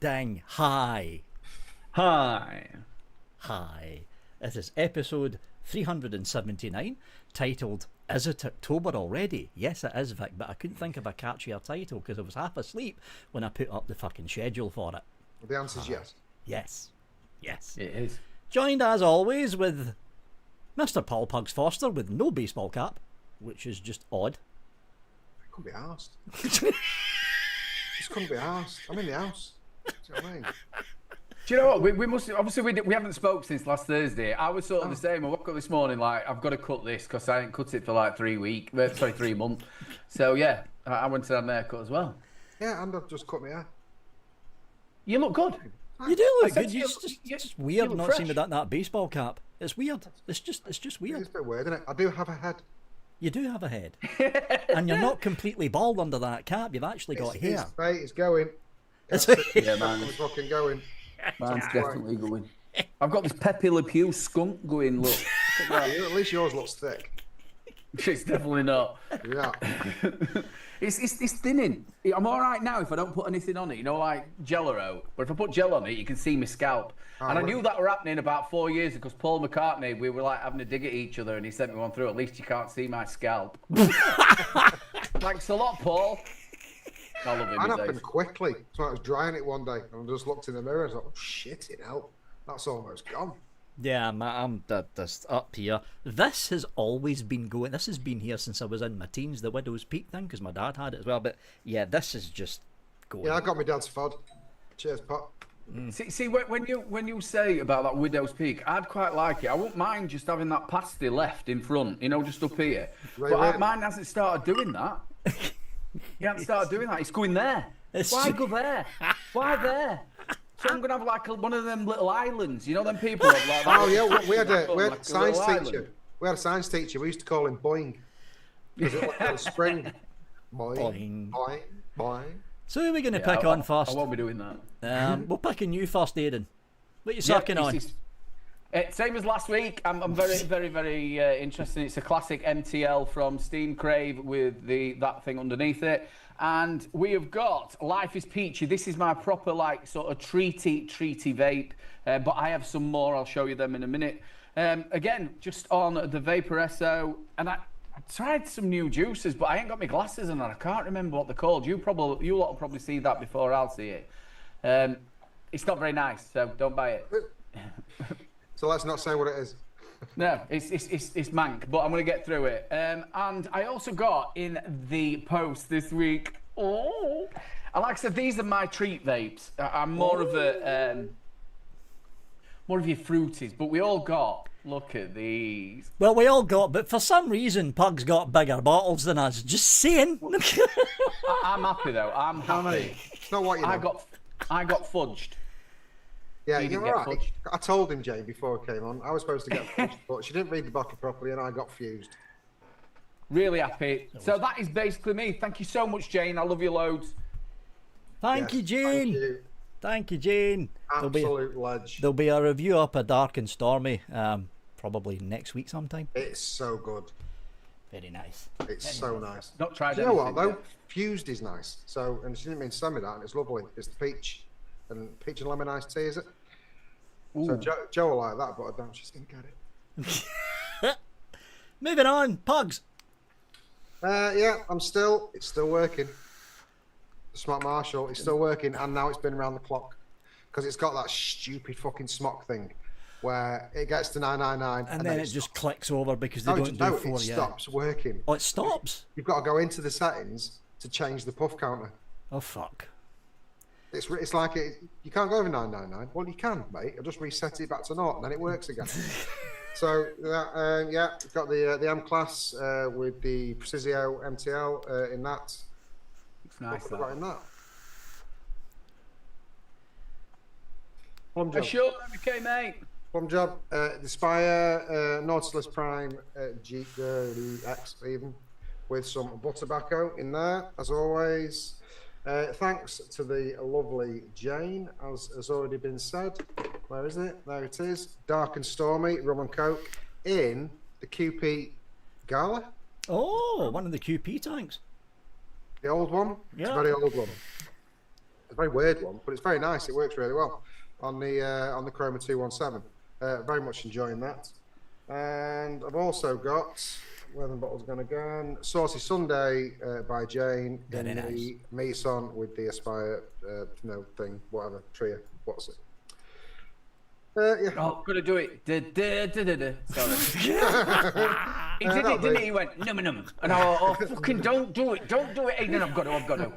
ding. Hi. Hi. Hi. This is episode 379, titled Is It October Already? Yes, it is, Vic, but I couldn't think of a catchier title because I was half asleep when I put up the fucking schedule for it. Well, the answer's yes. Yes. Yes. It is. Joined as always with Mr. Paul Pugs Foster with no baseball cap, which is just odd. I couldn't be arsed. Just couldn't be arsed. I'm in the house. Do you know what I mean? Do you know what? We must obviously we haven't spoke since last Thursday. I was sort of the same. I woke up this morning like I've got to cut this because I ain't cut it for like 3 months. So yeah, I went to have an haircut as well. Yeah, and I've just cut my hair. You look good. You do look said good. you It's look- just you weird look not fresh. seeing that baseball cap. It's weird. It's just It's weird. a bit weird, isn't it? I do have a head. You do have a head, and you're not completely bald under that cap. You've actually got hair. It's going. It's- Yeah, man. It's fucking going. Mine's definitely going. I've got this Pepe Le Pew skunk going. Look, At least yours looks thick. it's definitely not. Yeah. It's thinning. I'm all right now if I don't put anything on it. You know, like Jello. But if I put gel on it, you can see my scalp. And I knew that were happening about 4 years ago because Paul McCartney, we were like having a dig at each other, and he sent me one through. At least you can't see my scalp. Thanks a lot, Paul. I love him. Mine these happened days. quickly. So I was drying it one day and I just looked in the mirror and I thought, oh shit, it helped. That's almost gone. Yeah, I'm just up here. This has always been going. This has been here since I was in my teens. The Widow's Peak thing, because my dad had it as well. But yeah, this is just going. Yeah, I got my dad's fod. Cheers, Pop. See, when you say about that Widow's Peak, I'd quite like it. I wouldn't mind just having that pasty left in front, you know, just up here. Right. Mine hasn't started doing that. He hasn't started doing that. It's going there. It's Why true. go there? Why there? So I'm gonna have like one of them little islands. You know, them people have like. Oh yeah, we had a like science little teacher. island. We had a science teacher. We used to call him Boing because it looked like a spring. Boing. Boing, boing, boing. So who are we going to Yeah, pick I on first? I won't be doing that. We'll pick a new first, Aiden. What are you sucking Yeah, on? Same as last week. I'm very interested. It's a classic MTL from Steam Crave with that thing underneath it. And we have got Life is Peachy. This is my proper like sort of treaty vape. But I have some more. I'll show you them in a minute. Again, just on the Vapor SO. And I tried some new juices, but I ain't got my glasses on and I can't remember what they're called. You lot will probably see that before I'll see it. It's not very nice, so don't buy it. So let's not say what it is. No, it's mank, but I'm going to get through it. And I also got in the post this week. Oh, and like I said, these are my treat vapes. I'm more of your fruities, but we all got. Look at these. Well, we all got, but for some reason, Pug's got bigger bottles than us. Just saying. I'm happy though. I'm happy. It's not what you know. I got fudged. Yeah, You you're didn't get right. fudged. I told him, Jane, before I came on. I was supposed to get fudged, but she didn't read the bottle properly and I got fused. Really happy. So that is basically me. Thank you so much, Jane. I love you loads. Thank you, Yes, Jane. Thank you. Thank you, Jane. Absolute ledge. There'll be a review up of Dark and Stormy, probably next week sometime. It's so good. Very nice. It's so nice. Not tried Do you know what, anything though? yet. Fused is nice. So, and she didn't mean to send me that, and it's lovely. It's the peach and lemon iced tea, is it? So Joe will like that, but I don't. She's going to get it. Moving on, Pugs. Yeah, it's still working. The Smart Marshall is still working, and now it's been around the clock because it's got that stupid fucking smock thing where it gets to 999 And then it just clicks over because they no, don't do 4 it yet. stops working. Oh, it stops? You've got to go into the settings to change the puff counter. Oh, fuck. It's like you can't go over 999. Well, you can, mate. I'll just reset it back to 0 and then it works again. So yeah, we've got the M class with the Precisio MTL in that. It's nice. What have we got in that? I sure okay, mate. Plum job. The Spire Nautilus Prime X even with some butt tobacco in there as always. Thanks to the lovely Jane, as has already been said. Where is it? There it is. Dark and Stormy, rum and coke in the QP Gala. Oh, one of the QP tanks. The old one? It's a Yeah. very old one. very weird one, but it's very nice. It works really well on the Chroma 217. Very much enjoying that. And I've also got, where the bottle's going to go, Saucy Sunday by Jane in the Maison with the Aspire thing, whatever, trio. What's it? Yeah. Oh, gonna do it. Sorry. He did it, didn't he? He went num. And oh, fucking don't do it, Aidan. I've got to.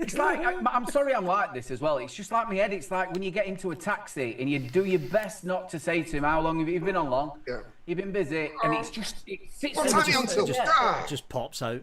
It's like I'm sorry, I'm like this as well. It's just like my head. It's like when you get into a taxi and you do your best not to say to him, "How long have you been on long?" Yeah. You've been busy, and it sits just pops out.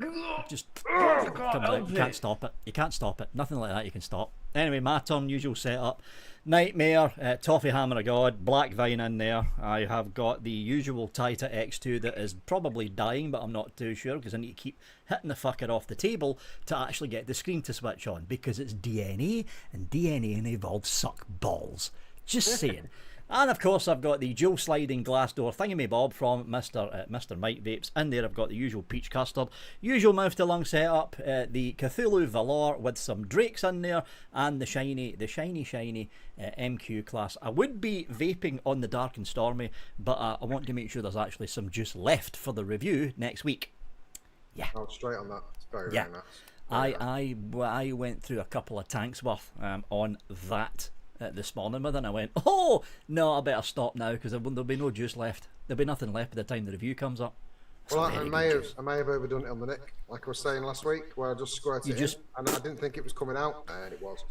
Just comes out. You can't stop it. You can't stop it. Nothing like that you can stop. Anyway, my turn. Usual setup. Nightmare, Toffee Hammer of God, Black Vine in there. I have got the usual Taita X2 that is probably dying, but I'm not too sure because I need to keep hitting the fucker off the table to actually get the screen to switch on because it's DNA and DNA and Evolve suck balls. Just saying. And of course I've got the dual sliding glass door thingamabob from Mr. Mike Vapes. In there I've got the usual peach custard, usual mouth to lung setup, the Cthulhu Valor with some drakes in there, and the shiny MQ class. I would be vaping on the Dark and Stormy, but I want to make sure there's actually some juice left for the review next week. Yeah. Oh, straight on that. It's very nice. I went through a couple of tanks worth on that this morning with it, and I went, oh no, I better stop now because there'll be no juice left. There'll be nothing left by the time the review comes up. Well, I may have overdone it on the nick, like I was saying last week, where I just squirted it in, and I didn't think it was coming out, and it was.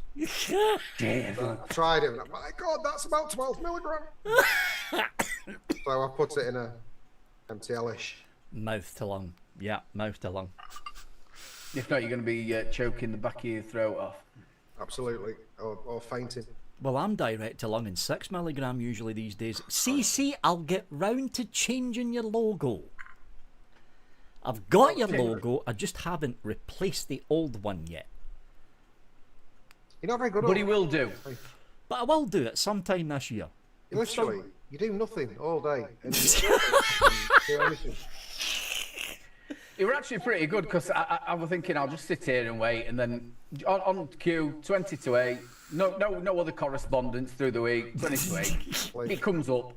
I tried it, and I'm like, my God, that's about 12 milligram. So I put it in a MTL-ish. Mouth to lung. Yeah, mouth to lung. If not, you're going to be choking the back of your throat off. Absolutely, or fainting. Well, I'm direct to lung in 6 milligram usually these days. CC, I'll get round to changing your logo. I've got your logo, I just haven't replaced the old one yet. You're not very good at it. But he will do. But I will do it sometime this year. Literally, you do nothing all day. And you do anything. You were actually pretty good because I was thinking I'll just sit here and wait, and then on cue, 20 to 8, no other correspondence through the week, 20 to 8, it comes up.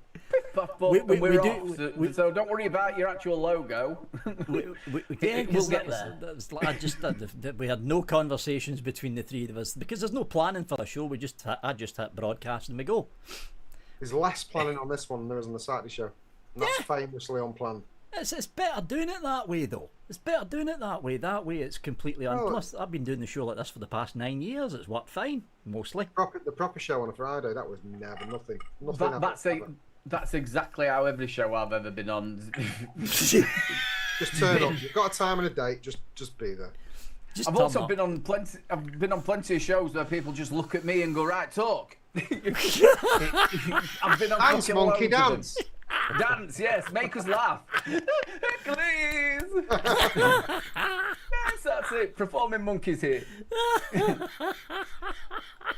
We're off. So don't worry about your actual logo. We'll get there. We had no conversations between the three of us because there's no planning for the show. I just hit broadcast and we go. There's less planning on this one than there is on the Saturday show. And that's famously unplanned. It's better doing it that way, though. It's better doing it that way. That way, it's completely Plus, I've been doing the show like this for the past 9 years. It's worked fine, mostly. The proper show on a Friday, that was never nothing. That's exactly how every show I've ever been on. Just turn up. You've got a time and a date. Just be there. I've also been on plenty. I've been on plenty of shows where people just look at me and go, "Right, talk." I've been on dance, monkey, dance. Dance, yes, make us laugh. Please. Yes, that's it. Performing monkeys here.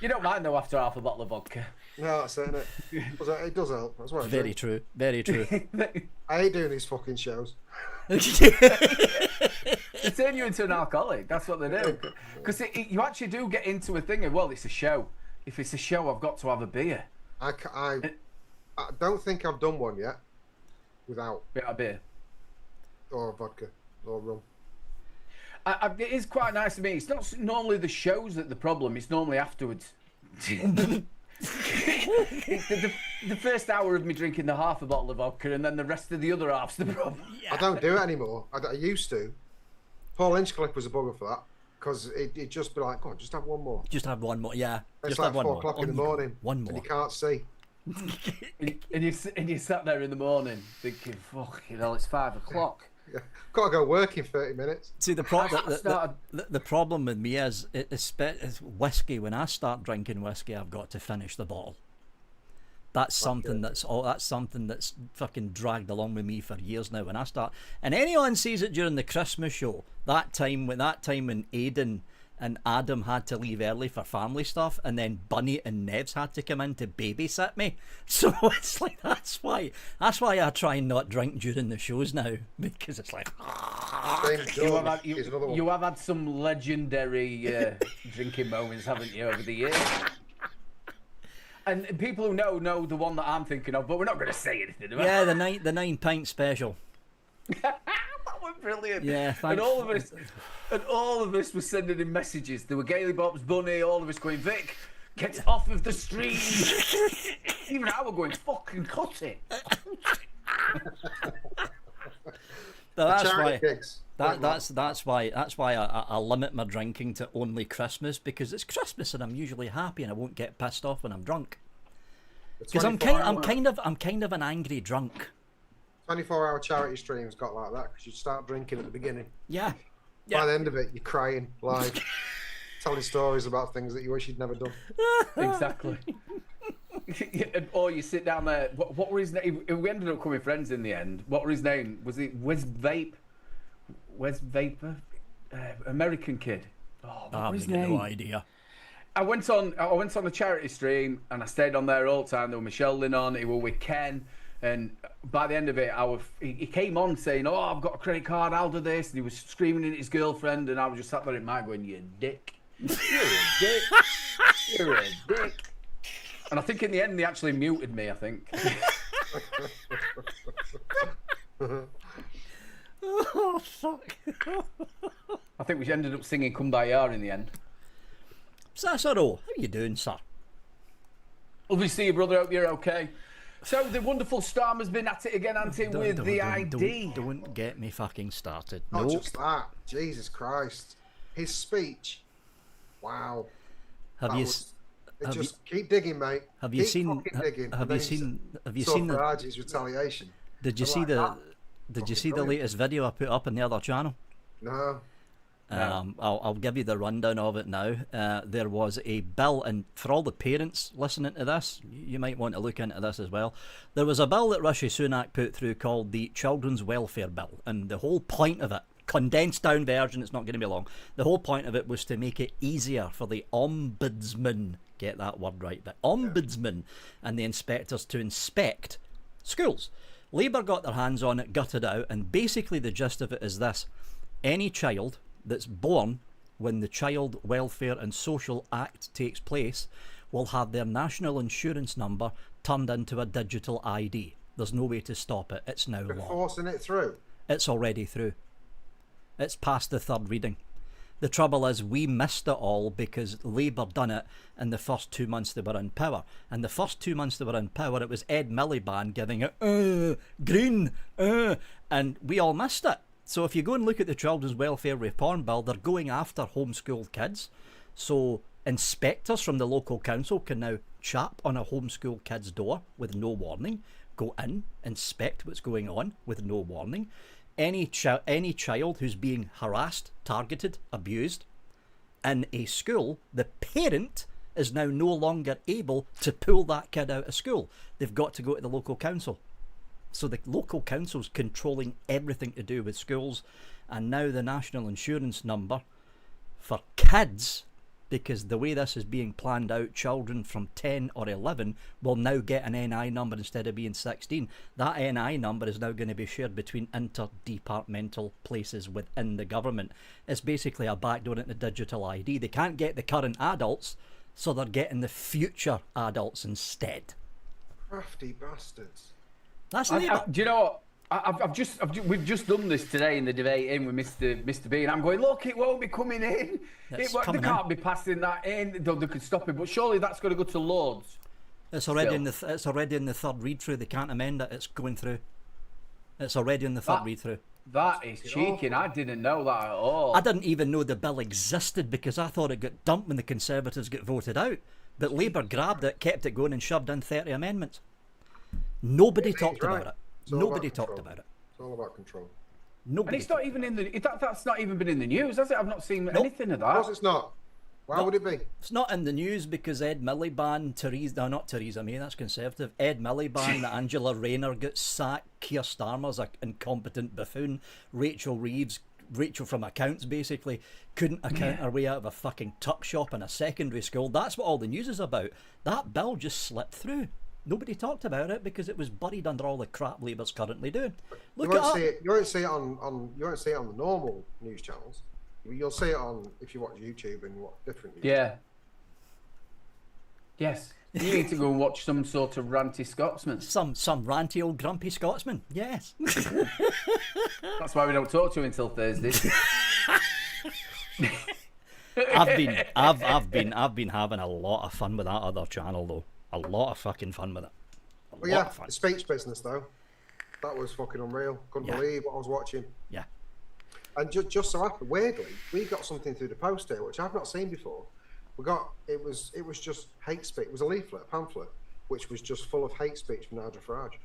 You don't mind though after half a bottle of vodka. No, that's it. It does help. That's what Very true. Very true. I hate doing these fucking shows. They turn you into an alcoholic. That's what they do. Because you actually do get into a thing of, well, it's a show. If it's a show, I've got to have a beer. I don't think I've done one yet without a beer or vodka or rum. It is quite nice to me. It's not normally the shows that the problem. It's normally afterwards. The first hour of me drinking the half a bottle of vodka and then the rest of the other half's the problem. I don't do it anymore. I used to. Paul Inchcliffe was a bugger for that because it'd just be like, go on, just have one more. Just have one more, yeah. It's just like have one 4 o'clock in the morning. One more. And you can't see. and you sat there in the morning thinking, fucking hell, it's 5 o'clock. Yeah. Got to go work in 30 minutes. See, the problem with me is whiskey. When I start drinking whiskey, I've got to finish the bottle. That's something that's fucking dragged along with me for years now. When I start, and anyone sees it during the Christmas show, that time when Aidan and Adam had to leave early for family stuff, and then Bunny and Nevs had to come in to babysit me. So it's like that's why I try and not drink during the shows now, because it's like you have had some legendary drinking moments, haven't you, over the years? And people who know the one that I'm thinking of, but we're not going to say anything about. Yeah, the 9 pint special. That was brilliant. Yeah, thanks. And all of us were sending him messages. There were Gaily Bob's Bunny, all of us going, Vic, get off of the stream. Even I were going, fucking cut it. That's why I limit my drinking to only Christmas, because it's Christmas and I'm usually happy and I won't get pissed off when I'm drunk. Because I'm kind of an angry drunk. 24-hour charity streams got like that because you start drinking at the beginning. Yeah. By the end of it, you're crying live, telling stories about things that you wish you'd never done. Exactly. Or you sit down there. What were his name? We ended up becoming friends in the end. What were his name? Was it Wes Vape? Wes Vapor? American kid. Oh, what was his name? No idea. I went on a charity stream and I stayed on there all the time. There was Michelle Lynn on. He was with Ken. And by the end of it, he came on saying, "Oh, I've got a credit card, I'll do this." And he was screaming at his girlfriend, and I was just sat there in my going, "You dick. You're a dick. You're a dick." And I think in the end, they actually muted me, I think. Oh, fuck. I think we ended up singing Kumbaya in the end. Cicero, how you doing, sir? Lovely to see you, brother. Hope you're okay. So the wonderful Storm has been at it again, Auntie, with the ID. Don't get me fucking started. Not just that. Jesus Christ. His speech. Wow. Keep digging, mate. Have you seen Farage's retaliation? Did you see the latest video I put up on the other channel? No. I'll give you the rundown of it now. There was a bill, and for all the parents listening to this, you might want to look into this as well. There was a bill that Rishi Sunak put through called the Children's Welfare Bill, and the whole point of it, condensed down version, it's not going to be long, the whole point of it was to make it easier for the ombudsman, get that word right, the ombudsman and the inspectors to inspect schools. Labour got their hands on it, gutted out, and basically the gist of it is this: any child that's born when the Child Welfare and Social Act takes place will have their national insurance number turned into a digital ID. There's no way to stop it. It's now law. Forcing it through? It's already through. It's past the third reading. The trouble is we missed it all because Labour done it in the first 2 months they were in power. And the first 2 months they were in power, it was Ed Miliband giving it, green, and we all missed it. So if you go and look at the Children's Welfare Reform Bill, they're going after homeschooled kids. So inspectors from the local council can now chap on a homeschool kid's door with no warning, go in, inspect what's going on with no warning. Any child who's being harassed, targeted, abused in a school, the parent is now no longer able to pull that kid out of school. They've got to go to the local council. So the local council's controlling everything to do with schools, and now the national insurance number for kids, because the way this is being planned out, children from 10 or 11 will now get an NI number instead of being 16. That NI number is now going to be shared between interdepartmental places within the government. It's basically a backdoor into digital ID. They can't get the current adults, so they're getting the future adults instead. Crafty bastards. That's do you know what? We've just done this today in the debate in with Mr. B, and I'm going, look, it won't be coming in. They can't be passing that in. They could stop it, but surely that's going to go to Lords. It's already in the third read through. They can't amend it. It's going through. It's already in the third read through. That is cheeky, and I didn't know that at all. I didn't even know the bill existed because I thought it got dumped when the Conservatives got voted out. But Labour grabbed it, kept it going, and shoved in 30 amendments. Nobody talked about it. Nobody talked about it. It's all about control. Nobody. And it's not even in the. That's not even been in the news, has it? I've not seen anything of that. Of course, it's not. Why would it be? It's not in the news because Ed Miliband, not Theresa May, that's Conservative. Ed Miliband, Angela Rayner got sacked. Keir Starmer's an incompetent buffoon. Rachel Reeves Rachel from accounts basically couldn't account her way out of a fucking tuck shop in a secondary school. That's what all the news is about. That bill just slipped through. Nobody talked about it because it was buried under all the crap Labour's currently doing. Look You won't see it on the normal news channels. You'll see it on if you watch YouTube and what different. Yeah. Yes. You need to go and watch some sort of ranty Scotsman. Some ranty old grumpy Scotsman. Yes. That's why we don't talk to him until Thursdays. I've been having a lot of fun with that other channel though. A lot of fucking fun with it. The speech business though, that was fucking unreal. Couldn't believe what I was watching. Yeah. And just so happened, weirdly, we got something through the post here, which I've not seen before. It was just hate speech. It was a leaflet, a pamphlet, which was just full of hate speech from Nigel Farage.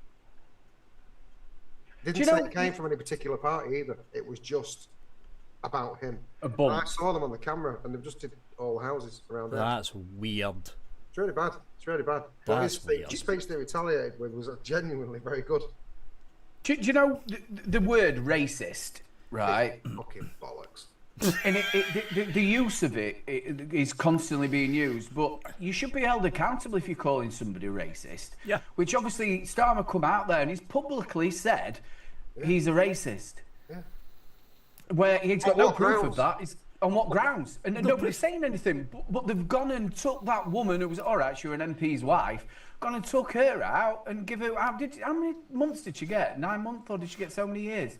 Didn't say it came from any particular party either. It was just about him. I saw them on the camera, and they've just did all houses around there. That's weird. It's really bad. It's really bad. But his speech they retaliated with was genuinely very good. Do you know the word racist, right? Fucking bollocks. And the use of it is constantly being used, but you should be held accountable if you're calling somebody racist. Yeah. Which obviously Starmer come out there and he's publicly said he's a racist. Yeah. Where he's got no proof grounds? of that. On what grounds? And nobody's saying anything. But they've gone and took that woman who was, all right, she was an MP's wife, gone and took her out and give her, how many months did she get? 9 months, or did she get so many years?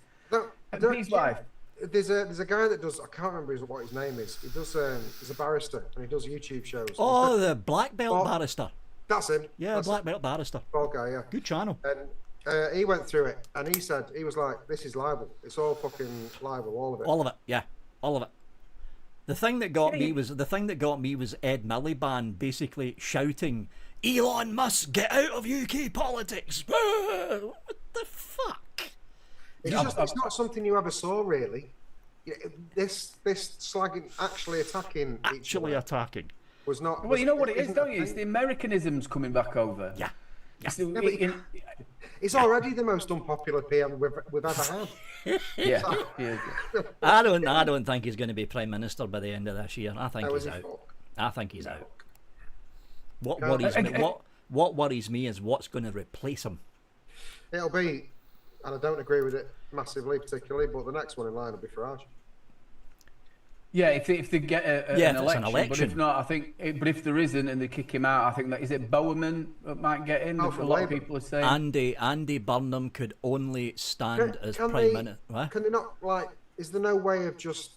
MP's wife. There's a guy that does, I can't remember what his name is. He does, he's a barrister and he does YouTube shows. Oh, the black belt barrister. That's him. Yeah, that's black belt barrister. Bald guy, yeah. Good channel. And he went through it and he said, he was like, this is libel. It's all fucking libel, all of it. All of it, yeah. All of it. The thing that got me was Ed Miliband basically shouting, "Elon Musk, get out of UK politics!" What the fuck? It's not something you ever saw, really. This slagging, actually attacking was not. Well, you know what it is, don't you? It's the Americanisms coming back over. Yeah. He's already the most unpopular PM we've ever had. Yeah. I don't think he's going to be Prime Minister by the end of this year. I think he's out. I think he's out. What worries me is what's going to replace him. It'll be, and I don't agree with it massively, particularly, but the next one in line will be Farage. Yeah, if they get an election, but if not, I think. But if there isn't and they kick him out, I think that is it. Bowerman might get in. A lot of people are saying Andy Burnham could only stand as Prime Minister. Can they not Is there no way of just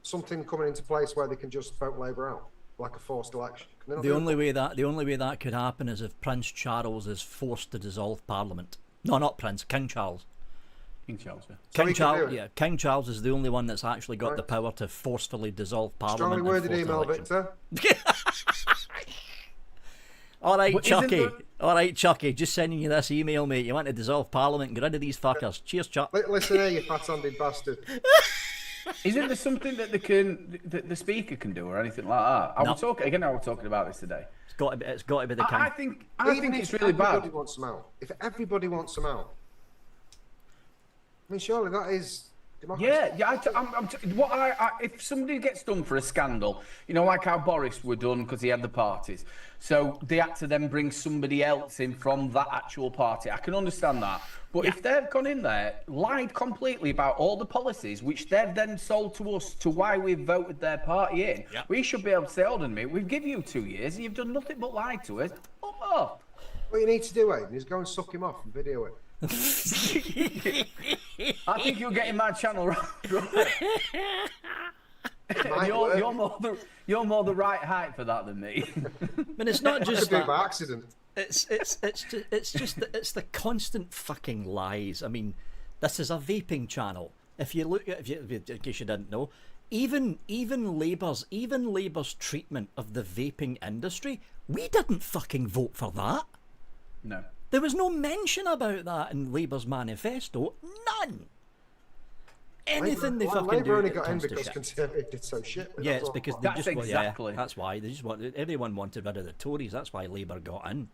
something coming into place where they can just vote Labour out, like a forced election? The only way that could happen is if Prince Charles is forced to dissolve Parliament. No, not Prince. King Charles. King Charles, King Charles is the only one that's actually got the power to forcefully dissolve Parliament. Strongly worded email, Victor. All right, Chucky. Just sending you this email, mate. You want to dissolve Parliament? Get rid of these fuckers. Cheers, Chuck. Listen here, you fat-handed bastard. Isn't there something that the speaker can do or anything like that? I was talking about this today. It's got to be the king. I think it's really bad. Everybody wants them out. If everybody wants them out. I mean, surely that is democracy. Yeah. If somebody gets done for a scandal, like how Boris were done because he had the parties, so they had to then bring somebody else in from that actual party. I can understand that. But if they've gone in there, lied completely about all the policies, which they've then sold to us to why we've voted their party in, we should be able to say, hold on a minute, we've given you 2 years and you've done nothing but lie to us. What you need to do, Aidan, is go and suck him off and video it. I think you're getting my channel right. You're more the right height for that than me. But it's not just that. By accident. It's the constant fucking lies. I mean, this is a vaping channel. If you look at, in case you didn't know, even Labour's treatment of the vaping industry, we didn't fucking vote for that. No. There was no mention about that in Labour's manifesto. None. Anything they fucking Labour do. only got in because Conservative did so shit. Yeah, it's because they that's just exactly. That's why everyone wanted rid of the Tories. That's why Labour got in.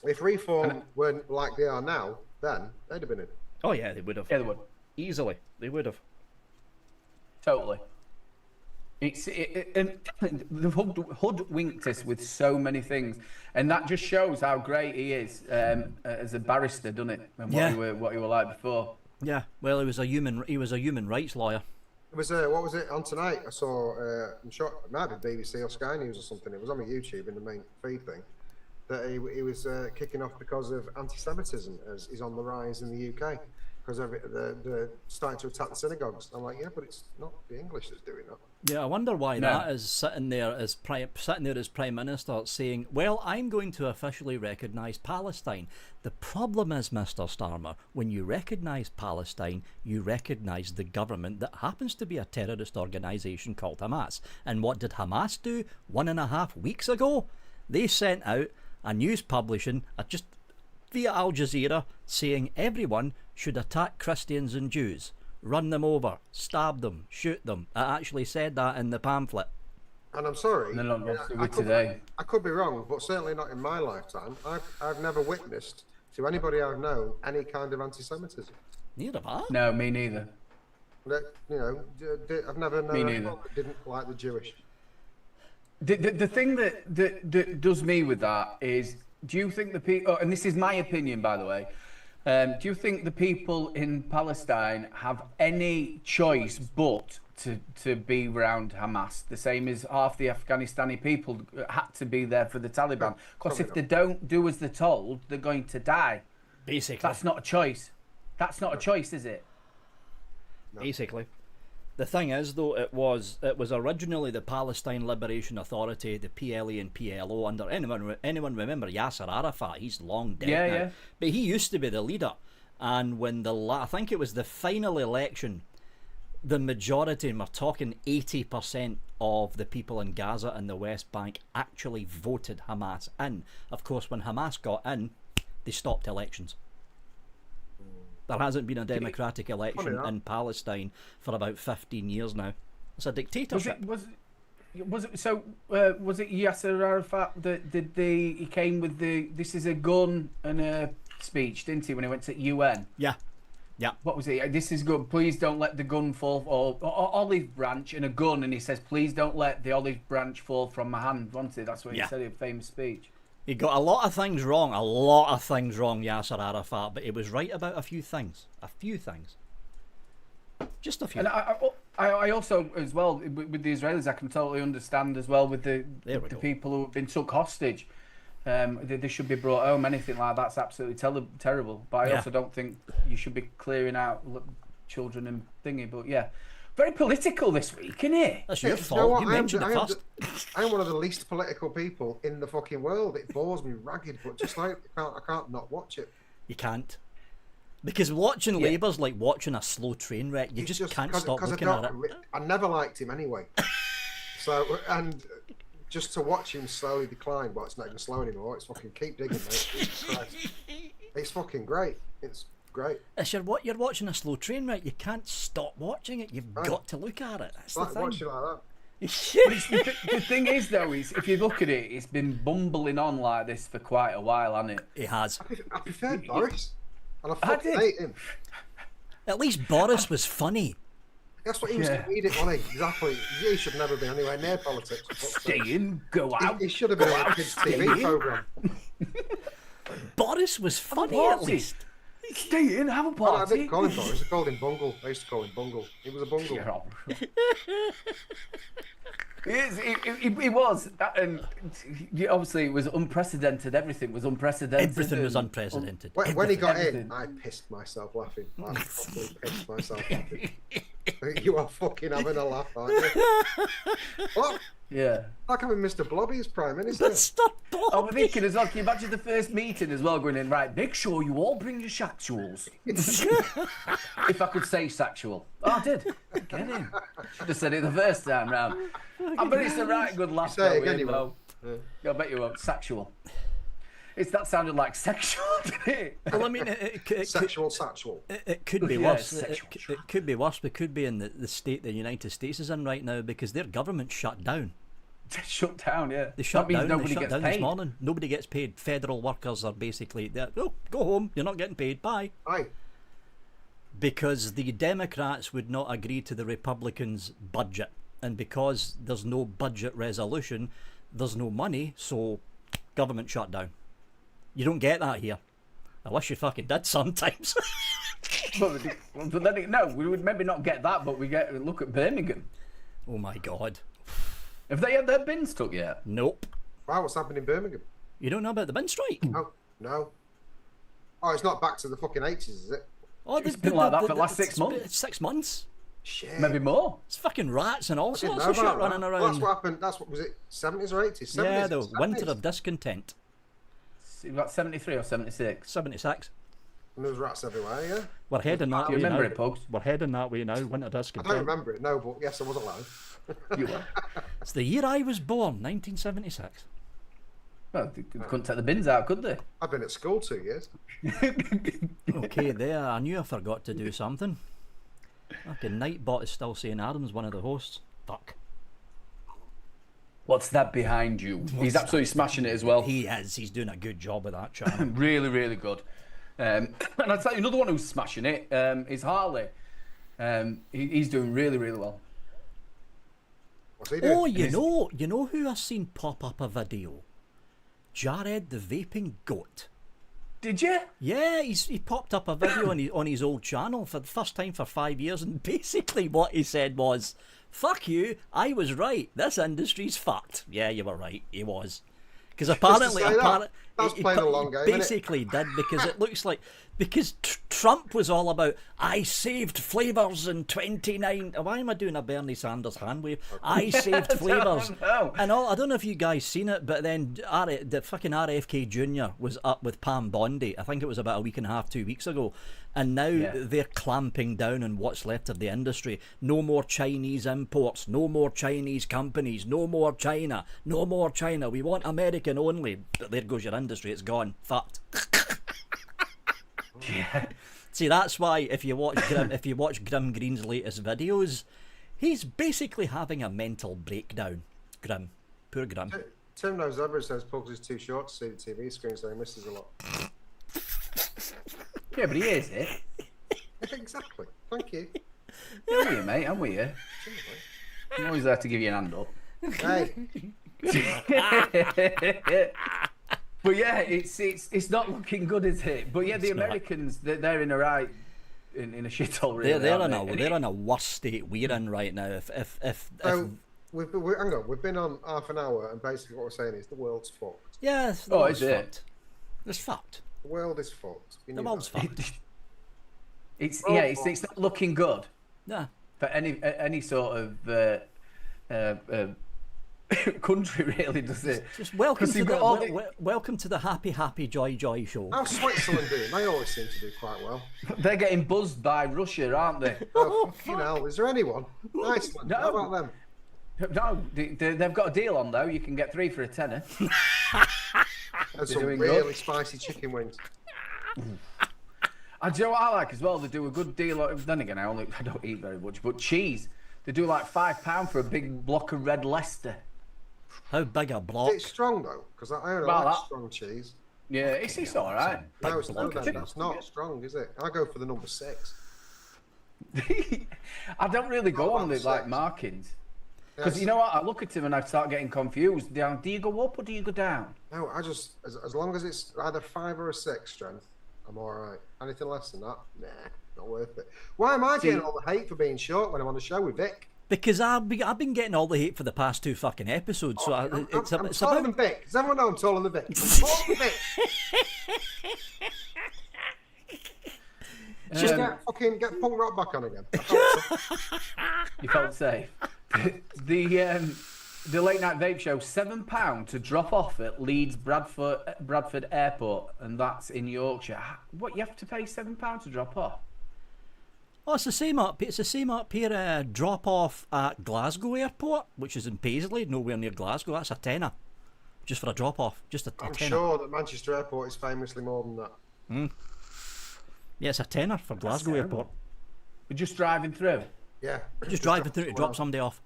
If Reform weren't like they are now, then they'd have been in. Oh yeah, they would have. Yeah, they would. Easily, they would have. Totally. And they've hoodwinked us with so many things, and that just shows how great he is as a barrister, doesn't it? And what he were like before. Yeah, well, he was a human rights lawyer. It was what was it on tonight? I saw. I'm sure it might be BBC or Sky News or something. It was on my YouTube in the main feed thing. That he was kicking off because of anti-Semitism as is on the rise in the UK. Because they're starting to attack the synagogues. I'm like, yeah, but it's not the English that's doing that. Yeah, I wonder why that is sitting there as Prime Minister saying, well, I'm going to officially recognise Palestine. The problem is, Mr. Starmer, when you recognise Palestine, you recognise the government that happens to be a terrorist organisation called Hamas. And what did Hamas do 1.5 weeks ago? They sent out a news publishing, just via Al Jazeera, saying everyone should attack Christians and Jews, run them over, stab them, shoot them. I actually said that in the pamphlet. And I'm sorry, I could be wrong, but certainly not in my lifetime. I've never witnessed, to anybody I've known, any kind of anti-Semitism. Neither have I. No, me neither. You know, I've never known anyone that didn't like the Jewish. The thing that does me with that is, do you think the people, and this is my opinion, by the way, do you think the people in Palestine have any choice but to be around Hamas, the same as half the Afghanistani people had to be there for the Taliban? Because if they don't do as they're told, they're going to die. Basically. That's not a choice. That's not a choice, is it? No. Basically. The thing is, though, it was originally the Palestine Liberation Authority, the PLA and PLO, under anyone remember Yasser Arafat? He's long dead now. Yeah. But he used to be the leader. And when I think it was the final election, the majority, and we're talking 80% of the people in Gaza and the West Bank actually voted Hamas in. Of course, when Hamas got in, they stopped elections. There hasn't been a democratic election in Palestine for about 15 years now. It's a dictatorship. Was it Yasser Arafat that he came with the "this is a gun" and a speech, didn't he, when he went to UN? Yeah. What was it? This is good. Please don't let the gun fall, or olive branch and a gun, and he says, "Please don't let the olive branch fall from my hand." Wasn't it? That's what he said in a famous speech. He got a lot of things wrong, Yasser Arafat, but he was right about a few things. Just a few. And I also, as well, with the Israelis, I can totally understand as well with the people who have been took hostage. They should be brought home. Anything like that's absolutely terrible. But I also don't think you should be clearing out children and thingy. But yeah. Very political this week, isn't it? That's your fault. You mentioned it first. I'm one of the least political people in the fucking world. It bores me ragged, but just like I can't not watch it. You can't. Because watching Labour's like watching a slow train wreck. You just can't stop looking at it. I never liked him anyway. So, and just to watch him slowly decline, well, it's not even slow anymore. It's fucking keep digging, mate. Jesus Christ. It's fucking great. It's great. If you're watching a slow train wreck, you can't stop watching it. You've got to look at it. That's like the thing. Watching like that. The thing is, though, is if you look at it, it's been bumbling on like this for quite a while, hasn't it? It has. I prefer Boris, and I fucking hate him. At least Boris was funny. That's what he was comedic, wasn't he? Exactly. He should never be anywhere near politics. Stay in, go out. He should have been on a kids' TV program. Boris was funny, at least. Stay in, have a party. I didn't call him Boris. I called him Bungle. I used to call him Bungle. He was a bungle. He was, and obviously it was unprecedented. Everything was unprecedented. Everything was unprecedented. When he got in, I pissed myself laughing. I properly pissed myself laughing. You are fucking having a laugh, aren't you? What? Yeah. Like having Mr. Blobby as Prime Minister. Stop Blobby. I was thinking as well, can you imagine the first meeting as well going in, right, make sure you all bring your sexuals. If I could say sexual. Oh, I did. Get him. Should have said it the first time round. I bet it's a right good laugh. Say it again, you won't. I bet you won't. Sexual. That sounded like sexual, didn't it? Well, I mean, sexual. It could be worse. It could be worse. We could be in the state the United States is in right now because their government shut down. Shut down, yeah. They shut down. Nobody they shut gets down paid. This morning. Nobody gets paid. Federal workers are basically, go home. You're not getting paid. Bye. Aye. Because the Democrats would not agree to the Republicans' budget. And because there's no budget resolution, there's no money, so government shut down. You don't get that here. I wish you fucking did sometimes. but then, no, we would maybe not get that, but we get look at Birmingham. Oh my God. Have they had their bins took yet? Nope. Wow, what's happening in Birmingham? You don't know about the bin strike? Oh, no. Oh, it's not back to the fucking 80s, is it? Oh, It's been like that for the last 6 months. It's 6 months. Shit. Maybe more. It's fucking rats and all I didn't sorts know of shit about running that. around. Well, that's what happened. That's what was it? 70s or 80s? 70s, Yeah, the 70s. winter of discontent. You've got 73 or 76. 76. And there was rats everywhere. Yeah. We're heading that Do you way remember now. it, Pugs? We're heading that way now. Winter I discontent. don't remember it. No, but yes, I was alive. You were. It's the year I was born, 1976. Well, they couldn't take the bins out, could they? I've been at school 2 years. Okay, there. I knew I forgot to do something. Okay, Nightbot is still saying Adam's one of the hosts. Fuck. What's that behind you? He's absolutely smashing it as well. He is. He's doing a good job with that channel. Really, really good. And I'll tell you another one who's smashing it is Harley. He's doing really, really well. What's he doing? Oh, you know who I've seen pop up a video? Jared the Vaping Goat. Did you? Yeah, he popped up a video on his old channel for the first time for 5 years, and basically what he said was, "Fuck you, I was right. This industry's fucked." Yeah, you were right. He was. Because apparently, That's playing a long game, basically did, because it looks like, because Trump was all about, I saved flavours in 29. Why am I doing a Bernie Sanders hand wave? I saved flavours. And all, I don't know if you guys seen it, but then the fucking RFK Jr. was up with Pam Bondi. I think it was about a week and a half, 2 weeks ago. And now they're clamping down on what's left of the industry. No more Chinese imports, no more Chinese companies, no more China, no more China. We want American only. But there goes your industry, it's gone. Fucked. Yeah. See, that's why if you watch Grim Green's latest videos, he's basically having a mental breakdown. Grim. Poor Grim. Tim knows Zebra says Pugs is too short to see the TV screen, so he misses a lot. Yeah, but he is it. Exactly. Thank you. Yeah, I'm with you, mate. I'm with you. I'm always there to give you an hand up. Hey, But yeah, it's not looking good, is it? But yeah, the It's not. Americans, they're in a right in a shithole. Really, They're aren't in a worse state we're in right now. so hang on. We've been on half an hour, and basically what we're saying is the world's fucked. yes, the Oh, world's is it? fucked. It's fucked. The world is fucked. You The knew world's that. fucked. it's not looking good Yeah. for any sort of country, really, does it? Just welcome 'Cause to you've the got all the- welcome to the happy joy show. How's Switzerland doing? They always seem to do quite well. They're getting buzzed by Russia, aren't they? Oh, fucking hell. Is there anyone? Iceland. No. How about them? No, they've got a deal on though. You can get 3 for a tenner. And some doing really good. spicy chicken wings. And do you know what I like as well? They do a good deal. Then again, I don't eat very much, but cheese. They do like £5 for a big block of red Leicester. How big a block? Is it strong though? Because I only Well, like that- strong cheese. Yeah, it's all right. No, it's block not. of That's not strong, is it? I go for the number 6. I don't really go on the that's like six. markings because Yes. you know what? I look at him and I start getting confused. Do you go up or do you go down? No, I just as long as it's either 5 or a 6 strength, I'm all right. Anything less than that, nah, not worth it. Why am I getting all the hate for being short when I'm on the show with Vic? Because I've been getting all the hate for the past 2 fucking episodes. So I'm it's taller about. than Vic. Does everyone know I'm taller than Vic? I'm taller than Vic. Just get punk rock back on again. You felt safe. The late night vape show, £7 to drop off at Leeds Bradford Airport, and that's in Yorkshire. What, you have to pay £7 to drop off? Oh, it's the same up. It's the same up here. Drop off at Glasgow Airport, which is in Paisley, nowhere near Glasgow. That's a tenner, just for a drop off. Just a I'm tenner. sure that Manchester Airport is famously more than that. Yeah, it's a tenner for Glasgow terrible. Airport. We're just driving through. Yeah. Just driving through to drop somebody off.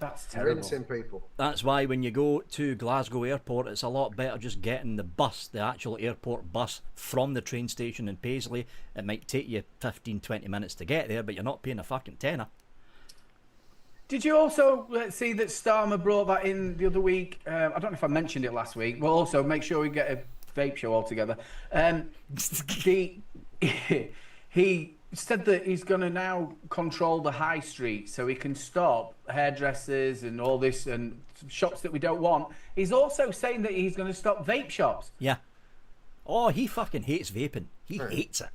That's terrible. Rinsing people. That's why when you go to Glasgow Airport, it's a lot better just getting the bus, the actual airport bus, from the train station in Paisley. It might take you 15-20 minutes to get there, but you're not paying a fucking tenner. Did you also see that Starmer brought that in the other week? I don't know if I mentioned it last week. We'll also make sure we get a vape show all together. He said that he's going to now control the high street so he can stop hairdressers and all this and shops that we don't want. He's also saying that he's going to stop vape shops. Yeah. Oh, he fucking hates vaping. He hates it.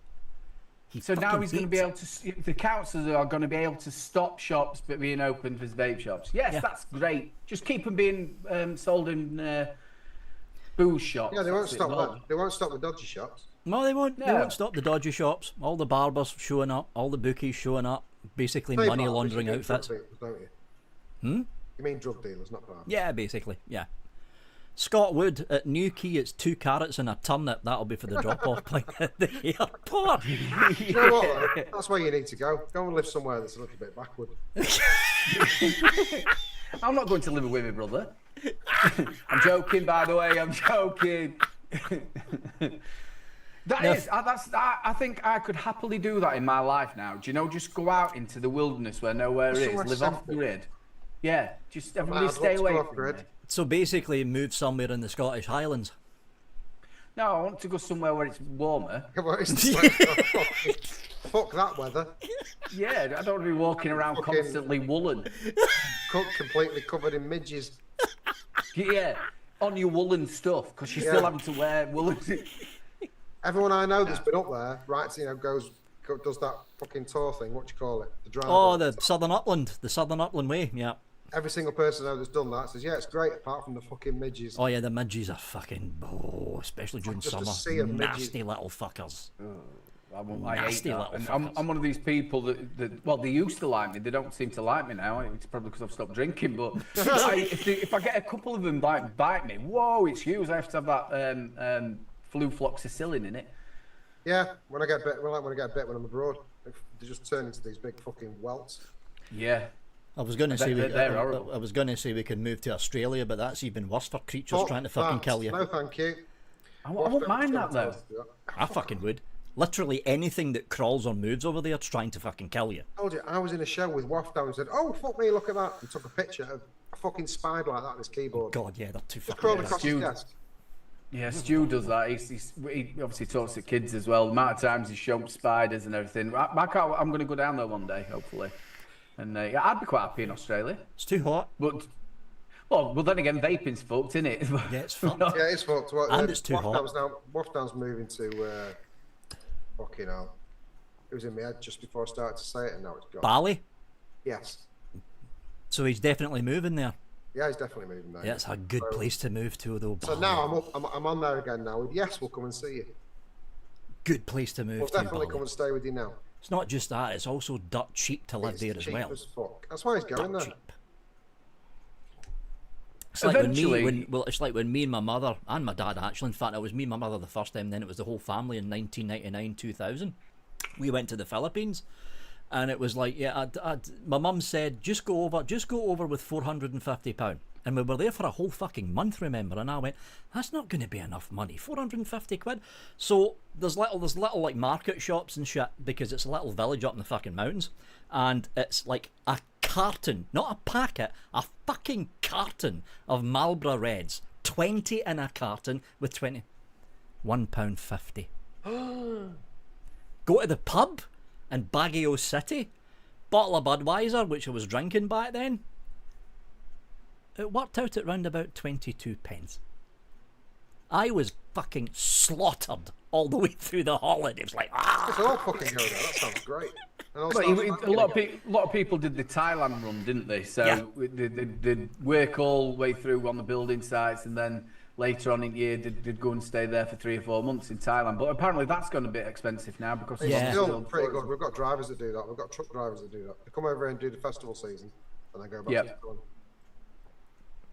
So now he's going to be able to, the councils are going to be able to stop shops but being open for vape shops. Yes, Yeah. That's great. Just keep them being sold in booze shops. Yeah, they won't That's it. stop Well, that. They won't stop the dodgy shops. No, they won't. They No. won't stop the dodgy shops. All the barbers showing up. All the bookies showing up. Basically, Hey, money barbers, laundering you mean outfits. drug dealers, don't you? You mean drug dealers, not barbers. Yeah, basically. Yeah. Scott Wood at Newquay, it's 2 carrots and a turnip. That'll be for the drop-off point at the airport. You know what, though? That's where you need to go. Go and live somewhere that's a little bit backward. I'm not going to live with my brother. I'm joking, by the way. I'm joking. I think I could happily do that in my life now. Do you know, just go out into the wilderness where nowhere is, Somewhere live off simple. grid. Yeah, just everybody I'd stay love to away go off from grid. me. So basically, move somewhere in the Scottish Highlands. No, I want to go somewhere where it's warmer. Fuck that weather. Yeah, I don't want to be walking around Fucking- constantly woolen. Completely covered in midges. Yeah, on your woolen stuff, because you're still having to wear woolen. Everyone I know that's been up there, right, does that fucking tour thing. What do you call it? The drive. Oh, the Southern Upland Way. Yeah. Every single person I know that's done that says, yeah, it's great, apart from the fucking midges. Oh yeah, the midges are fucking especially during Just a summer. sea of midges. Nasty little fuckers. I Nasty hate little that. And fuckers. I'm one of these people that, well, they used to like me. They don't seem to like me now. It's probably because I've stopped drinking. But if I get a couple of them like bite me, whoa, it's huge. I have to have that fluoxetine in it. Yeah, when I get bit when I'm abroad, they just turn into these big fucking welts. Yeah. I was going to say they're horrible. I was going to say we can move to Australia, but that's even worse for creatures Fuck trying to fucking that. kill you. No, thank you. I won't mind that though. I fucking would. Literally anything that crawls or moves over there is trying to fucking kill you. I told you, I was in a show with Waft down and said, "Oh fuck me, look at that!" and took a picture of a fucking spider like that on his keyboard. God, yeah, they're too Just fucking crawled big. across his desk. Yeah, Stu does that. He obviously talks to kids as well. The amount of times he's shown spiders and everything. I'm going to go down there one day, hopefully. And yeah, I'd be quite happy in Australia. It's too hot. But, well, then again, vaping's fucked, isn't it? Yeah, it's fucked. Yeah, it's fucked. Well, And it's too hot. Waft down's moving to fucking hell. It was in my head just before I started to say it, and now it's gone. Bali. Yes. So he's definitely moving there. Yeah, he's definitely moving there. Yeah, it's a good place to move to, though. So Bali. now I'm on there again now. With yes, we'll come and see you. Good place to move We'll to, definitely Bali. come and stay with you now. It's not just that; it's also dirt cheap to live It's there as cheap well. as fuck. That's why he's going there. Cheap. It's like Eventually- it's like when me and my mother and my dad actually. In fact, it was me and my mother the first time. Then it was the whole family in 1999, 2000. We went to the Philippines, and it was like, yeah, my mum said just go over with £450. And we were there for a whole fucking month, remember? And I went, that's not going to be enough money, 450 quid. So there's little like market shops and shit, because it's a little village up in the fucking mountains, and it's like a carton, not a packet, a fucking carton of Marlboro Reds, 20 in a carton with 20, £1.50. Go to the pub in Baguio City, bottle of Budweiser, which I was drinking back then. It worked out at round about 22 pence. I was fucking slaughtered all the way through the holidays. Like, It's all fucking go there. That sounds great. And I'll But start a lot of people did the Thailand run, didn't they? So Yeah. they'd work all the way through on the building sites, and then later on in the year they'd go and stay there for 3 or 4 months in Thailand. But apparently that's gone a bit expensive now because It's Yeah. still pretty good. We've got drivers that do that. We've got truck drivers that do that. They come over and do the festival season, and then go back Yeah. to the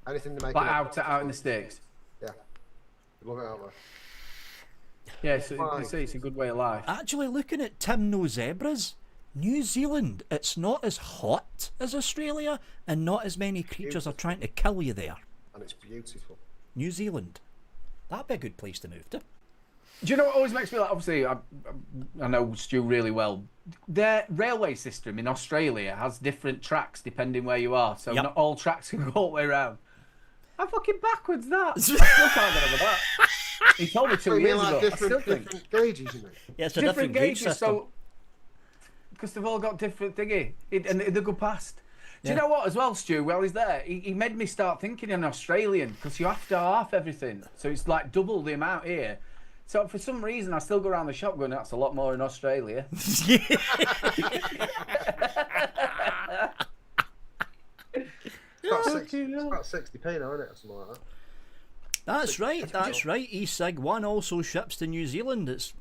anything to make But it out in the sticks. Yeah. Love it out there. Yeah, so Why? you say it's a good way of life. actually looking at Tim No Zebras, New Zealand, it's not as hot as Australia, and not as many creatures are trying to kill you there. And it's beautiful. New Zealand. That'd be a good place to move to. Do you know what always makes me like? Obviously, I know Stu really well. Their railway system in Australia has different tracks depending where you are, so not all tracks can go all the way around. How fucking backwards that? I still can't get over that. He told me 2 years ago. Different gauges, you mean? Yeah, it's a different gauge gauges, system. so because they've all got different thingy, and they go past. Do you know what, as well, Stu? While he's there, he made me start thinking in Australian, because you have to half everything, so it's like double the amount here. So for some reason, I still go around the shop going, that's a lot more in Australia. It's about 60p now, isn't it? Or something like that. That's right. E-Cig 1 also ships to New Zealand. It's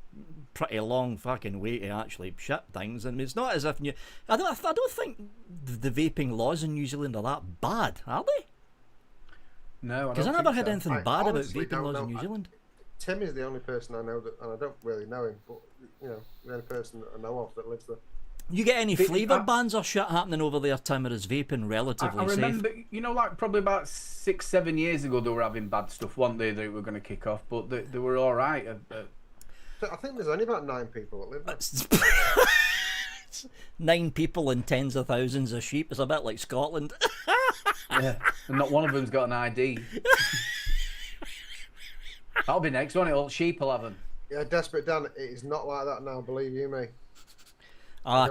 pretty long fucking way to actually ship things, and it's not as if I don't think the vaping laws in New Zealand are that bad, are they? No, because I never heard anything bad about honestly vaping laws in New Zealand. Tim is the only person I know that, and I don't really know him, but the only person that I know of that lives there. You get any flavour bans or shit happening over there, Tim, or is vaping relatively safe? I remember, like probably about 6-7 years ago, they were having bad stuff, weren't they? They were going to kick off, but they were all right. I think there's only about 9 people that live there. 9 people and tens of thousands of sheep. It's a bit like Scotland. Yeah, and not one of them's got an ID. That'll be next, won't it? All sheep will have them. Yeah, Desperate Dan, it is not like that now, believe you me.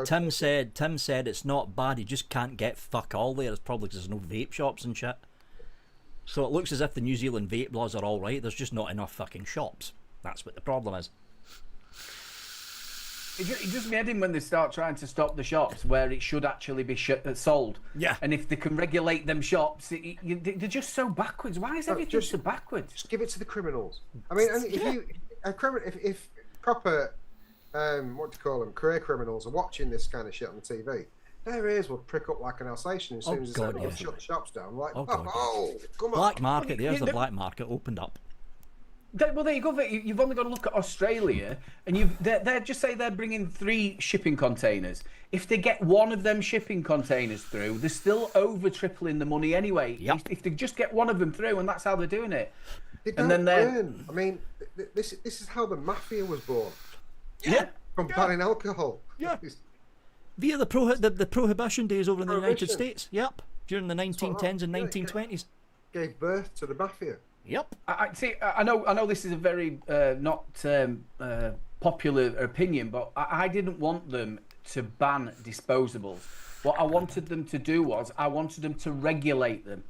Tim said it's not bad, he just can't get fuck all there. It's probably because there's no vape shops and shit. So it looks as if the New Zealand vape laws are alright, there's just not enough fucking shops. That's what the problem is. It just made him when they start trying to stop the shops where it should actually be sold. Yeah. And if they can regulate them shops, they're just so backwards. Why is everything so backwards? Just give it to the criminals. I mean, and if proper, what do you call them, career criminals are watching this kind of shit on the TV, their ears will prick up like an Alsatian as soon as they shut the shops down. Like, come on. Black market, there's the black market opened up. Well, there you go. You've only got to look at Australia, and they're just say they're bringing 3 shipping containers. If they get one of them shipping containers through, they're still over tripling the money anyway. Yep. If they just get one of them through, and that's how they're doing it. They don't win. I mean, this is how the mafia was born. Yeah. From banning alcohol. Yeah. Via the prohibition days over in the United States. Yep. During the 1910s and 1920s. Gave birth to the mafia. Yep. I know this is a very not popular opinion, but I didn't want them to ban disposables. What I wanted them to do was I wanted them to regulate them.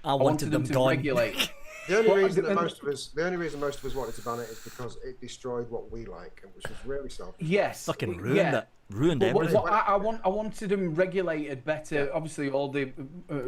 I wanted them to gone. Regulate. The only reason most of us wanted to ban it is because it destroyed what we like, which was really selfish. Yes. Fucking ruined it. Ruined everything. I wanted them regulated better. Yeah. Obviously, all the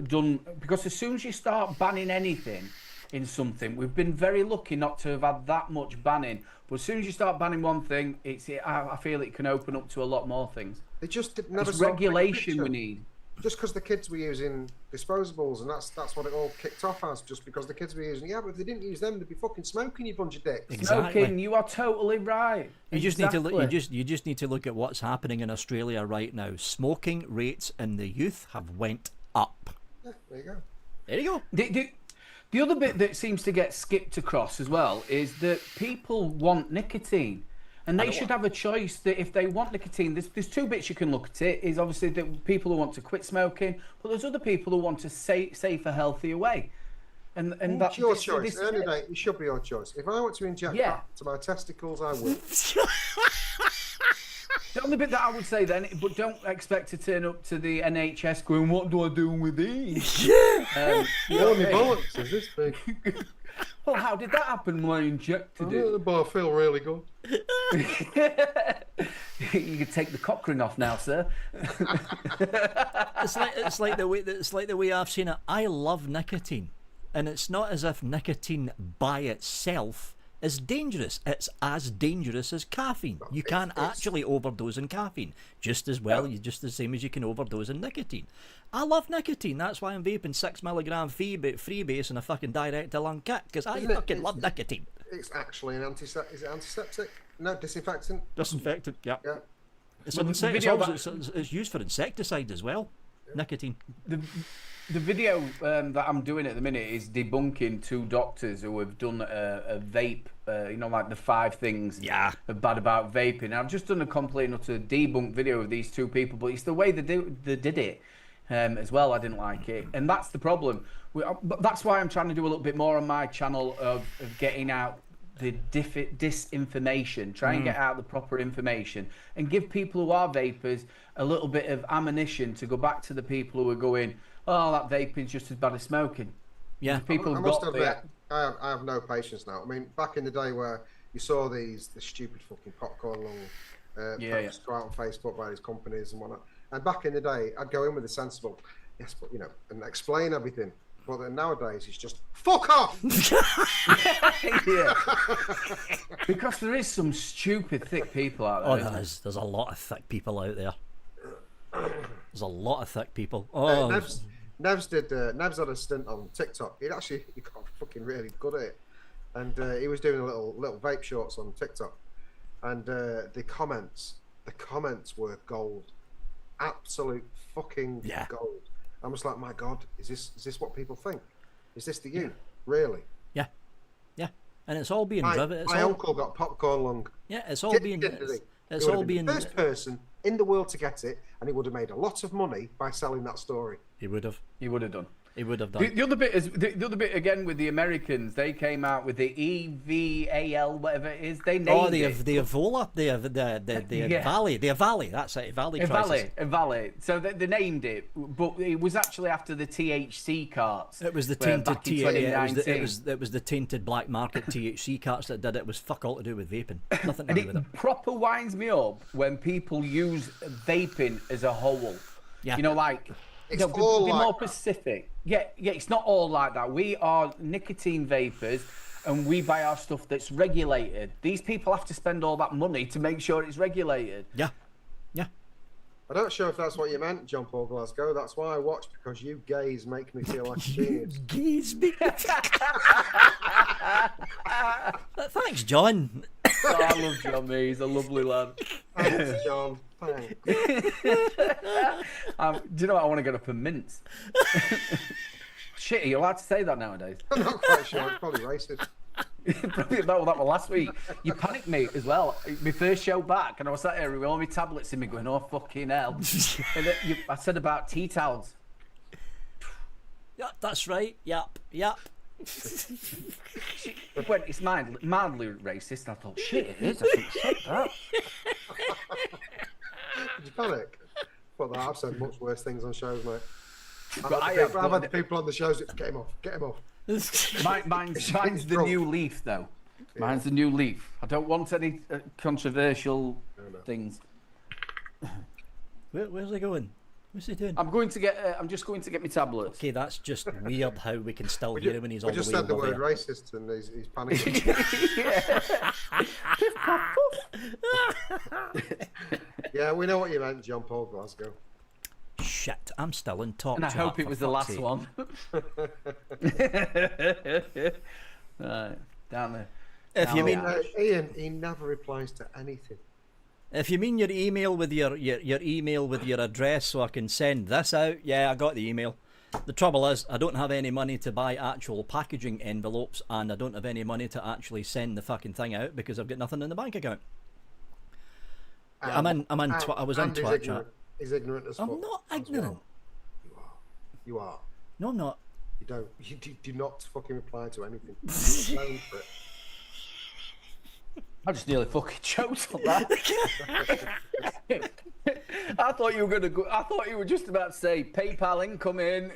done, because as soon as you start banning anything in something, we've been very lucky not to have had that much banning. But as soon as you start banning one thing, I feel it can open up to a lot more things. They just never it's regulation we need. Just because the kids were using disposables, and that's what it all kicked off as. Just because the kids were using, but if they didn't use them, they'd be fucking smoking, you bunch of dicks. Exactly. Smoking, you are totally right. You just need to look. You just need to look at what's happening in Australia right now. Smoking rates in the youth have went up. Yeah, there you go. There you go. The other bit that seems to get skipped across as well is that people want nicotine. And they should have a choice that if they want nicotine, there's 2 bits you can look at it. Is obviously the people who want to quit smoking, but there's other people who want to safer, healthier way. And that's your choice. At the end of the day, it should be your choice. If I want to inject that to my testicles, I will. The only bit that I would say then, but don't expect to turn up to the NHS going, what do I do with these? Yeah. My bollocks is this big. Well, how did that happen when I injected it? But I feel really good. You could take the cock ring off now, sir. It's like the way I've seen it. I love nicotine, and it's not as if nicotine by itself is dangerous. It's as dangerous as caffeine. You can actually overdose in caffeine just as well, just the same as you can overdose in nicotine. I love nicotine. That's why I'm vaping 6 milligram freebase and a fucking direct to lung kit, because I fucking love nicotine. It's actually an antiseptic. No, disinfectant. Disinfectant. Yeah. It's, Well, an the insect, video it's used for insecticide as well. Nicotine. The video that I'm doing at the minute is debunking 2 doctors who have done a vape, like the 5 things bad about vaping. I've just done a complete and utter debunk video of these 2 people, but it's the way they did it as well. I didn't like it, and that's the problem. But that's why I'm trying to do a little bit more on my channel of getting out the disinformation, try and get out the proper information, and give people who are vapers a little bit of ammunition to go back to the people who are going, oh, that vaping's just as bad as smoking. Yeah, I must admit, I have no patience now. I mean, back in the day where you saw the stupid fucking popcorn lung posts go out on Facebook by these companies and whatnot, and back in the day, I'd go in with a sensible, yes, but and explain everything. But then nowadays, it's just fuck off. Yeah. Because there is some stupid thick people out there. Oh, there's a lot of thick people out there. There's a lot of thick people. Oh, Nevs had a stint on TikTok. He got fucking really good at it, and he was doing a little vape shorts on TikTok, and the comments were gold, absolute fucking gold. I'm just like, my God, is this what people think? Is this the you? Really? Yeah, and it's all being driven. My uncle got popcorn lung. Yeah, it's all being. It's all being the first person in the world to get it, and he would have made a lot of money by selling that story. He would have. He would have done. He would have done. The other bit is the other bit again with the Americans. They came out with the EVAL, whatever it is. They named it. The Evola, the Valley, the Valley. That's it, Valley crisis. Valley. So they named it, but it was actually after the THC carts. It was the tainted it was the tainted black market THC carts that did it. It was fuck all to do with vaping. Nothing to do with it. It proper winds me up when people use vaping as a whole. Yeah. It's all be more specific. Yeah, it's not all like that. We are nicotine vapors, and we buy our stuff that's regulated. These people have to spend all that money to make sure it's regulated. Yeah. I'm not sure if that's what you meant, John Paul Glasgow. That's why I watch, because you gays make me feel like a genius. Gays make me... Thanks, John. Oh, I love John, mate. He's a lovely lad. Thanks, John. Thanks. Do you know what? I want to get up and mince. Shit, are you allowed to say that nowadays? I'm not quite sure. It's probably racist. Probably that one last week. You panicked me as well. My first show back, and I was sat here with all my tablets in me going, oh, fucking hell. And then I said about tea towels. Yep, that's right. Yep. When it's mildly racist, I thought, shit, it is. I shouldn't have said that. Did you panic? Well, I've said much worse things on shows, mate. I've had people on the shows that get him off. Mine's the new leaf, though. Yeah. Mine's the new leaf. I don't want any controversial things. Where's he going? What's he doing? I'm just going to get my tablets. Okay, that's just weird how we can still hear him when he's all the way over there. We just said the word racist and he's panicking. Yeah, we know what you meant, John Paul Glasgow. Shit, I'm still in talk. And I hope it was the last one. Right, down there. If you mean Ian, he never replies to anything. If you mean your email with your email with your address so I can send this out, yeah, I got the email. The trouble is, I don't have any money to buy actual packaging envelopes, and I don't have any money to actually send the fucking thing out because I've got nothing in the bank account. I was in Twitch chat. He's ignorant as fuck. I'm not ignorant. Well. You are. No, I'm not. You don't. You do not fucking reply to anything. Known for it. I just nearly fucking choked on that. I thought you were gonna go. I thought you were just about to say PayPal incoming.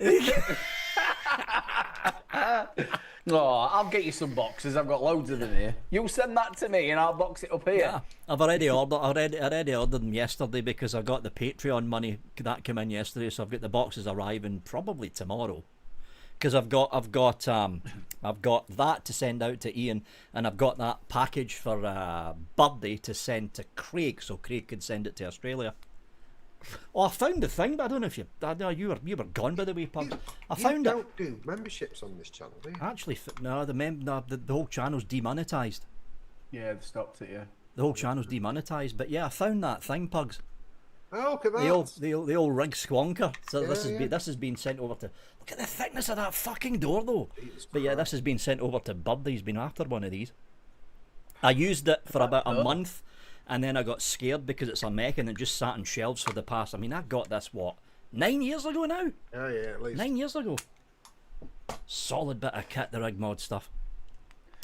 No, I'll get you some boxes. I've got loads of them here. You send that to me, and I'll box it up here. Yeah, I've already ordered. I already ordered them yesterday because I got the Patreon money that came in yesterday. So I've got the boxes arriving probably tomorrow. Because I've got that to send out to Ian, and I've got that package for birthday to send to Craig, so Craig could send it to Australia. Oh, I found the thing, but I don't know if you were gone, by the way, Pug. I found it. You don't do memberships on this channel, do you? Actually, no, the whole channel's demonetised. Yeah, they've stopped it. Yeah, the whole channel's demonetised. But yeah, I found that thing, Pugs. Oh, look at that. The old rig squonker. So Yeah, this has been sent over to. Look at the thickness of that fucking door, though. Jesus But yeah, Christ. this has been sent over to Bird. He's been after one of these. I used it for about a month, and then I got scared because it's a mech and it just sat on shelves for the past. I mean, I got this 9 years ago now. Yeah, at least. 9 years ago. Solid bit of kit, the rig mod stuff.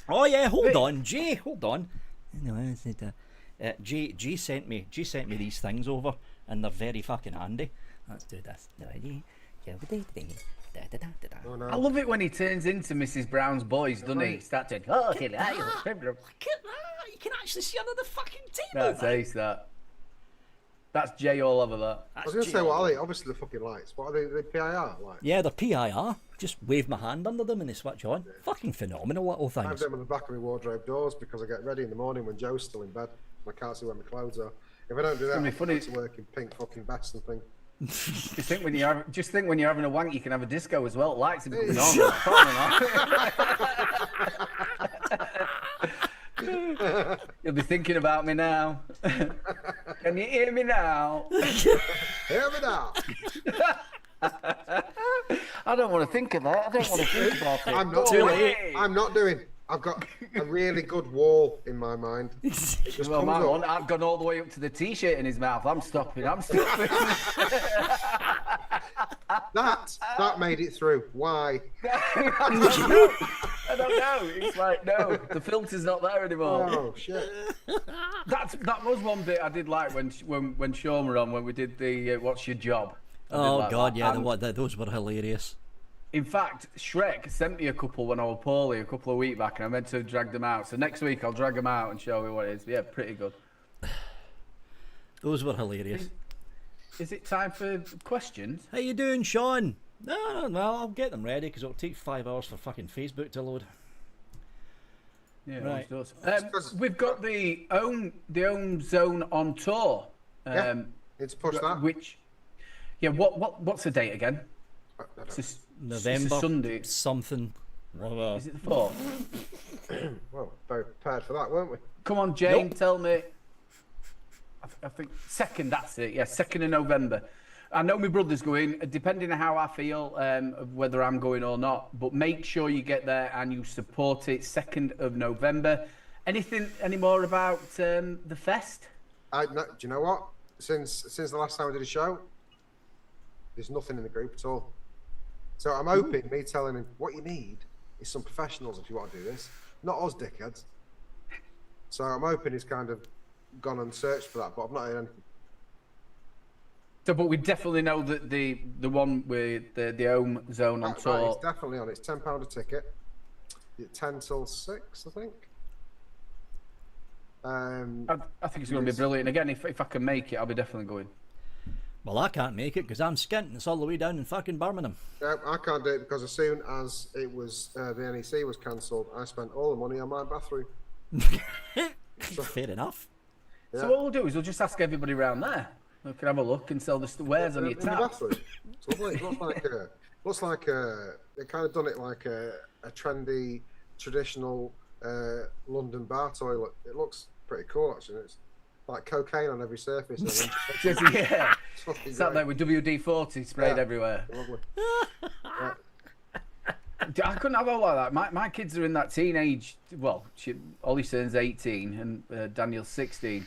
Oh yeah, hold on, Jay, hold on. G sent me these things over, and they're very fucking handy. Let's do this. Oh, no. I love it when he turns into Mrs. Brown's boys, doesn't he? Start to, oh, Look at that. You can actually see under the fucking table. that's ace, that. That's Jay all over that. I was going to say, what are they? Obviously, the fucking lights. What are they? The PIR lights? Yeah, they're PIR. Just wave my hand under them and they switch on. Fucking phenomenal little I have things. them on the back of my wardrobe doors because I get ready in the morning when Joe's still in bed and I can't see where my clothes are. If I don't do that, gonna be I'm funny. to work in pink fucking vest and thing. Just think when you're having a wank, you can have a disco as well. Lights are becoming on. You'll be thinking about me now. Can you hear me now? Hear me now. I don't want to think of that. I don't want to think about it. I'm not Go doing. away. I'm not doing. I've got a really good wall in my mind. It just Well, comes my up. one, I've gone all the way up to the T-shirt in his mouth. I'm stopping. That made it through. Why? I don't know. It's like, no, the filter's not there anymore. Oh shit! That was one bit I did like when Sean were on, when we did the What's Your Job? I did Oh like god, that. yeah, And those were hilarious. in fact, Shrek sent me a couple when I was poorly a couple of weeks back, and I meant to drag them out. So next week I'll drag them out and show you what it is. Yeah, pretty good. Those were hilarious. Is it time for questions? How you doing, Sean? No, I'll get them ready because it'll take 5 hours for fucking Facebook to load. Yeah, Right. it does. We've got the Ohm Zone on tour. Yeah, it's pushed that. Which, yeah, what's the date again? I don't It's know. a November Sunday. something. Is it the 4th? Well, very prepared for that, weren't we? Come on, Jane, tell me. I think 2nd, that's it. Yeah, 2nd of November. I know my brother's going, depending on how I feel, of whether I'm going or not. But make sure you get there and you support it. 2nd of November. Any more about the fest? No, do you know what? Since the last time we did a show, there's nothing in the group at all. So I'm hoping me telling him what you need is some professionals if you want to do this, not us dickheads. So I'm hoping he's kind of gone and searched for that, but I've not heard anything. So, but we definitely know that the one with the Ohm Zone on That tour. is definitely on. It's £10 a ticket. It's 10 till 6, I think. I think it's going to be brilliant. Again, if I can make it, I'll be definitely going. Well, I can't make it because I'm skint and it's all the way down in fucking Birmingham. I can't do it because as soon as it was the NEC was cancelled, I spent all the money on my bathroom. Fair enough. Yeah. So what we'll do is we'll just ask everybody around there. We can have a look and sell the wares on your in the tap. bathroom. It's lovely. It looks like they kind of done it like a trendy, traditional London bar toilet. It looks pretty cool actually. It's like cocaine on every surface. Yeah. It's fucking Sat there great. with WD-40 sprayed Yeah. everywhere. Lovely. Yeah. I couldn't have all like that. My kids are in that teenage. Well, Ollie turns 18 and Daniel's 16.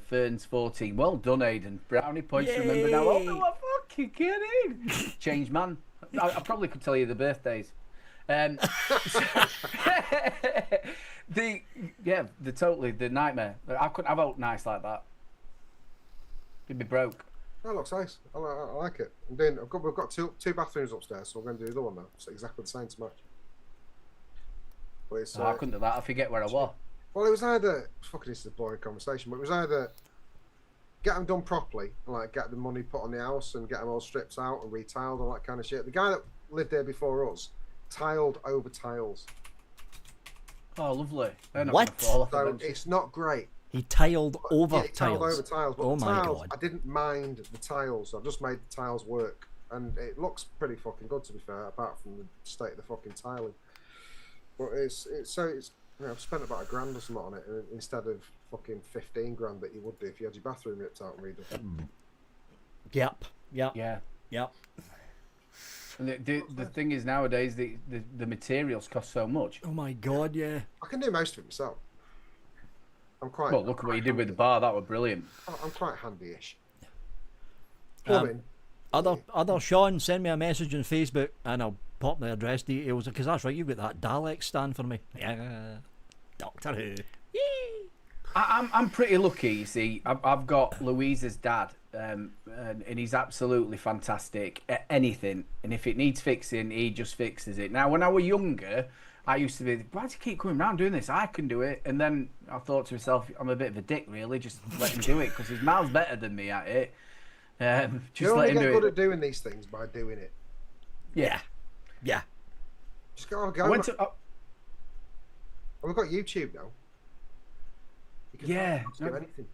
Fern's 14. Well done, Aidan. Brownie points. Yay. Remember now. Oh no, I fucking kidding. Changed man. I probably could tell you the birthdays. The nightmare. I couldn't have out nice like that. You'd be broke. That looks nice. I like it. We've got two bathrooms upstairs, so we're going to do the other one now. It's exactly the same to match. But it's, I couldn't do that. I forget where I was. well, it was either fucking this is a boring conversation, but it was either get them done properly, and like get the money put on the house and get them all stripped out and retiled, all that kind of shit. The guy that lived there before us tiled over tiles, Oh, lovely. They're not What? gonna fall off so eventually. it's not great. He tiled over Yeah, he tiled tiles. over tiles, but Oh the my tiles, god. I didn't mind the tiles. I just made the tiles work, and it looks pretty fucking good to be fair, apart from the state of the fucking tiling. But I've spent about £1,000 or something on it instead of fucking 15 grand that you would do if you had your bathroom ripped out and redone. Yep. Yeah. Yep. And the thing is nowadays the materials cost so much. Oh my god, yeah. I can do most of it myself. I'm quite. Well, look at what you did with the bar. That was brilliant. I'm quite handy-ish. Plumbing. Other Sean, send me a message on Facebook and I'll pop the address details, because that's right, you've got that Dalek stand for me. Yeah. Doctor Who. I'm pretty lucky, you see. I've got Louisa's dad, and he's absolutely fantastic at anything. And if it needs fixing, he just fixes it. Now, when I was younger, I used to be, why do you keep coming around doing this? I can do it. And then I thought to myself, I'm a bit of a dick, really. Just let him do it, because he's miles better than me at it. Just let him do it. You only get good at doing these things by doing it. Yeah. Just go. We've got YouTube now. You can do anything.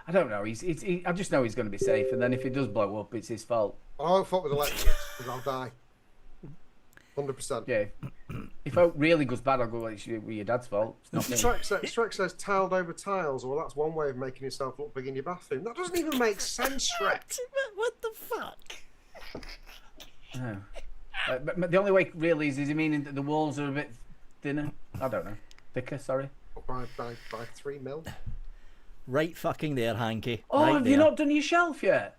I don't know. I just know he's going to be safe, and then if it does blow up, it's his fault. I won't fuck with electrics because I'll die. 100%. Yeah. If it really goes bad, I'll go, well, it's your dad's fault. It's not me. Shrek says tiled over tiles. Well, that's one way of making yourself look big in your bathroom. That doesn't even make sense, Shrek. What the fuck? No. But the only way really is he meaning that the walls are a bit thinner? I don't know. Thicker, sorry. By 3 mil. Right fucking there, Hanky. Oh, right have there. you not done your shelf yet?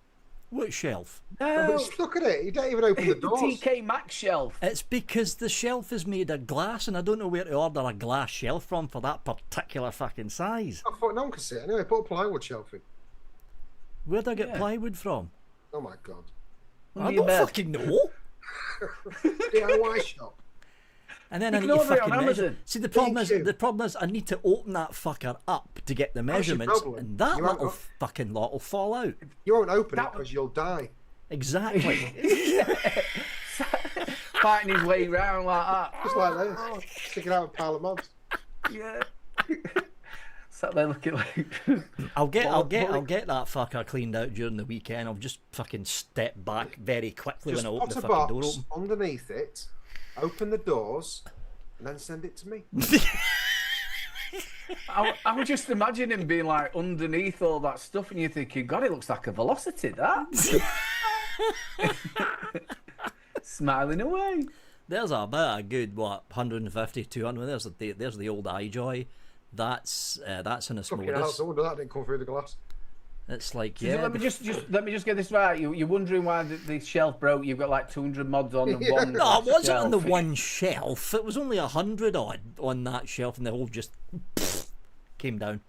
What shelf? No, but just look at it. You don't even open the doors. TK Maxx shelf. It's because the shelf is made of glass and I don't know where to order a glass shelf from for that particular fucking size. I thought no one could see it. Anyway, put a plywood shelf in. Where'd I get plywood from? Oh my god. I don't fucking know. DIY shop. And then I need to fucking measure. See, the problem is I need to open that fucker up to get the measurements, and that little fucking lot will fall out. You won't open it because you'll die. Exactly. Fighting his way round like that. Just like this. Sticking out a pile of mods. Yeah. Sat there looking like. I'll get that fucker cleaned out during the weekend. I'll just fucking step back very quickly when I open the fucking door open. Underneath it. Open the doors and then send it to me. I would just imagine him being like underneath all that stuff, and you're thinking, God, it looks like a Velocity, that. Smiling away. There's about a good 150, 200. There's the old iJoy. That's in a small. No wonder that didn't come through the glass. It's like, yeah. Let me just get this right. You're wondering why the shelf broke. You've got like 200 mods on the one. No, it wasn't on the one shelf. It was only 100 odd on that shelf, and the whole just came down.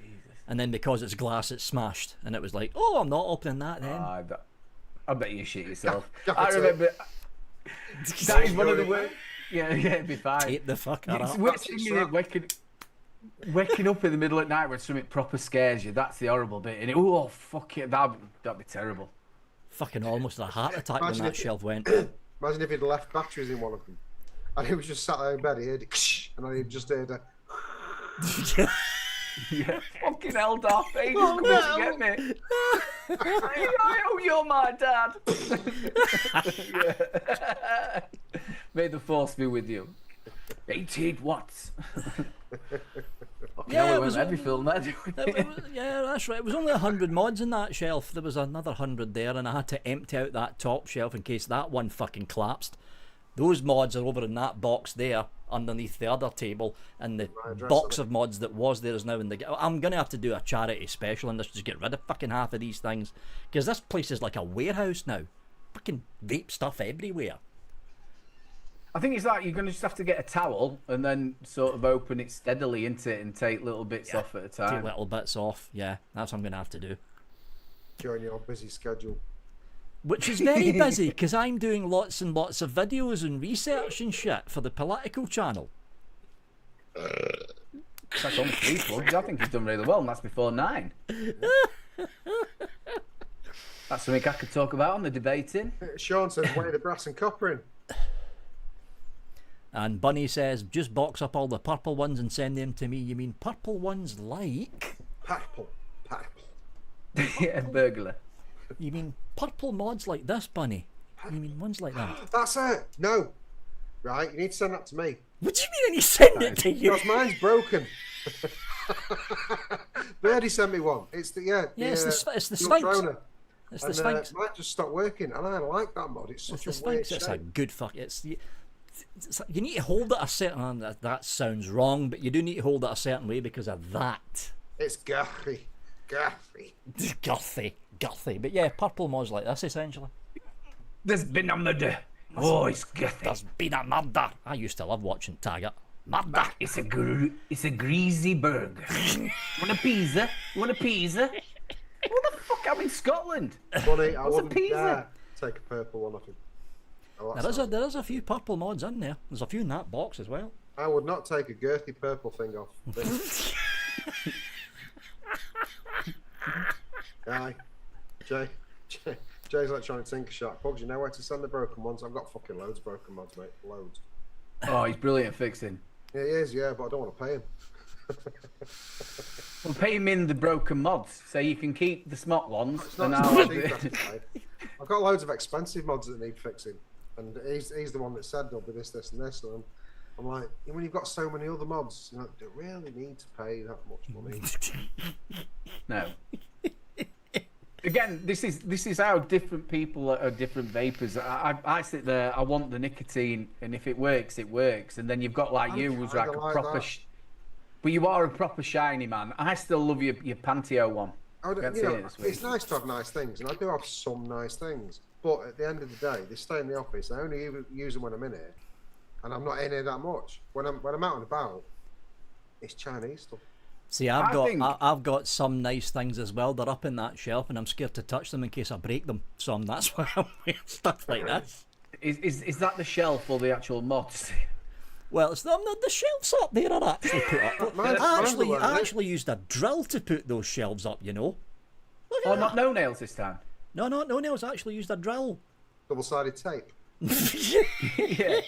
Jesus. And then because it's glass, it's smashed, and it was like, oh, I'm not opening that then. I bet you shit yourself. I remember. That is one of the worst. Yeah, it'd be fine. Take the fucker up. Waking up in the middle of the night when something proper scares you, that's the horrible bit. And oh, fuck it, that'd be terrible. Fucking almost a heart attack when that shelf went. Imagine if he'd left batteries in one of them. And he was just sat there in bed, he heard it, and then he just heard a... Yeah, fucking hell, Darth Vader's coming to get me. Oh, you're my dad. Yeah. May the force be with you. 18 watts. Yeah, it was every film there. Yeah, that's right. It was only 100 mods in that shelf. There was another 100 there, and I had to empty out that top shelf in case that one fucking collapsed. Those mods are over in that box there, underneath the other table, and the box of mods that was there is now in the... I'm going to have to do a charity special and just get rid of fucking half of these things, because this place is like a warehouse now. Fucking vape stuff everywhere. I think it's like you're going to just have to get a towel and then sort of open it steadily into it and take little bits off at a time. Take little bits off, yeah. That's what I'm going to have to do. During your busy schedule. Which is very busy, because I'm doing lots and lots of videos and research and shit for the political channel. That's only 3 plugs. I think he's done really well, and that's before 9. That's something I could talk about on the debating. Sean says, weigh the brass and copper in. And Bunny says, just box up all the purple ones and send them to me. You mean purple ones like? Purple. Yeah, burglar. You mean purple mods like this, Bunny? You mean ones like that? That's it. No. Right, you need to send that to me. What do you mean I need to send it to you? Because mine's broken. Birdie sent me one. It's the it's the York Sphinx. Droner. It's the And Sphinx. might just stop working, and I like that mod. It's such It's the a weird Sphinx. It's a shape. good fuck. You need to hold it a certain. That sounds wrong, but you do need to hold it a certain way because of that. It's gothy. Gothy. But yeah, purple mods like this essentially. There's been a murder. Oh, it's gothy. There's been a murder. I used to love watching Taggart. Murder. It's a greasy burger. Want a pizza? What the fuck? I'm in Scotland. Funny, I What's a wouldn't pizza? dare take a purple one off him. Oh, There is a few purple mods in there. There's a few in that box as well. I would not take a girthy purple thing off. Aye. Jay's Electronic Tinker Shack. Pugs, you know where to send the broken ones? I've got fucking loads of broken mods, mate. Loads. Oh, he's brilliant at fixing. Yeah, he is, yeah, but I don't want to pay him. Well, pay him in the broken mods so you can keep the smart ones. It's And not I'll... cheap, that's fine. I've got loads of expensive mods that need fixing. And he's the one that said there'll be this, and this. And I'm like, when you've got so many other mods, you know, do you really need to pay that much money? No. Again, this is how different people are different vapors. I sit there, I want the nicotine, and if it works, it works. And then you've got like you, who's like a proper... But you are a proper shiny man. I still love your Panteo one. It's nice to have nice things, and I do have some nice things. But at the end of the day, they stay in the office. I only use them when I'm in here, and I'm not in here that much. When I'm out and about, it's Chinese stuff. See, I've got some nice things as well. They're up in that shelf, and I'm scared to touch them in case I break them. So that's why I'm wearing stuff like this. Is that the shelf or the actual mods? Well, it's the shelves up there are actually put up. I actually used a drill to put those shelves up, you know. Oh, not no nails this time. No nails. I actually used a drill. Double-sided tape. Yeah.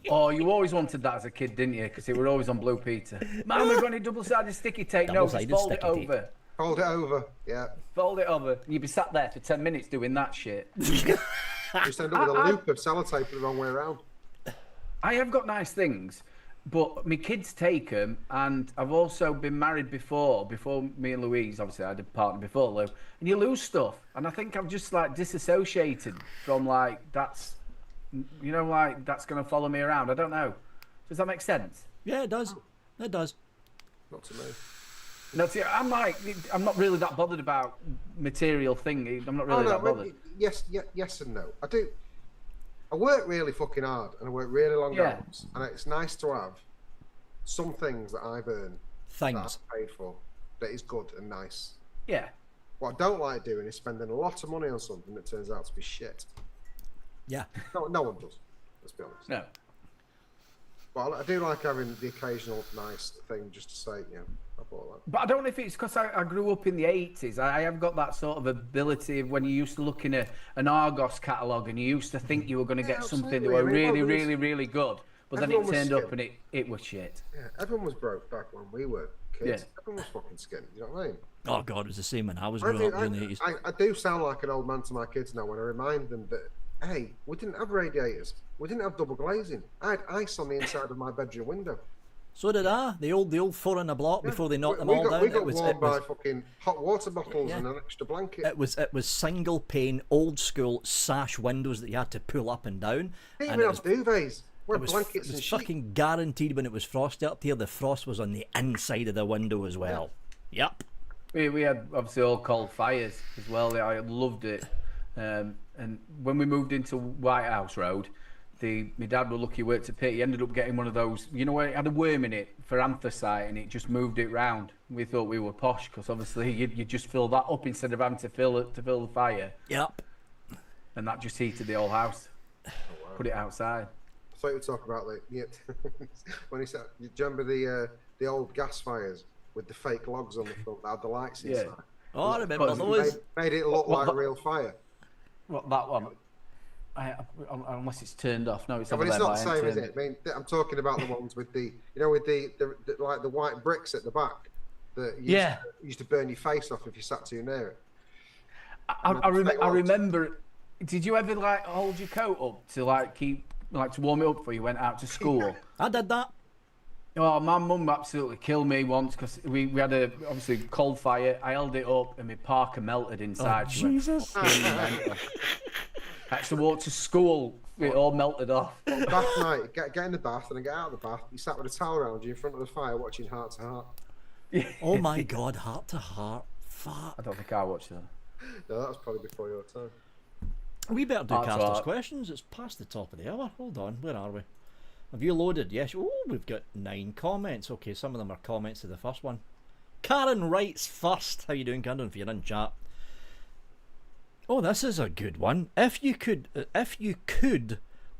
Oh, you always wanted that as a kid, didn't you? Because they were always on Blue Peter. Man, we've got any double-sided sticky tape. No, just fold it over. Fold it over, yeah. Fold it over. You'd be sat there for 10 minutes doing that shit. Just end up with a loop of sellotape the wrong way around. I have got nice things, but my kids take them, and I've also been married before me and Louise. Obviously, I had a partner before Lou, and you lose stuff. And I think I've just like disassociated from like that's, you know, like that's gonna follow me around. I don't know. Does that make sense? Yeah, it does. It does. Not to me. No, see, I'm not really that bothered about material thing. I'm not really that bothered. Yes and no. I work really fucking hard, and I work really long hours, and it's nice to have some things that I've earned, that I've paid for, that is good and nice. Yeah. What I don't like doing is spending a lot of money on something that turns out to be shit. Yeah. No one does. Let's be honest. No. But I do like having the occasional nice thing just to say, you know, I bought that. But I don't know if it's because I grew up in the 80s. I have got that sort of ability of when you used to look in an Argos catalogue and you used to think you were going to get something that were really good, but then it turned up and it was shit. Yeah, everyone was broke back when we were kids. Yeah. Everyone was fucking skinned, you know what I mean? Oh God, it was the same when I was growing up in the 80s. I do sound like an old man to my kids now when I remind them that, hey, we didn't have radiators. We didn't have double glazing. I had ice on the inside of my bedroom window. So did I. The old 4 in a block before they knocked them all down. We got warmed by fucking hot water bottles and an extra blanket. It was single pane, old school sash windows that you had to pull up and down. Didn't even have duvets. It was fucking guaranteed when it was frosty up here. The frost was on the inside of the window as well. Yeah. Yep. We had obviously all coal fires as well. I loved it. And when we moved into White House Road, my dad was lucky he worked at Pitt. He ended up getting one of those, you know, where it had a worm in it for anthracite, and it just moved it round. We thought we were posh because obviously you just fill that up instead of having to fill the fire. Yep. And that just heated the whole house. Oh, wow. Put it outside. I thought you would talk about when he said, you remember the old gas fires with the fake logs on the front that had the lights inside? Oh, I remember those. Made it look like a real fire. What, that one? Unless it's turned off. No, it's but it's not the same, is it? I mean, I'm talking about the ones with the like the white bricks at the back that used to burn your face off if you sat too near it. I remember. Did you ever like hold your coat up to like keep to warm it up before you went out to school? I did that. Oh, my mum absolutely killed me once because we had a obviously cold fire. I held it up and my parka melted inside. She went, Jesus. "Fucking mental." I had to walk to school. It all melted off. Bath night, get in the bath and then get out of the bath. You sat with a towel around you in front of the fire watching Heart to Heart. Oh my God, Heart to Heart. Fuck. I don't think I watched that. No, that was probably before your time. We better do Heart to casters' Heart. questions. It's past the top of the hour. Hold on, where are we? Have you loaded? Yes. Oh, we've got 9 comments. Okay, some of them are comments to the first one. Karen writes first. How you doing, Karen? If you're in chat. Oh, this is a good one. If you could,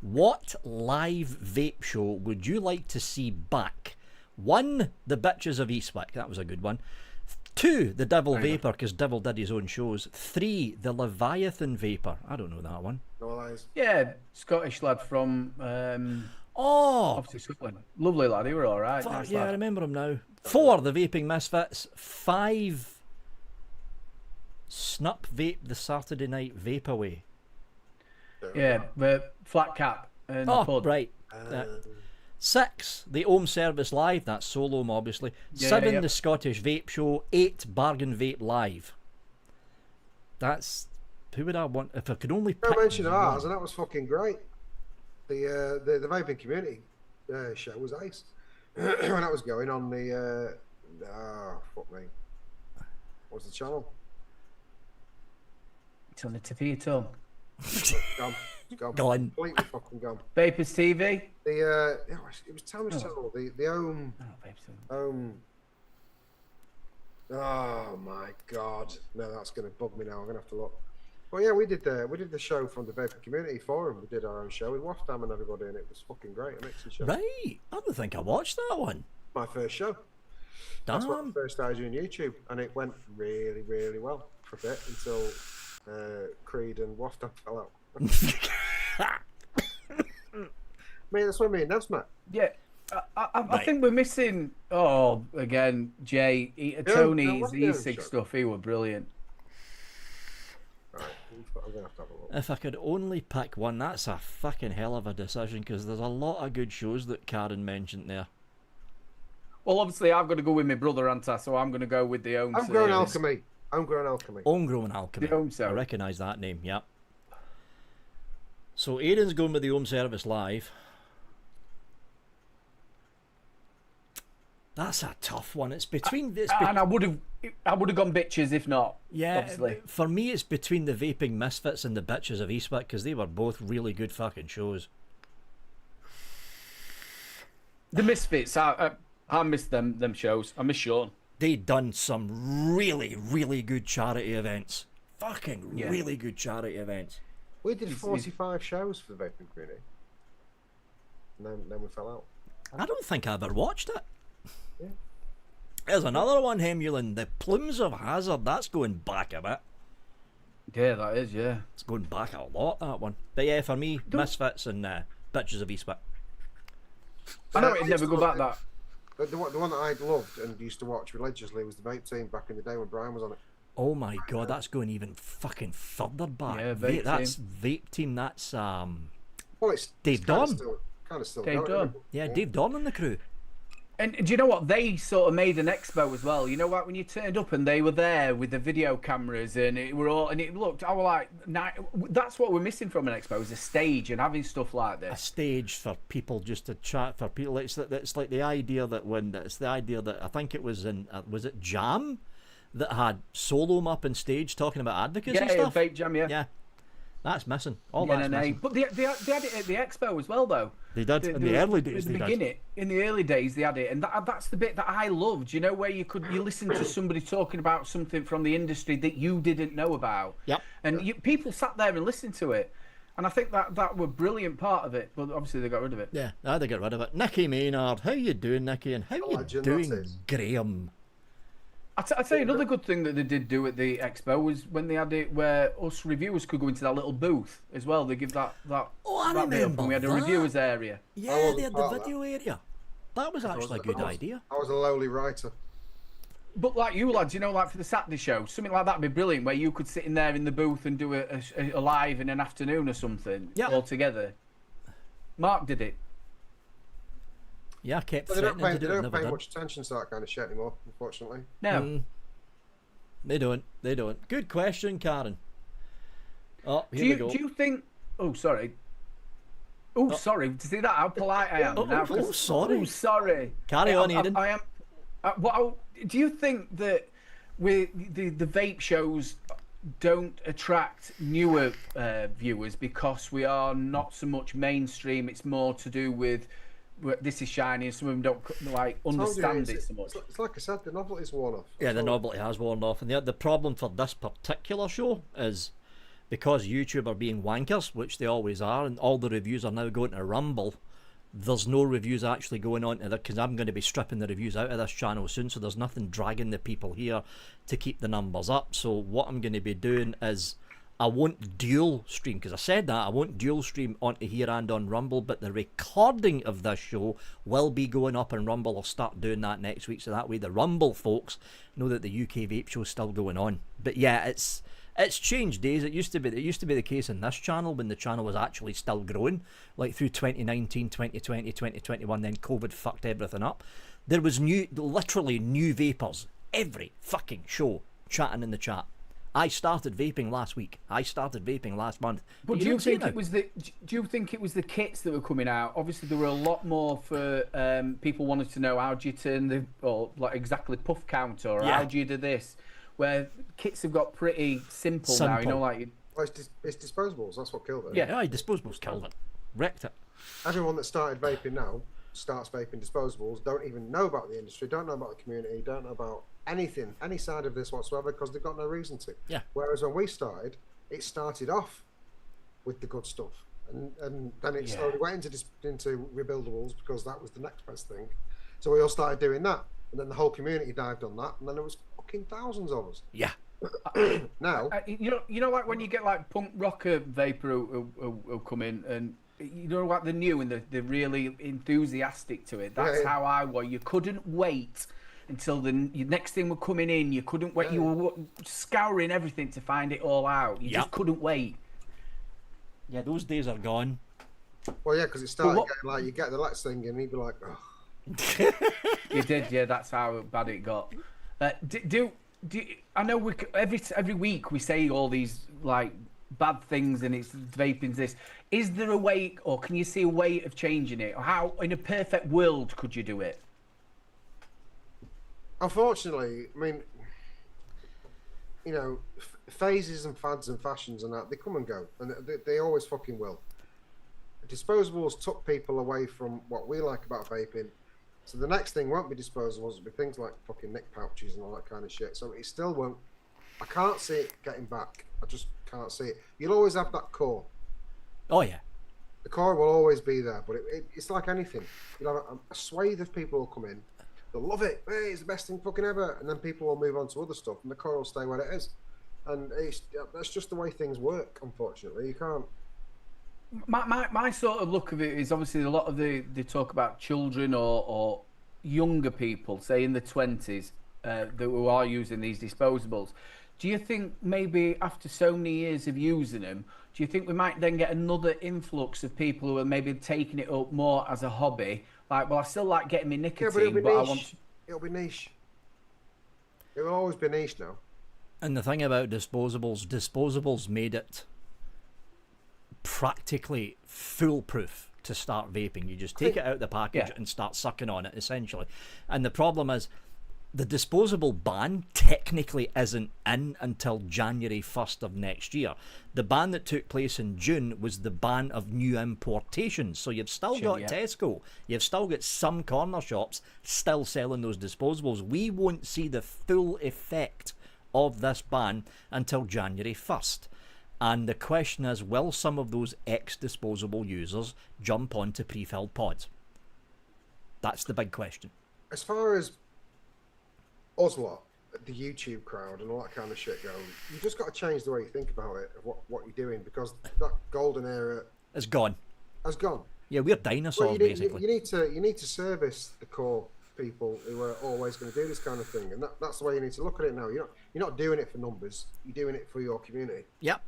what live vape show would you like to see back? 1, The Bitches of Eastwick. That was a good one. 2, The Devil Vapor, because Devil did his own shows. 3, The Leviathan Vapor. I don't know that one. No lies. Yeah, Scottish lad from Oh, obviously Scotland. Lovely lad. He were all right. fuck, Nice yeah, I lad. remember him now. 4, The Vaping Misfits. 5, Snup Vape, the Saturday Night Vape Away. Yeah, the flat cap and Oh, pud. right. 6, The Ohm Service Live. That's Solom, obviously. 7, yep. The Scottish Vape Show. 8, Bargain Vape Live. That's... Who would I want? If I could only pick I mentioned one. ours, and that was fucking great. The vaping community show was ace. When that was going on the fuck me. What's the channel? It's on the tip of your tongue. Gone. Gone. Completely fucking gone. Vapors TV. It was Thomas channel. The Ohm. Oh, Vapors TV. Oh my god. No, that's gonna bug me now. I'm gonna have to look. Well, yeah, we did the show from the Vaping Community Forum. We did our own show with Waftam and everybody, and it was fucking great. A mixing show. Right. I don't think I watched that one. My first show. That's what I first started doing YouTube, and it went really, really well for a bit until Creed and Waftam fell out. Mate, that's what I mean. That's Matt. Yeah. I think we're missing. Oh, again, Jay, Tony's e-cig stuff. He were brilliant. Right, I'm gonna have to have a look. If I could only pick one, that's a fucking hell of a decision, because there's a lot of good shows that Karen mentioned there. Well, obviously, I've got to go with my brother, Anta, so I'm going to go with the Ohm. Homegrown Alchemy. Homegrown Alchemy. Homegrown Alchemy. The Ohm I Service. recognise that name, yep. So Aidan's going with the Ohm Service Live. That's a tough one. It's between and I would have gone bitches if not. yeah, obviously. for me it's between the Vaping Misfits and the Bitches of Eastwick, because they were both really good fucking shows. The Misfits, I miss them shows. I miss Sean. They'd done some really, really good charity events. Fucking Yeah. really good charity events. We did 45 shows for the Vaping Community. And then we fell out. I don't think I ever watched it. Yeah. There's another one, Hemulin, the Plumes of Hazard. That's going back a bit. Yeah, that is, yeah. It's going back a lot, that one. But yeah, for me, Misfits and Bitches of Eastwick. I know it'd never go back that. But the one that I loved and used to watch religiously was the Vape Team back in the day when Brian was on it. Oh my god, that's going even fucking further back. Yeah, Vape that's Team. Vape Team, that's Well, it's Dave kind Dunn. of still Dave going, Dunn. isn't it? Yeah, Dave Dunn and the crew. And do you know what? They sort of made an expo as well. You know what? When you turned up and they were there with the video cameras and it looked, I was like, that's what we're missing from an expo, is a stage and having stuff like A this. stage for people just to chat, for people. It's like the idea that I think it was was it Jam that had Solom up on stage talking about advocacy Yeah, stuff? Vape Jam, yeah. Yeah. That's missing. All Yeah, that's missing. But they had it at the expo as well, though. They did. In the early days, in they the did. beginning, in the early days, they had it, and that's the bit that I loved. You know, where you listen to somebody talking about something from the industry that you didn't know about. Yep. And people sat there and listened to it, and I think that were a brilliant part of it. But obviously, they got rid of it. Yeah, they got rid of it. Nicky Maynard, how you doing, Nicky? And how you legend, doing, that's it. Graham? I tell you another good thing that they did do at the expo was when they had it where us reviewers could go into that little booth as well. They give that Oh, I that bit up, remember and we had a that. reviewers area. Yeah, wasn't they had the part of that. video area. That was actually a good idea. I was a lowly writer. But like you lads, you know, like for the Saturday show, something like that would be brilliant, where you could sit in there in the booth and do a live in an afternoon or something Yeah. all together. Mark did it. Yeah, I kept But they don't threatening pay, to they do it, don't never pay did. much attention to that kind of shit anymore, unfortunately. No. They don't. They don't. Good question, Karen. Oh, here Do we you go. do you think? Oh, sorry. Oh, sorry. To see that, how polite I am now. Sorry. Oh, sorry. Carry on, Aidan. I am. Do you think that with the vape shows don't attract newer viewers because we are not so much mainstream? It's more to do with this is shiny, and some of them don't like understand it so much. It's like I said, the novelty's worn off. Yeah, the That's all. novelty has worn off, and the problem for this particular show is because YouTube are being wankers, which they always are, and all the reviews are now going to Rumble. There's no reviews actually going on to that because I'm going to be stripping the reviews out of this channel soon, so there's nothing dragging the people here to keep the numbers up. So what I'm going to be doing is I won't dual stream, because I said that I won't dual stream onto here and on Rumble, but the recording of this show will be going up on Rumble. I'll start doing that next week, so that way the Rumble folks know that the UK Vape show is still going on. But yeah, it's changed days. It used to be the case in this channel when the channel was actually still growing, like through 2019, 2020, 2021. Then COVID fucked everything up. There was literally new vapors every fucking show chatting in the chat. I started vaping last week. I started vaping last month. But do you think it was the kits that were coming out? Obviously, there were a lot more for people wanted to know how do you turn or like exactly puff counter or how do you do this, where kits have got pretty simple now. You know, like Well, it's disposables. That's what killed it. Yeah. Yeah, disposables killed it. Wrecked it. Everyone that started vaping now starts vaping disposables. Don't even know about the industry. Don't know about the community. Don't know about anything, any side of this whatsoever, because they've got no reason to. Yeah. Whereas when we started, it started off with the good stuff, and then it slowly went into rebuildables because that was the next best thing. So we all started doing that, and then the whole community dived on that, and then there was fucking thousands of us. Yeah. Now, you know, like when you get like punk rocker vapor who come in and. You know, like the new and they're really enthusiastic to it. That's how I was. You couldn't wait until the next thing were coming in. You couldn't wait. You were scouring everything to find it all out. You just couldn't wait. Yeah, those days are gone. well, yeah, because it started getting like you get the Let's thing, and you'd be like, oh. You did, yeah. That's how bad it got. Do I know every week we say all these like bad things and it's vaping's this. Is there a way, or can you see a way of changing it? Or how, in a perfect world, could you do it? Unfortunately, I mean, you know, phases and fads and fashions and that, they come and go, and they always fucking will. Disposables took people away from what we like about vaping, so the next thing won't be disposables, it'll be things like fucking nick pouches and all that kind of shit. So it still won't. I can't see it getting back. I just can't see it. You'll always have that core. Oh yeah. The core will always be there, but it's like anything. You'll have a swathe of people will come in, they'll love it. Hey, it's the best thing fucking ever, and then people will move on to other stuff, and the core will stay where it is. And that's just the way things work. Unfortunately, you can't. My sort of look of it is obviously a lot of they talk about children or younger people, say in the 20s, who are using these disposables. Do you think maybe after so many years of using them, do you think we might then get another influx of people who are maybe taking it up more as a hobby? Like, well, I still like getting my nicotine, but I want. It'll be niche. It will always be niche now. And the thing about disposables made it practically foolproof to start vaping. You just take it out of the package and start sucking on it, essentially. And the problem is, the disposable ban technically isn't in until January 1st of next year. The ban that took place in June was the ban of new importations. So you've still got Tesco, you've still got some corner shops still selling those disposables. We won't see the full effect of this ban until January 1st. And the question is, will some of those ex-disposable users jump onto pre-filled pods? That's the big question. As far as us lot, the YouTube crowd and all that kind of shit go, you just got to change the way you think about it, of what you're doing, because that golden era It's gone. has gone. Yeah, we're dinosaurs, basically. You need to service the core people who are always going to do this kind of thing, and that's the way you need to look at it now. You're not doing it for numbers. You're doing it for your community. Yep.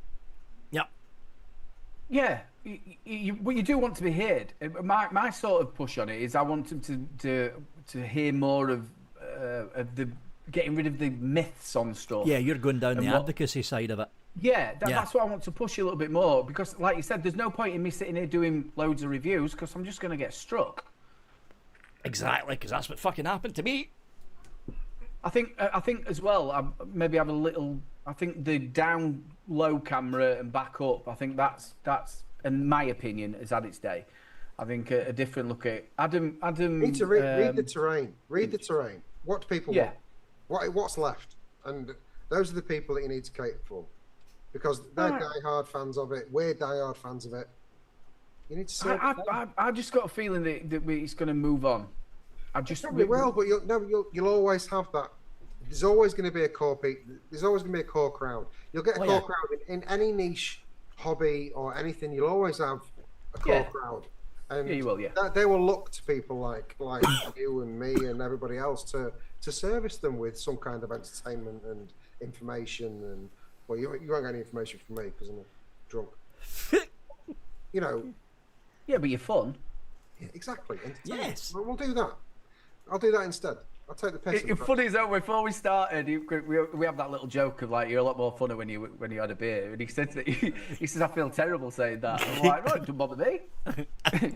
Yeah, well, you do want to be heard. My sort of push on it is I want them to hear more of the getting rid of the myths on stuff. Yeah, you're going down And the what- advocacy side of it. Yeah, Yeah. that's what I want to push a little bit more because, like you said, there's no point in me sitting here doing loads of reviews because I'm just going to get struck. Exactly, because that's what fucking happened to me. I think as well. I maybe have a little. I think the down low camera and back up. I think that's in my opinion has had its day. I think a different look at Adam. You need to read the terrain. Read the terrain. What do people Yeah. want? What's left? And those are the people that you need to cater for, because they're diehard fans of it. We're diehard fans of it. You need to serve them. I just got a feeling that it's going to move on. I just Probably will, but you'll always have that. There's always going to be a core There's always going to be a core crowd. You'll get a core crowd in any niche hobby or anything. You'll always have a core crowd. And Yeah, you will, yeah. They will look to people like you and me and everybody else to service them with some kind of entertainment and information. And well, you won't get any information from me because I'm drunk. You know. Yeah, but you're fun. Yeah, exactly. Yes. Well, we'll do that. I'll do that instead. I'll take the piss. It's funny as though before we started, we have that little joke of like you're a lot more funny when you had a beer, and he said that he says I feel terrible saying that. I'm like, no, it doesn't bother me.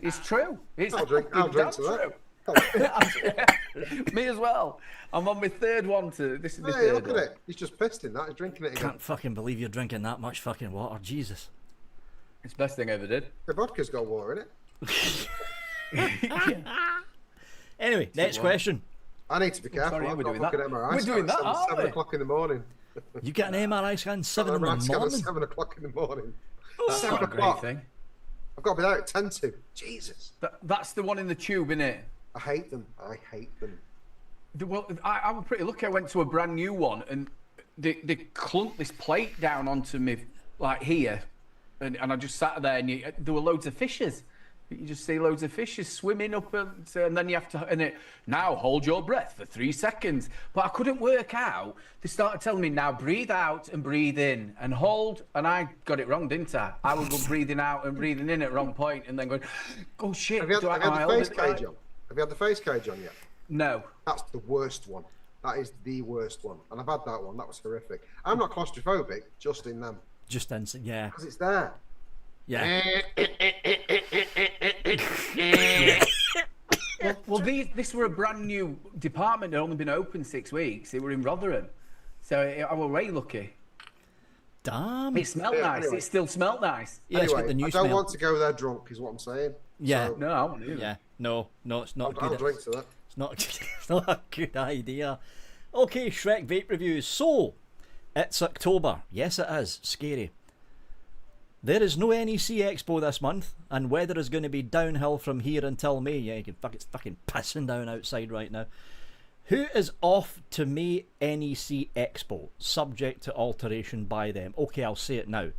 It's true. It's I'll drink damn to that. true. Me as well. I'm on my third one to. This is my Hey, third look at one. it. He's just pissed in that. He's drinking it again. Can't fucking believe you're drinking that much fucking water. Jesus. It's the best thing I ever did. The vodka's got water in it. Anyway, next question. I need to be careful. sorry, I've we're got doing fucking that. MRI We're doing scan that, at aren't 7 we? o'clock in the morning. You get an MRI scan 7 in the MRI scan at morning? 7 o'clock in the morning. That's 7 not a great o'clock. thing. I've got to be there at 10 to. Jesus. That's the one in the tube, isn't it? I hate them. I hate them. Well, I was pretty lucky. I went to a brand new one, and they clunked this plate down onto me, like here, and I just sat there, and there were loads of fishes. You just see loads of fishes swimming up, and then you have to, now hold your breath for 3 seconds. But I couldn't work out. They started telling me, now breathe out and breathe in and hold. And I got it wrong, didn't I? I was going breathing out and breathing in at the wrong point, and then going, oh shit. Have you do had I the hold face it cage right? on? Have you had the face cage on yet? No. That's the worst one. That is the worst one. And I've had that one. That was horrific. I'm not claustrophobic, just in them. Just instant, yeah. Because it's there. Yeah. Well, this were a brand new department. It had only been open 6 weeks. It were in Rotherham. So I was very lucky. Damn. It smelled Yeah, nice. anyway. it still smelled nice. Yeah, it's got Anyway, the new I don't smell. want to go there drunk, is what I'm saying. Yeah. So, No, I won't either. Yeah. No, it's not I'll good. drink to that. It's not, it's not a good idea. Okay, Shrek Vape Reviews. So, it's October. Yes, it is. Scary. There is no NEC Expo this month, and weather is going to be downhill from here until May. Yeah, it's fucking pissing down outside right now. Who is off to May NEC Expo, subject to alteration by them? Okay, I'll say it now.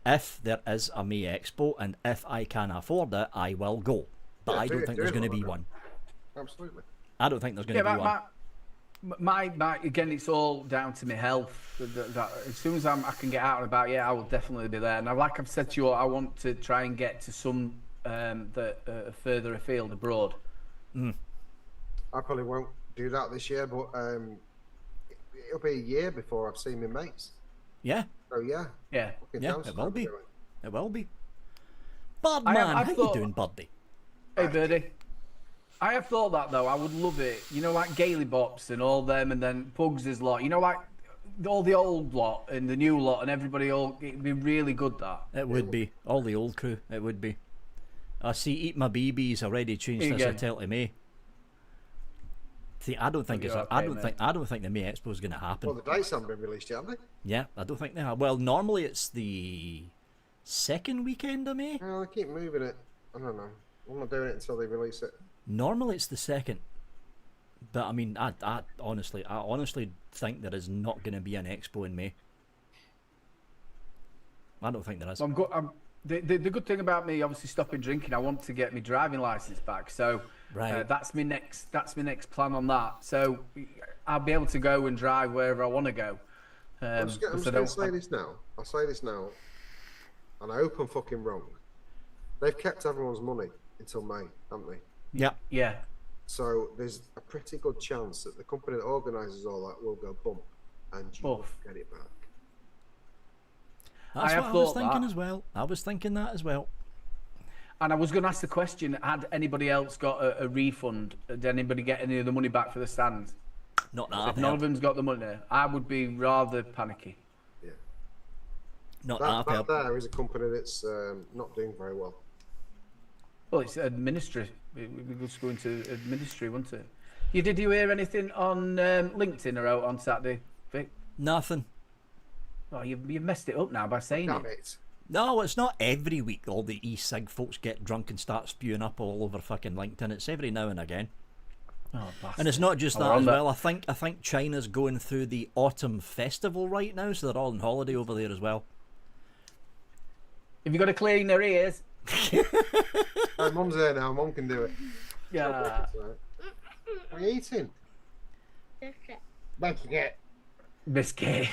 If there is a May Expo, and if I can afford it, I will go. But Yeah, I don't think there's going to be one. Absolutely. I don't think there's going to be one. My again, it's all down to my health. As soon as I can get out and about, yeah, I will definitely be there. Now, like I've said to you, I want to try and get to some that further afield abroad. I probably won't do that this year, but it'll be a year before I've seen my mates. Yeah, So yeah. Yeah. fucking yeah, tell us it what will I'm be. doing. It will be. Birdman, I've how you thought- doing, Birdie? Hey, Birdie. I have thought that though. I would love it. You know, like Gaily Bops and all them, and then Pugs' lot. You know, like all the old lot and the new lot, and everybody all. It'd be really good that. It would be. All the old crew, it would be. I see Eat My BB's already changed Here you this go. hotel to May. See, I don't think You're it's. okay, I don't think the May Expo is going to happen. Well, the dates haven't been released yet, have they? Yeah, I don't think they have. Well, normally it's the second weekend of May. No, they keep moving it. I don't know. I'm not doing it until they release it. Normally it's the second. But I mean, I honestly think there is not going to be an expo in May. I don't think there is. The good thing about me, obviously stopping drinking, I want to get my driving license back. So Right. that's my next plan on that. So I'll be able to go and drive wherever I want to go. I'm just going to say this now. I'll say this now, and I hope I'm fucking wrong. They've kept everyone's money until May, haven't they? Yep. Yeah. So there's a pretty good chance that the company that organises all that will go bump, and you will get it back. That's I what have I was thought thinking that. as well. I was thinking that as well. And I was going to ask the question: had anybody else got a refund? Did anybody get any of the money back for the stand? Not that So I've if none heard. of them's got the money, I would be rather panicky. Yeah. Not That that I've heard. there is a company that's not doing very well. Well, it's administry. It was going to administry, wasn't it? Did you hear anything on LinkedIn or out on Saturday, Vic? Nothing. Oh, you've messed it up now by saying Damn it. it. No, it's not every week all the e-cig folks get drunk and start spewing up all over fucking LinkedIn. It's every now and again. Oh, bastard. And it's not just Oh, that we're as on that. well. I think China's going through the autumn festival right now, so they're all on holiday over there as well. Have you got to clean their ears? My mum's here now. Mum can do it. Yeah. What are you eating? Biscuit. Biscuit. Biscuit.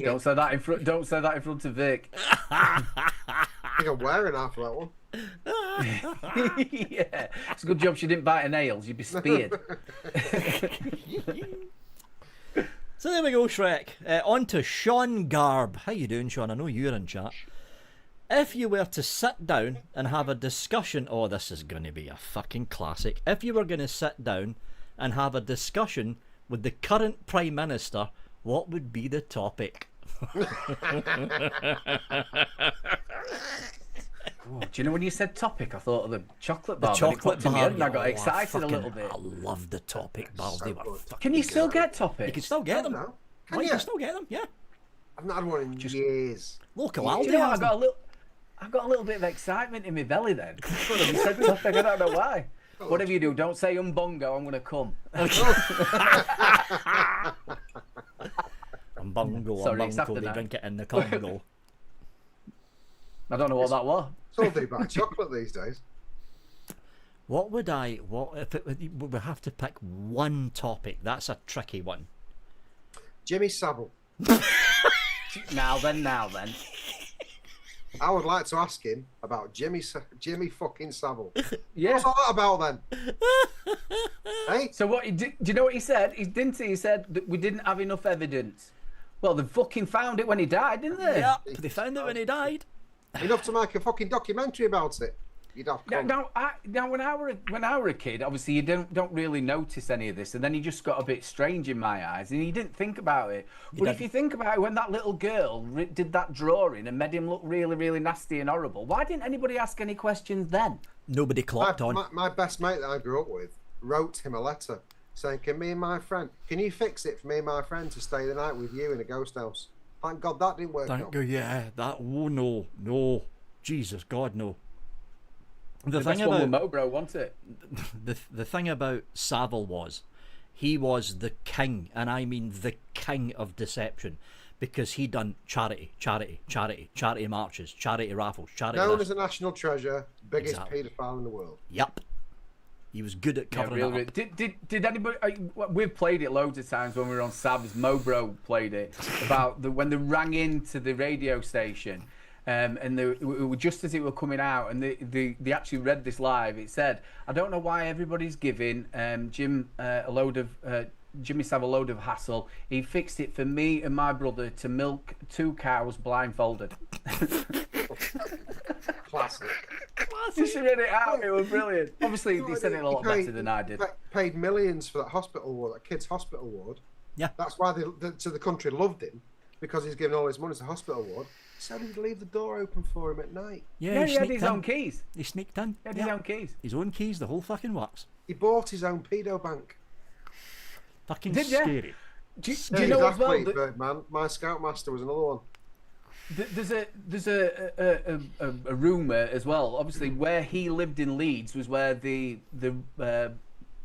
Don't say that in front. Don't say that in front of Vic. I think I'm wearing half of that one. Yeah, it's a good job she didn't bite her nails. You'd be speared. So there we go, Shrek. On to Sean Garb. How you doing, Sean? I know you're in chat. If you were to sit down and have a discussion... Oh, this is going to be a fucking classic. If you were going to sit down and have a discussion with the current Prime Minister, what would be the topic? Oh, do you know when you said topic, I thought of the chocolate bar. The chocolate but it popped in my bar. head and I got Oh, excited a little bit. I love the topic bars. So They were good. fucking Can you still good. get topics? You can still get them. No. Oh, you can still get them, yeah. I've not had one in years. Local Do Aldi you know what? has I got a little bit of excitement in my belly then. When you said topic, I don't know why. Whatever you do, don't say umbongo. I'm gonna come. I'm bungo, Sorry, it's I'm after bungo. They that. drink it in the Congo. I don't know what that was. It's all do by chocolate these days. What if we have to pick one topic? That's a tricky one. Jimmy Savile. Now then. I would like to ask him about Jimmy fucking Savile. Yeah. What's all that about then? Hey? So what? Do you know what he said? He said that we didn't have enough evidence. Well, they fucking found it when he died, didn't they? Yeah, they found it when he died. Enough to make a fucking documentary about it. You'd have to Now, when I were a kid, obviously you don't really notice any of this, and then he just got a bit strange in my eyes, and you didn't think about it. But if you think about it, when that little girl did that drawing and made him look really, really nasty and horrible, why didn't anybody ask any questions then? Nobody clocked on. my best mate that I grew up with wrote him a letter saying, can you fix it for me and my friend to stay the night with you in a ghost house? Thank God that didn't work Thank out. you, yeah. That, oh no. Jesus, God, no. The The thing best one about with Mobro, wasn't it? the thing about Savile was, he was the king, and I mean the king of deception, because he done charity marches, charity raffles, charity. Known this. as a national treasure, biggest Exactly. paedophile in the world. Yep. He was good at Yeah, covering really, it up. Did anybody? We've played it loads of times when we were on Savs. Mobro played it about when they rang into the radio station, and it was just as it were coming out, and they actually read this live. It said, "I don't know why everybody's giving Jimmy Savile a load of hassle. He fixed it for me and my brother to milk 2 cows blindfolded." Classic. You should read it out. It was brilliant. Obviously, they said it a lot better than I did. Paid millions for that hospital ward, that kid's hospital ward. Yeah. That's why the country loved him, because he's giving all his money to the hospital ward. So he'd leave the door open for him at night. Yeah, he had sneaked his in. own keys. He sneaked in. He had his own keys. His own keys, the whole fucking works. He bought his own pedo bank. Fucking Did ya? scary. Do Yeah, you know as well? exactly, Birdman. My scoutmaster was another one. There's a rumor as well. Obviously, where he lived in Leeds was where the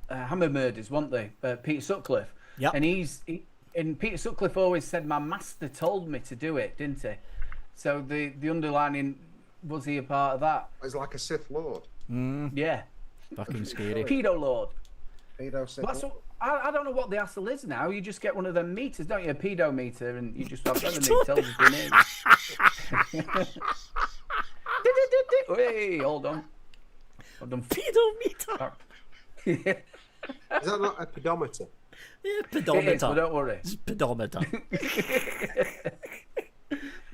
Hammer murders, weren't they? Peter Sutcliffe. Yep. And Peter Sutcliffe always said, "My master told me to do it," didn't he? So the underlining, was he a part of that? He's like a Sith Lord. Yeah. Fucking scary. Pedo Lord. Pedo Sith That's Lord. what, I don't know what the hassle is now. You just get one of them meters, don't you? A pedo meter, and you just have them and it tells you your name. Did Hey, hold on. I've done Pedometer. yeah. Is that not a pedometer? Yeah, It is, pedometer. but don't worry. It's pedometer.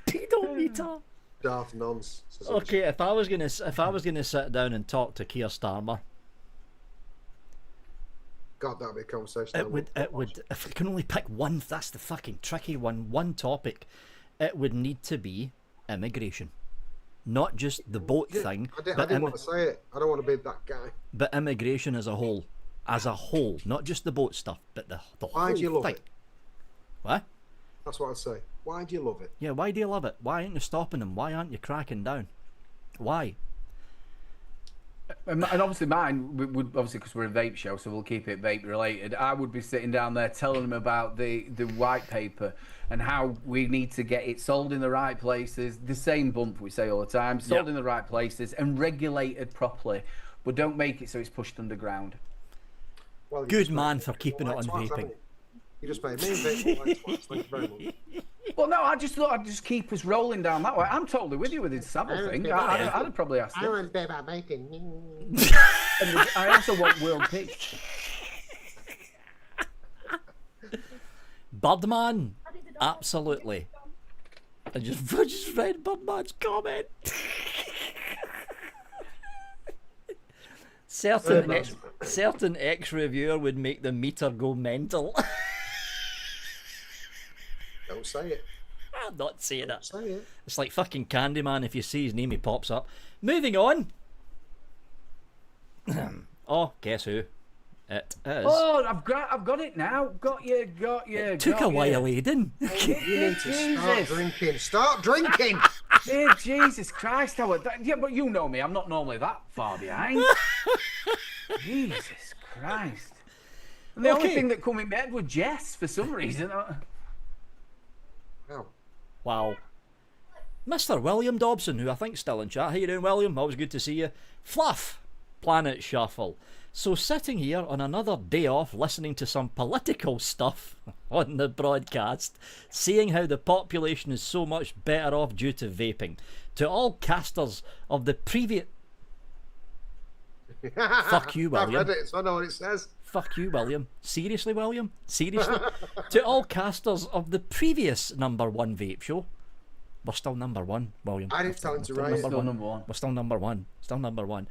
Pedometer. Daft nonce. Okay, if I was gonna sit down and talk to Keir Starmer, God, that'd be a conversation. it would if I can only pick one. That's the fucking tricky one. One topic. It would need to be immigration, not just the boat thing, I didn't want to say it. I don't want to be that guy. but immigration as a whole, not just the boat stuff, but the Why whole do you love thing. it? What? That's what I'd say. Why do you love it? Yeah, why do you love it? Why aren't you stopping them? Why aren't you cracking down? Why? And obviously mine would obviously, because we're a vape show, so we'll keep it vape related. I would be sitting down there telling them about the white paper and how we need to get it sold in the right places. The same bump we say all the time, sold in the right places and regulated properly, but don't make it so it's pushed underground. Well, you Good just man made for keeping it on twats, haven't vaping. You just made me vape like twats. Thank you very much. Well, no, I just thought I'd just keep us rolling down that way. I'm totally with you with this Savile thing. I'd have probably asked I him. want to be about vaping. And I also want world peace. Birdman, absolutely. I just read Birdman's comment. certain ex-reviewer would make the meter go mental. Don't say it. I'm not saying it. Say it. It's like fucking Candyman. If you see his name, he pops up. Moving on. Oh, guess who? It is. Oh, I've got it now. Got you. Took a while, Aiden. You need to start drinking. Start drinking. Dear Jesus Christ, yeah, but you know me. I'm not normally that far behind. Jesus Christ. And the only thing that come in my head was Jess for some reason. Oh. Wow. Mr. William Dobson, who I think's still in chat. How you doing, William? Always good to see you. Fluff. Planet Shuffle. So sitting here on another day off listening to some political stuff on the broadcast, seeing how the population is so much better off due to vaping. To all casters of the previous... Fuck you, William. I've read it, so I know what it says. Fuck you, William. Seriously, William? Seriously? To all casters of the previous number one vape show, we're still number one, William. I didn't tell him to write. Still number one. We're still number one. Still number one.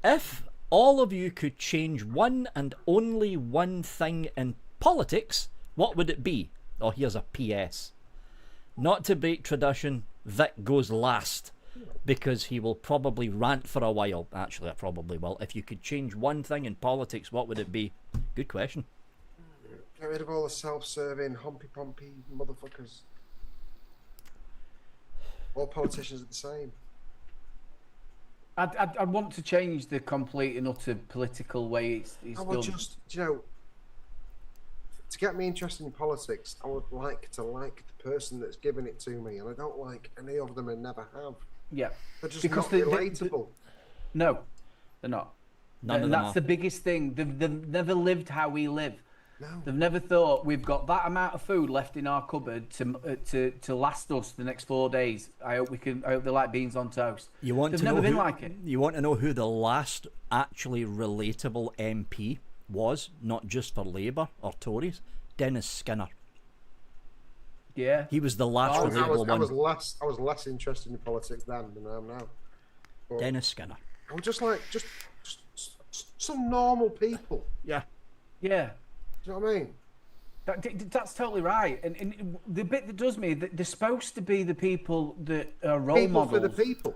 If all of you could change one and only one thing in politics, what would it be? Oh, here's a PS. Not to break tradition, Vic goes last, because he will probably rant for a while. Actually, I probably will. If you could change one thing in politics, what would it be? Good question. Get rid of all the self-serving, humpy-pumpy motherfuckers. All politicians are the same. I want to change the complete and utter political way it's I would done. just, to get me interested in politics, I would like to like the person that's giving it to me, and I don't like any of them and never have. Yeah. They're just Because not relatable. No, they're not. None of And them that's are. the biggest thing. They've never lived how we live. No. They've never thought we've got that amount of food left in our cupboard to last us the next 4 days. I hope they like beans on toast. You want They've to never know been who, like it. You want to know who the last actually relatable MP was, not just for Labour or Tories? Dennis Skinner. Yeah. He was the last I relatable was one. less interested in politics then than I am now. But Dennis Skinner. I was just like just some normal people. Yeah. Yeah. Do you know what I mean? That's totally right. And the bit that does me, they're supposed to be the people that are role People models. for the people.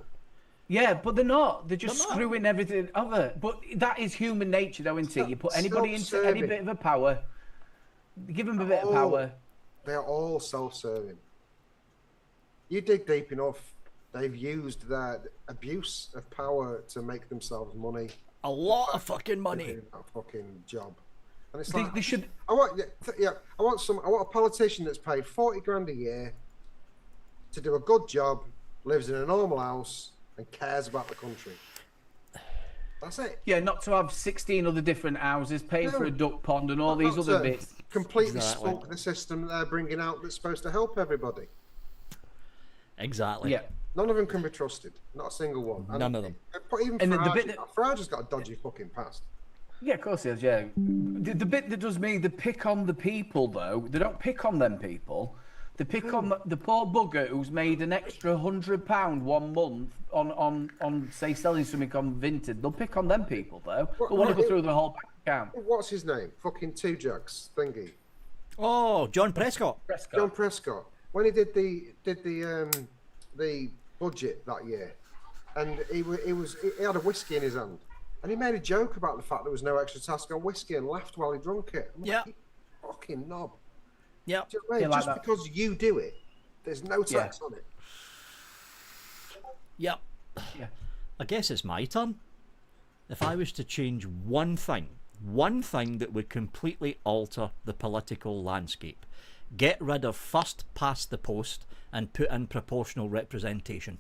Yeah, but they're not. They're just They're not. screwing everything over. But that is human nature, though, isn't it? You put anybody into any Self-serving. bit of a power, give them a bit of power. They are all self-serving. You dig deep enough, they've used their abuse of power to make themselves money. A lot of fucking money. Doing that fucking job. And it's They, like, they should. I want a politician that's paid 40 grand a year to do a good job, lives in a normal house, and cares about the country. That's it. Yeah, not to have 16 other different houses, paying for a duck pond and all these Not other to bits. Completely Exactly. spunk the system that they're bringing out that's supposed to help everybody. Exactly. Yeah. None of them can be trusted. Not a single one. And None of them. But even And the Farage, bit that- Farage has got a dodgy fucking past. Yeah, of course he is, yeah. The bit that does me, they pick on the people, though. They don't pick on them people. They pick on the poor bugger who's made an extra £100 1 month on say, selling something on Vinted. They'll pick on them people, though. They want to go through the whole bank account. What's his name? Fucking Two Jugs thingy. Oh, John Prescott. John Prescott. When he did the budget that year, and he had a whiskey in his hand, and he made a joke about the fact there was no extra tax on whiskey and laughed while he drunk it. I'm Yeah. like, you fucking knob. Yeah. Do you know what I mean? Yeah, like Just that. because you do it, there's no tax on it. Yep. Yeah. I guess it's my turn. If I was to change one thing that would completely alter the political landscape, get rid of first past the post and put in proportional representation.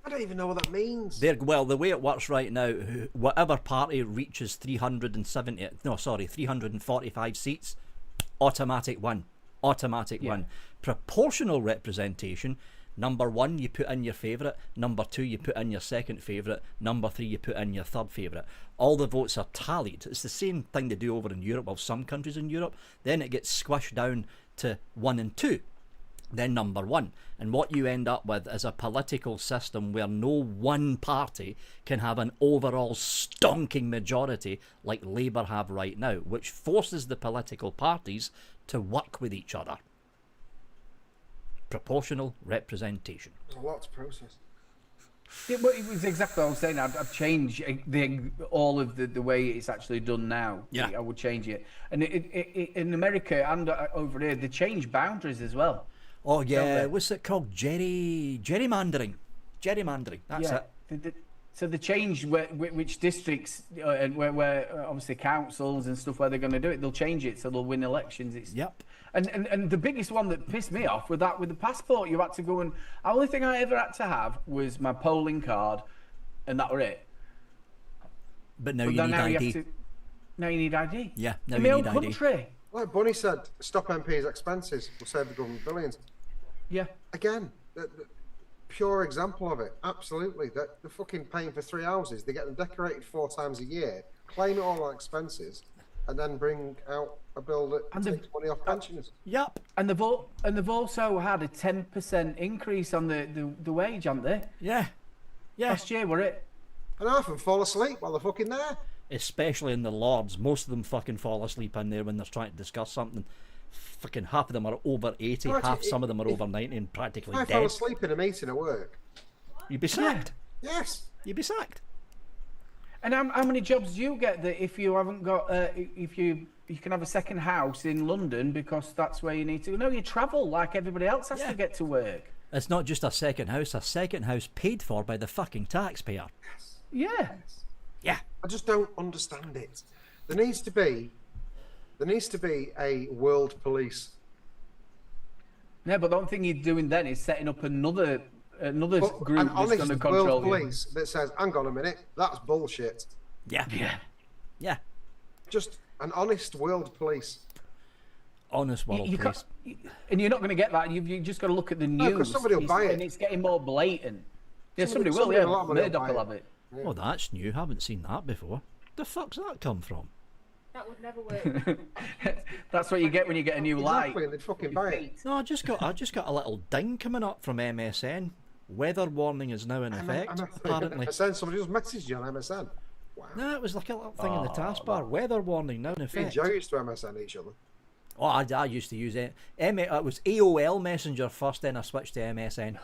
I don't even know what that means. The way it works right now, whatever party reaches 345 seats, automatic win. Proportional representation, number 1 you put in your favourite, number 2 you put in your second favourite, number 3 you put in your third favourite. All the votes are tallied. It's the same thing they do over in Europe, well, some countries in Europe. Then it gets squished down to 1 and 2. Then number 1. And what you end up with is a political system where no one party can have an overall stonking majority like Labour have right now, which forces the political parties to work with each other. Proportional representation. There's a lot to process. Yeah, well, it was exactly what I was saying. I'd change all of the way it's actually done now. Yeah. I would change it. And in America and over here, they change boundaries as well. Oh yeah, they? what's it called? Gerrymandering. That's it. So they change which districts and where obviously councils and stuff where they're going to do it. They'll change it so they'll win elections. Yep. And the biggest one that pissed me off with the passport, you had to go and the only thing I ever had to have was my polling card, and that were it. But now you need ID. Now you need ID. Yeah, now in you my need own ID. country. Like Bunny said, stop MPs' expenses will save the government billions. Yeah. Again, the pure example of it. Absolutely. They're fucking paying for 3 houses. They get them decorated 4 times a year, claim it all on expenses, and then bring out a bill that takes money off pensioners. Yep. And they've also had a 10% increase on the wage, haven't they? Yeah. Yeah. Last year, were it? And half of them fall asleep while they're fucking there. Especially in the Lords, most of them fucking fall asleep in there when they're trying to discuss something. Fucking half of them are over 80, some of them are over 90 and practically If I dead. fell asleep in a meeting at work. You'd be sacked. Yes. You'd be sacked. And how many jobs do you get that if you haven't got if you can have a second house in London because that's where you need to go? No, you travel like everybody else has to get to work. It's not just a second house paid for by the fucking taxpayer. Yeah. Yeah. I just don't understand it. There needs to be a world police. No, but the only thing you're doing then is setting up another group An that's honest going to control world you. police that says, hang on a minute, that's bullshit. Yeah. Yeah. Yeah. Just an honest world police. Honest world You police. and you're not going to get that. You've just got to look at the news. 'cause somebody will buy it. And it's getting more blatant. Yeah, somebody will. somebody Yeah, will have money, Murdoch will will buy have it. it. Oh, that's new. Haven't seen that before. The fuck's that come from? That would never work. That's what you get when you get a new light. Exactly, and they'd fucking buy it. No, I just got a little ding coming up from MSN. Weather warning is now in effect. Apparently. Somebody just messaged you on MSN. Wow. No, it was like a little thing in the taskbar. Weather warning now in Me and effect. Joe used to MSN each other. Oh, I used to use it. It was AOL Messenger first, then I switched to MSN.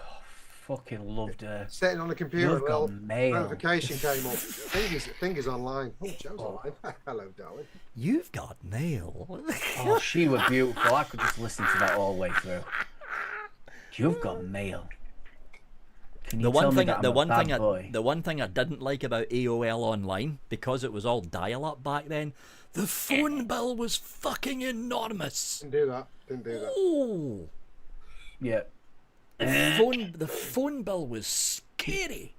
Fucking loved her. Sitting on the computer, You've a little got mail. notification came up. Fingers online. Oh, Joe's online. Hello, darling. You've got mail. Oh, she was beautiful. I could just listen to that all the way through. You've got mail. Can you The tell one me thing, that I'm the a one bad thing, boy? the one thing I didn't like about AOL Online, because it was all dial-up back then, the phone bill was fucking enormous. Didn't do that. Oh, Yeah. the phone bill was scary.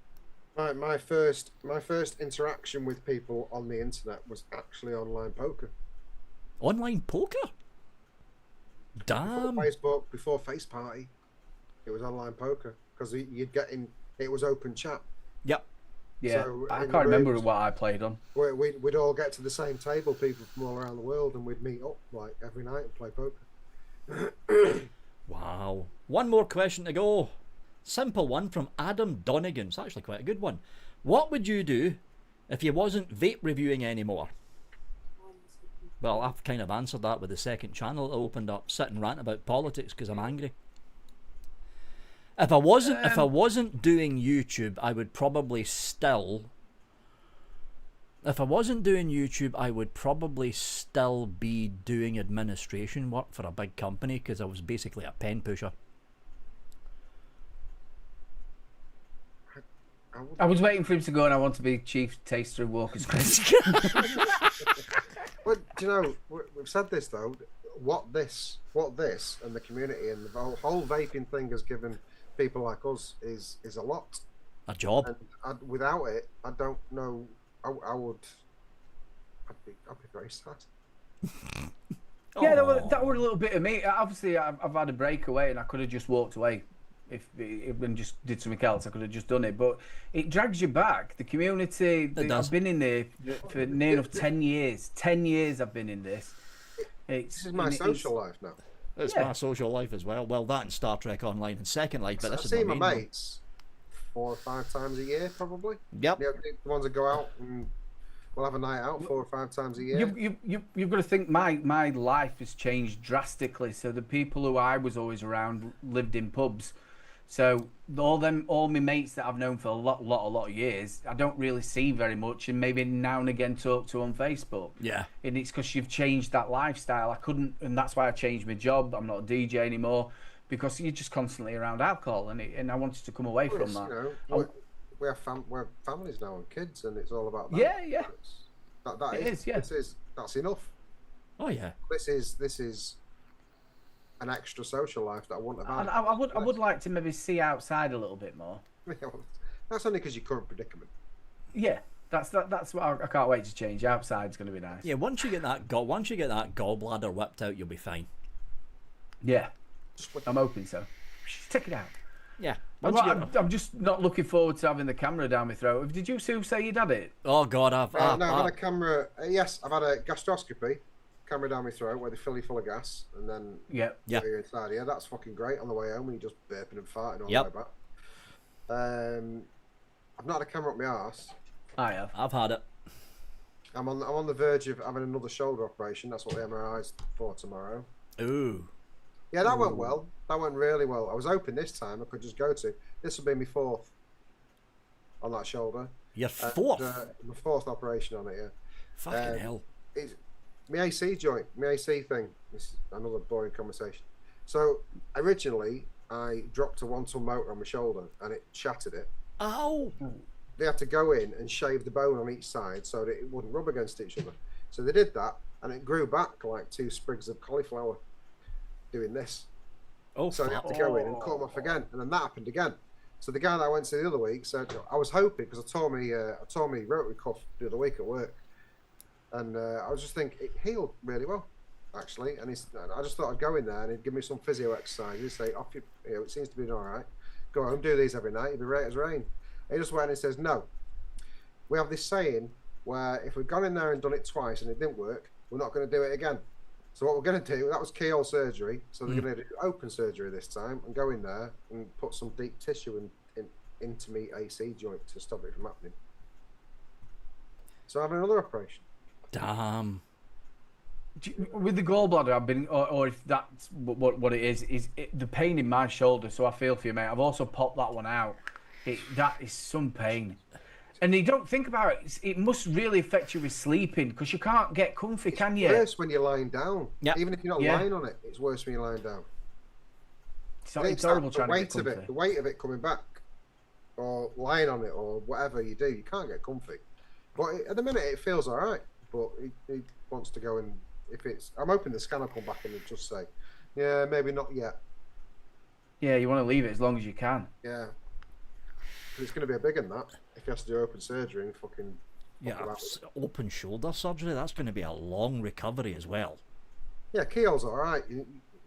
My first interaction with people on the internet was actually online poker. Online poker. Before Damn. Facebook, before Face Party, it was online poker because you'd get in it was open chat. Yep. Yeah, So I in can't the remember rooms- what I played on. We'd all get to the same table, people from all around the world, and we'd meet up like every night and play poker. Wow. One more question to go. Simple one from Adam Donegan. It's actually quite a good one. What would you do if you wasn't vape reviewing anymore? Well, I've kind of answered that with the second channel that opened up. Sit and rant about politics because I'm angry. If I wasn't doing YouTube, I would probably still. If I wasn't doing YouTube, I would probably still be doing administration work for a big company because I was basically a pen pusher. I was waiting for him to go, and I want to be chief taster of Walker's Crest. Well, do you know, we've said this though, what this and the community and the whole vaping thing has given people like us is a lot. A job. And without it, I don't know, I'd be very sad. Yeah, that were a little bit of me. Obviously, I've had a breakaway, and I could have just walked away if and just did something else. I could have just done it, but it drags you back. The community. does. I've been in there for near enough 10 years. 10 years I've been in this. This is my social life now. It's my social life as well. Well, that and Star Trek Online and Second Life, but I this is see my my main one. mates 4 or 5 times a year, probably. Yep. You know, the ones that go out and we'll have a night out 4 or 5 times a year. You've got to think my life has changed drastically. So the people who I was always around lived in pubs. So all my mates that I've known for a lot of years, I don't really see very much, and maybe now and again talk to on Facebook. Yeah. And it's because you've changed that lifestyle. I couldn't, and that's why I changed my job. I'm not a DJ anymore because you're just constantly around alcohol, and I wanted to come away from that. You know, we have families now and kids, and it's all about that. Yeah. That's enough. Oh yeah. This is an extra social life that I wouldn't have And had. I would like to maybe see outside a little bit more. That's only because your current predicament. Yeah, that's what I can't wait to change. Outside's going to be nice. Yeah. Once you get that gallbladder whipped out, you'll be fine. Yeah, I'm hoping so. Take it out. Yeah. I'm just not looking forward to having the camera down my throat. Did you Sue say you'd had it? Oh God, I've had a camera. Yes, I've had a gastroscopy. Camera down my throat where they fill you full of gas and then Yeah. you're inside. Yeah, that's fucking great on the way home when you're just burping and farting all Yep. the way back. I've not had a camera up my arse. I have. I've had it. I'm on the verge of having another shoulder operation. That's what the MRI's for tomorrow. Ooh. Yeah, that went well. That went really well. I was hoping this time I could just go to. This will be my 4th on that shoulder. Your 4th. My 4th operation on it. Yeah. Fucking hell. It's my AC joint, my AC thing. This is another boring conversation. So originally, I dropped a 1-ton motor on my shoulder and it shattered it. Ow. They had to go in and shave the bone on each side so that it wouldn't rub against each other. So they did that, and it grew back like 2 sprigs of cauliflower. Doing this. Oh. So they had to go in and cut them off again, and then that happened again. So the guy that I went to the other week said, I was hoping, because I tore me rotary cuff the other week at work, and I was just thinking it healed really well, actually. And I just thought I'd go in there and he'd give me some physio exercises, say, off you know, it seems to be doing all right. Go home, do these every night, you'll be right as rain. And he just went and says, no. We have this saying where if we've gone in there and done it twice and it didn't work, we're not going to do it again. So what we're going to do, that was keyhole surgery, so they're going to do open surgery this time and go in there and put some deep tissue into me AC joint to stop it from happening. So I'm having another operation. Damn. With the gallbladder, I've been, or if that's what it is the pain in my shoulder. So I feel for you, mate. I've also popped that one out. That is some pain. And you don't think about it. It must really affect you with sleeping because you can't get comfy, can you? It's worse when you're lying down. Yep. Even if you're not lying on it, it's worse when you're lying down. It's horrible trying to get comfy. The weight of it coming back, or lying on it, or whatever you do, you can't get comfy. But at the minute, it feels all right. But he wants to go and I'm hoping the scan will come back and just say, yeah, maybe not yet. Yeah, you want to leave it as long as you can. Yeah. But it's going to be a big one, that. If he has to do open surgery and fucking... Yeah, open shoulder surgery, that's going to be a long recovery as well. Yeah, keyhole's all right.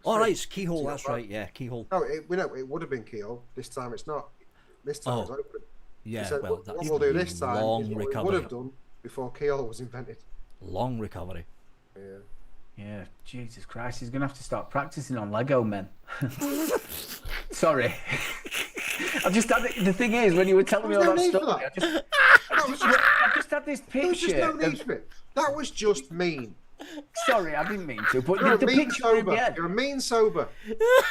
All right, it's keyhole, that's right, yeah, keyhole. No, we know it would have been keyhole. This time it's not. This time Oh, it's open. Yeah, He said, well, what that's we'll do this time long is what we would recovery. have done before Keel was invented. Long recovery. Yeah. Yeah, Jesus Christ, he's gonna have to start practicing on Lego men. Sorry. I just had the thing is when you were telling me all There that was no story, need for I just had this There was just picture. no need for it. That was just mean. Sorry, I didn't mean to, but You're the a mean picture in sober. my head. You're a mean sober.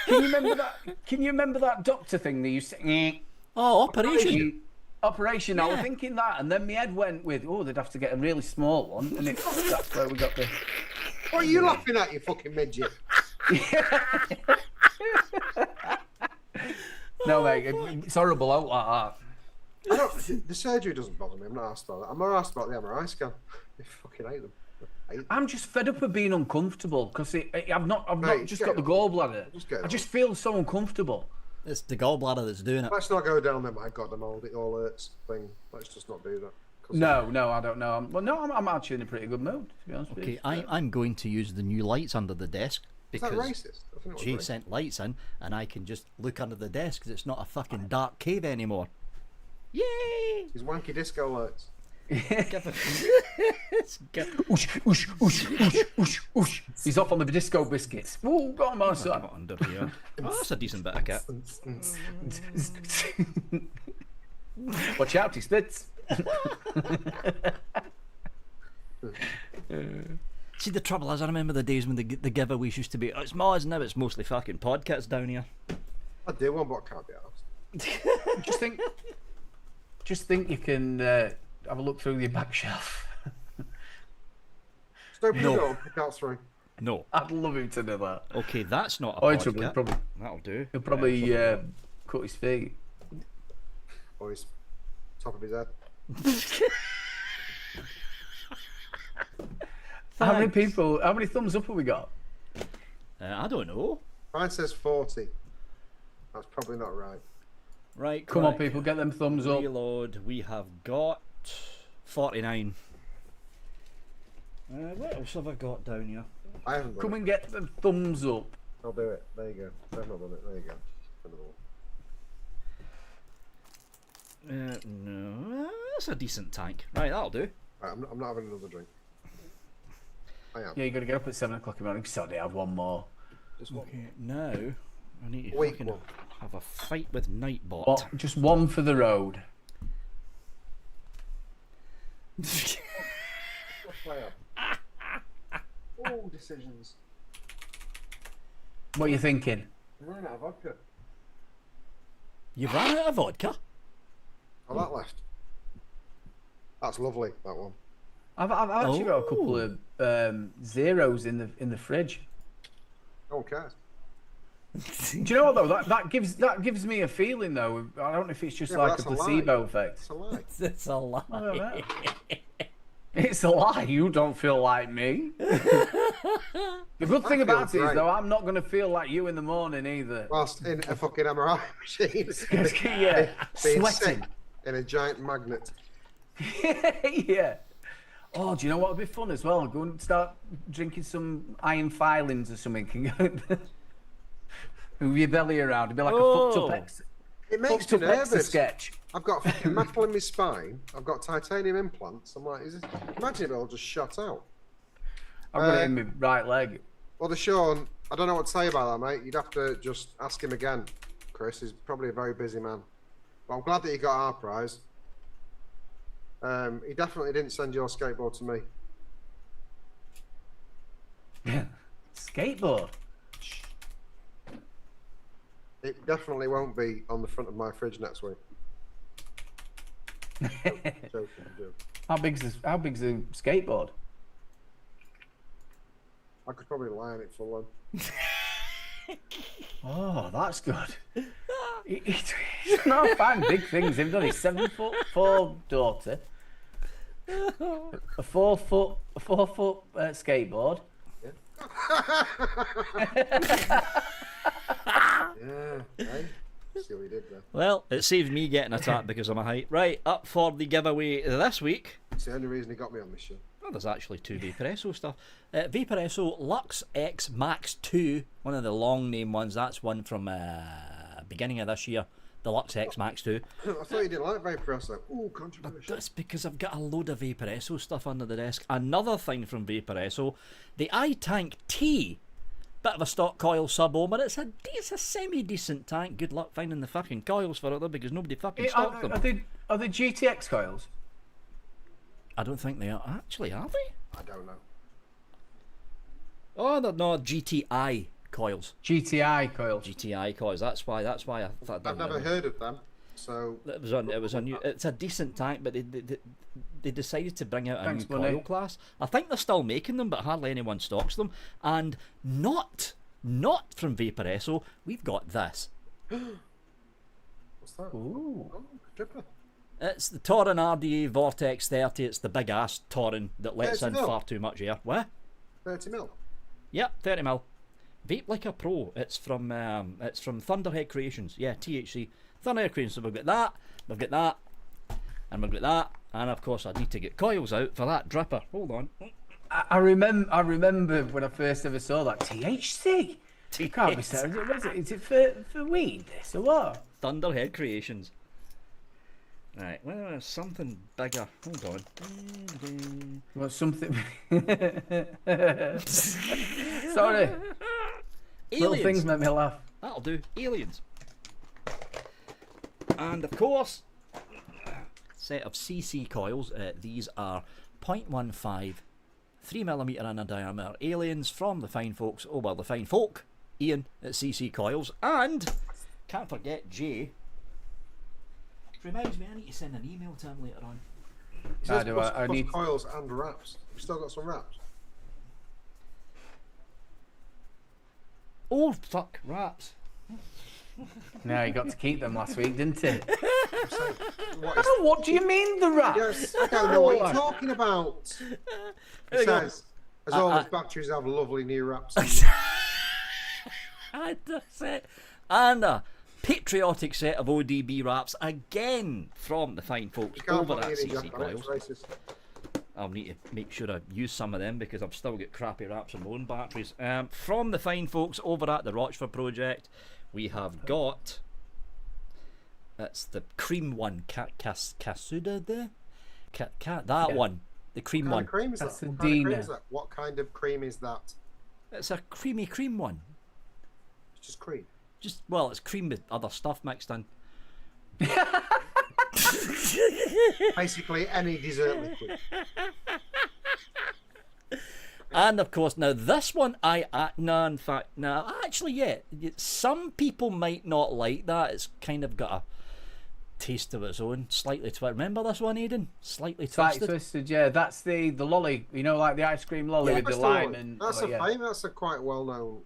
Can you remember that? Can you remember that doctor thing that you said? Oh, operation. Operation. I was Yeah. thinking that, and then my head went with, oh, they'd have to get a really small one, and that's where we got the. What are you laughing at, you fucking midget? No, mate, it's horrible out like that. The surgery doesn't bother me. I'm not asked about that. I'm more asked about the MRI scan. I fucking hate them. I'm just fed up of being uncomfortable because I've not Mate, just get got the it. gallbladder. Just get it I just feel so uncomfortable. It's the gallbladder that's doing it. Let's not go down there. My God, the mold, it all hurts thing. Let's just not do that. 'Cause No, I don't know. I'm actually in a pretty good mood, to be honest with Okay, you. I'm going to use the new lights under the desk Is that because racist? I think it was Jay racist. sent lights in, and I can just look under the desk because it's not a fucking dark cave anymore. Yay! His wanky disco lights. Oosh, oosh, oosh, oosh, oosh, oosh. He's off on the disco biscuits. Ooh, got him on Have son. it under here. Oh, that's a decent bit of kit. Watch out, he spits. See, the trouble is, I remember the days when the giveaways used to be, it's Moz, now it's mostly fucking podcasts down here. I do one, but I can't be asked. Just think you can have a look through your back shelf. Just open No. the door and pick out three. No. I'd love him to do that. Okay, that's not a Oh, in trouble. podcast. That'll do. He'll probably cut his feet. Or his top of his head. How many thumbs up have we got? I don't know. Mine says 40. That's probably not right. Right, Come on, quick. people, get them thumbs up. Reload. We have got 49. What else have I got down here? I haven't done Come it. and get them thumbs up. I'll do it. There you go. I've not done it. There you go. No, that's a decent tank. Right, that'll do. Right, I'm not having another drink. I am. Yeah, you got to get up at 7 o'clock in the morning. Sorry, I have one more. Just one. Okay, now I need to Wait, fucking one. have a fight with Nightbot. What? Just one for the road. Oh, decisions. What are you thinking? I'm running out of vodka. You've ran out of vodka? Oh, that left. That's lovely. That one. I've actually got a couple of zeros in the fridge. No one cares. Do you know what though? That gives me a feeling though. I don't know if it's just Yeah, but like a that's a lie. placebo effect. It's a lie. It's a lie. I don't know. It's a lie. You don't feel like me. The good thing I feel about it is great. though, I'm not going to feel like you in the morning either. Whilst in a fucking MRI machine. Yeah, being sweating. sick in a giant magnet. Yeah. Oh, do you know what would be fun as well? Go and start drinking some iron filings or something. Move your belly around. It'd be like a fucked up It makes fucked me up extra nervous. sketch. I've got fucking metal in my spine. I've got titanium implants. I'm like, imagine if it all just shot out. I've got it in my right leg. Well, the Sean, I don't know what to say about that, mate. You'd have to just ask him again. Chris is probably a very busy man. But I'm glad that he got our prize. He definitely didn't send your skateboard to me. Skateboard. It definitely won't be on the front of my fridge next week. Joking. How big's a skateboard? I could probably line it full on. Oh, that's good. He's not finding big things. He's got his 7'4" daughter, a 4 foot skateboard. Yeah, hey? See what he did there. Well, it saved me getting attacked because of my height. Right, up for the giveaway this week. It's the only reason he got me on this show. Oh, there's actually 2 Vaporesso stuff. Vaporesso Lux X Max 2, one of the long name ones. That's one from beginning of this year. Deluxe X Max 2. I thought you didn't like Vaporesso. Ooh, controversial. That's because I've got a load of Vaporesso stuff under the desk. Another thing from Vaporesso, the iTank T. Bit of a stock coil sub-ohm, it's a semi-decent tank. Good luck finding the fucking coils for it though, because nobody fucking stocks them. Are they GTX coils? I don't think they are. Actually, are they? I don't know. Oh, they're not GTI coils. GTI coils. GTI coils. That's why I thought. I've never heard of them. So it was a new. It's a decent tank, but they decided to bring out a new money. coil class. I think they're still making them, but hardly anyone stocks them. And not from Vaporesso. We've got this. what's that? Ooh. Oh, dripper. It's the Torin RDA Vortex 30. It's the big ass Torin that lets in 30 mil. far too much air. What? 30 mil. Yep, 30 mil. Vape like a pro. It's from Thunderhead Creations. Yeah, THC. Thunderhead Creations. So we've got that, and we've got that, and of course I need to get coils out for that dripper. Hold on. I remember when I first ever saw that THC. You can't be serious. Is it for weed? This or what? Thunderhead Creations. Right, well, there's something bigger. Hold on. Well, something. Sorry. Little Aliens. things make me laugh. That'll do. Aliens. And of course, set of CC coils. These are 0.15, 3mm in a diameter. Aliens from the fine folks. Oh well, the fine folk. Ian at CC Coils. And can't forget Jay. Reminds me, I need to send an email to him later on. I need coils and wraps. We've still got some wraps. Oh fuck, wraps. No, you got to keep them last week, didn't you? What Do you mean the wraps? Yes, I don't know what you're talking about. It says, as always, batteries have lovely new wraps. That's it. And a patriotic set of ODB wraps again from the fine folks over at CC Coils. I'll need to make sure I use some of them because I've still got crappy wraps on my own batteries. From the fine folks over at the Rochford Project, we have got. That's the cream one, Casuda there. That one, the cream one. Cream is that? What kind of cream is that? What kind of cream is that? It's a creamy cream one. It's just cream. Well, it's cream with other stuff mixed in. Basically, any dessert liquid. And of course, now this one, actually, yeah, some people might not like that. It's kind of got a taste of its own, slightly twisted. Remember this one, Aidan? Slightly twisted. Twisted, yeah. That's the lolly, you know, like the ice cream lolly with the lime and. That's that's a quite well-known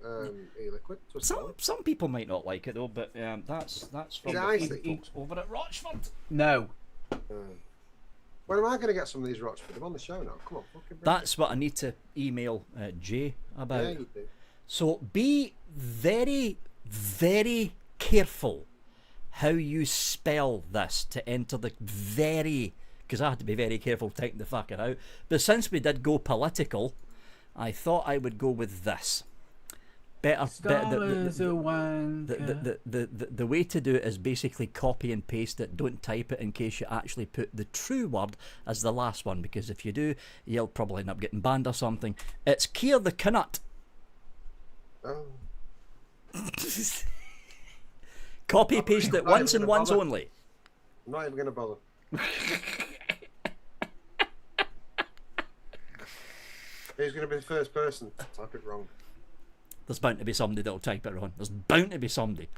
e-liquid. Some people might not like it though, but that's from the folks over at Rochford. No. When am I going to get some of these Rochford? I'm on the show now. Come on, fucking bring That's what I need to email Jay about. Yeah, you do. So be very, very careful how you spell this to enter the very, because I had to be very careful typing the fucker out. But since we did go political, I thought I would go with this. The way to do it is basically copy and paste it. Don't type it in case you actually put the true word as the last one, because if you do, you'll probably end up getting banned or something. It's Keir the Cunnut. Oh. Copy paste it once and once only. I'm not even going to bother. Who's going to be the first person to type it wrong? There's bound to be somebody that'll type it wrong. There's bound to be somebody.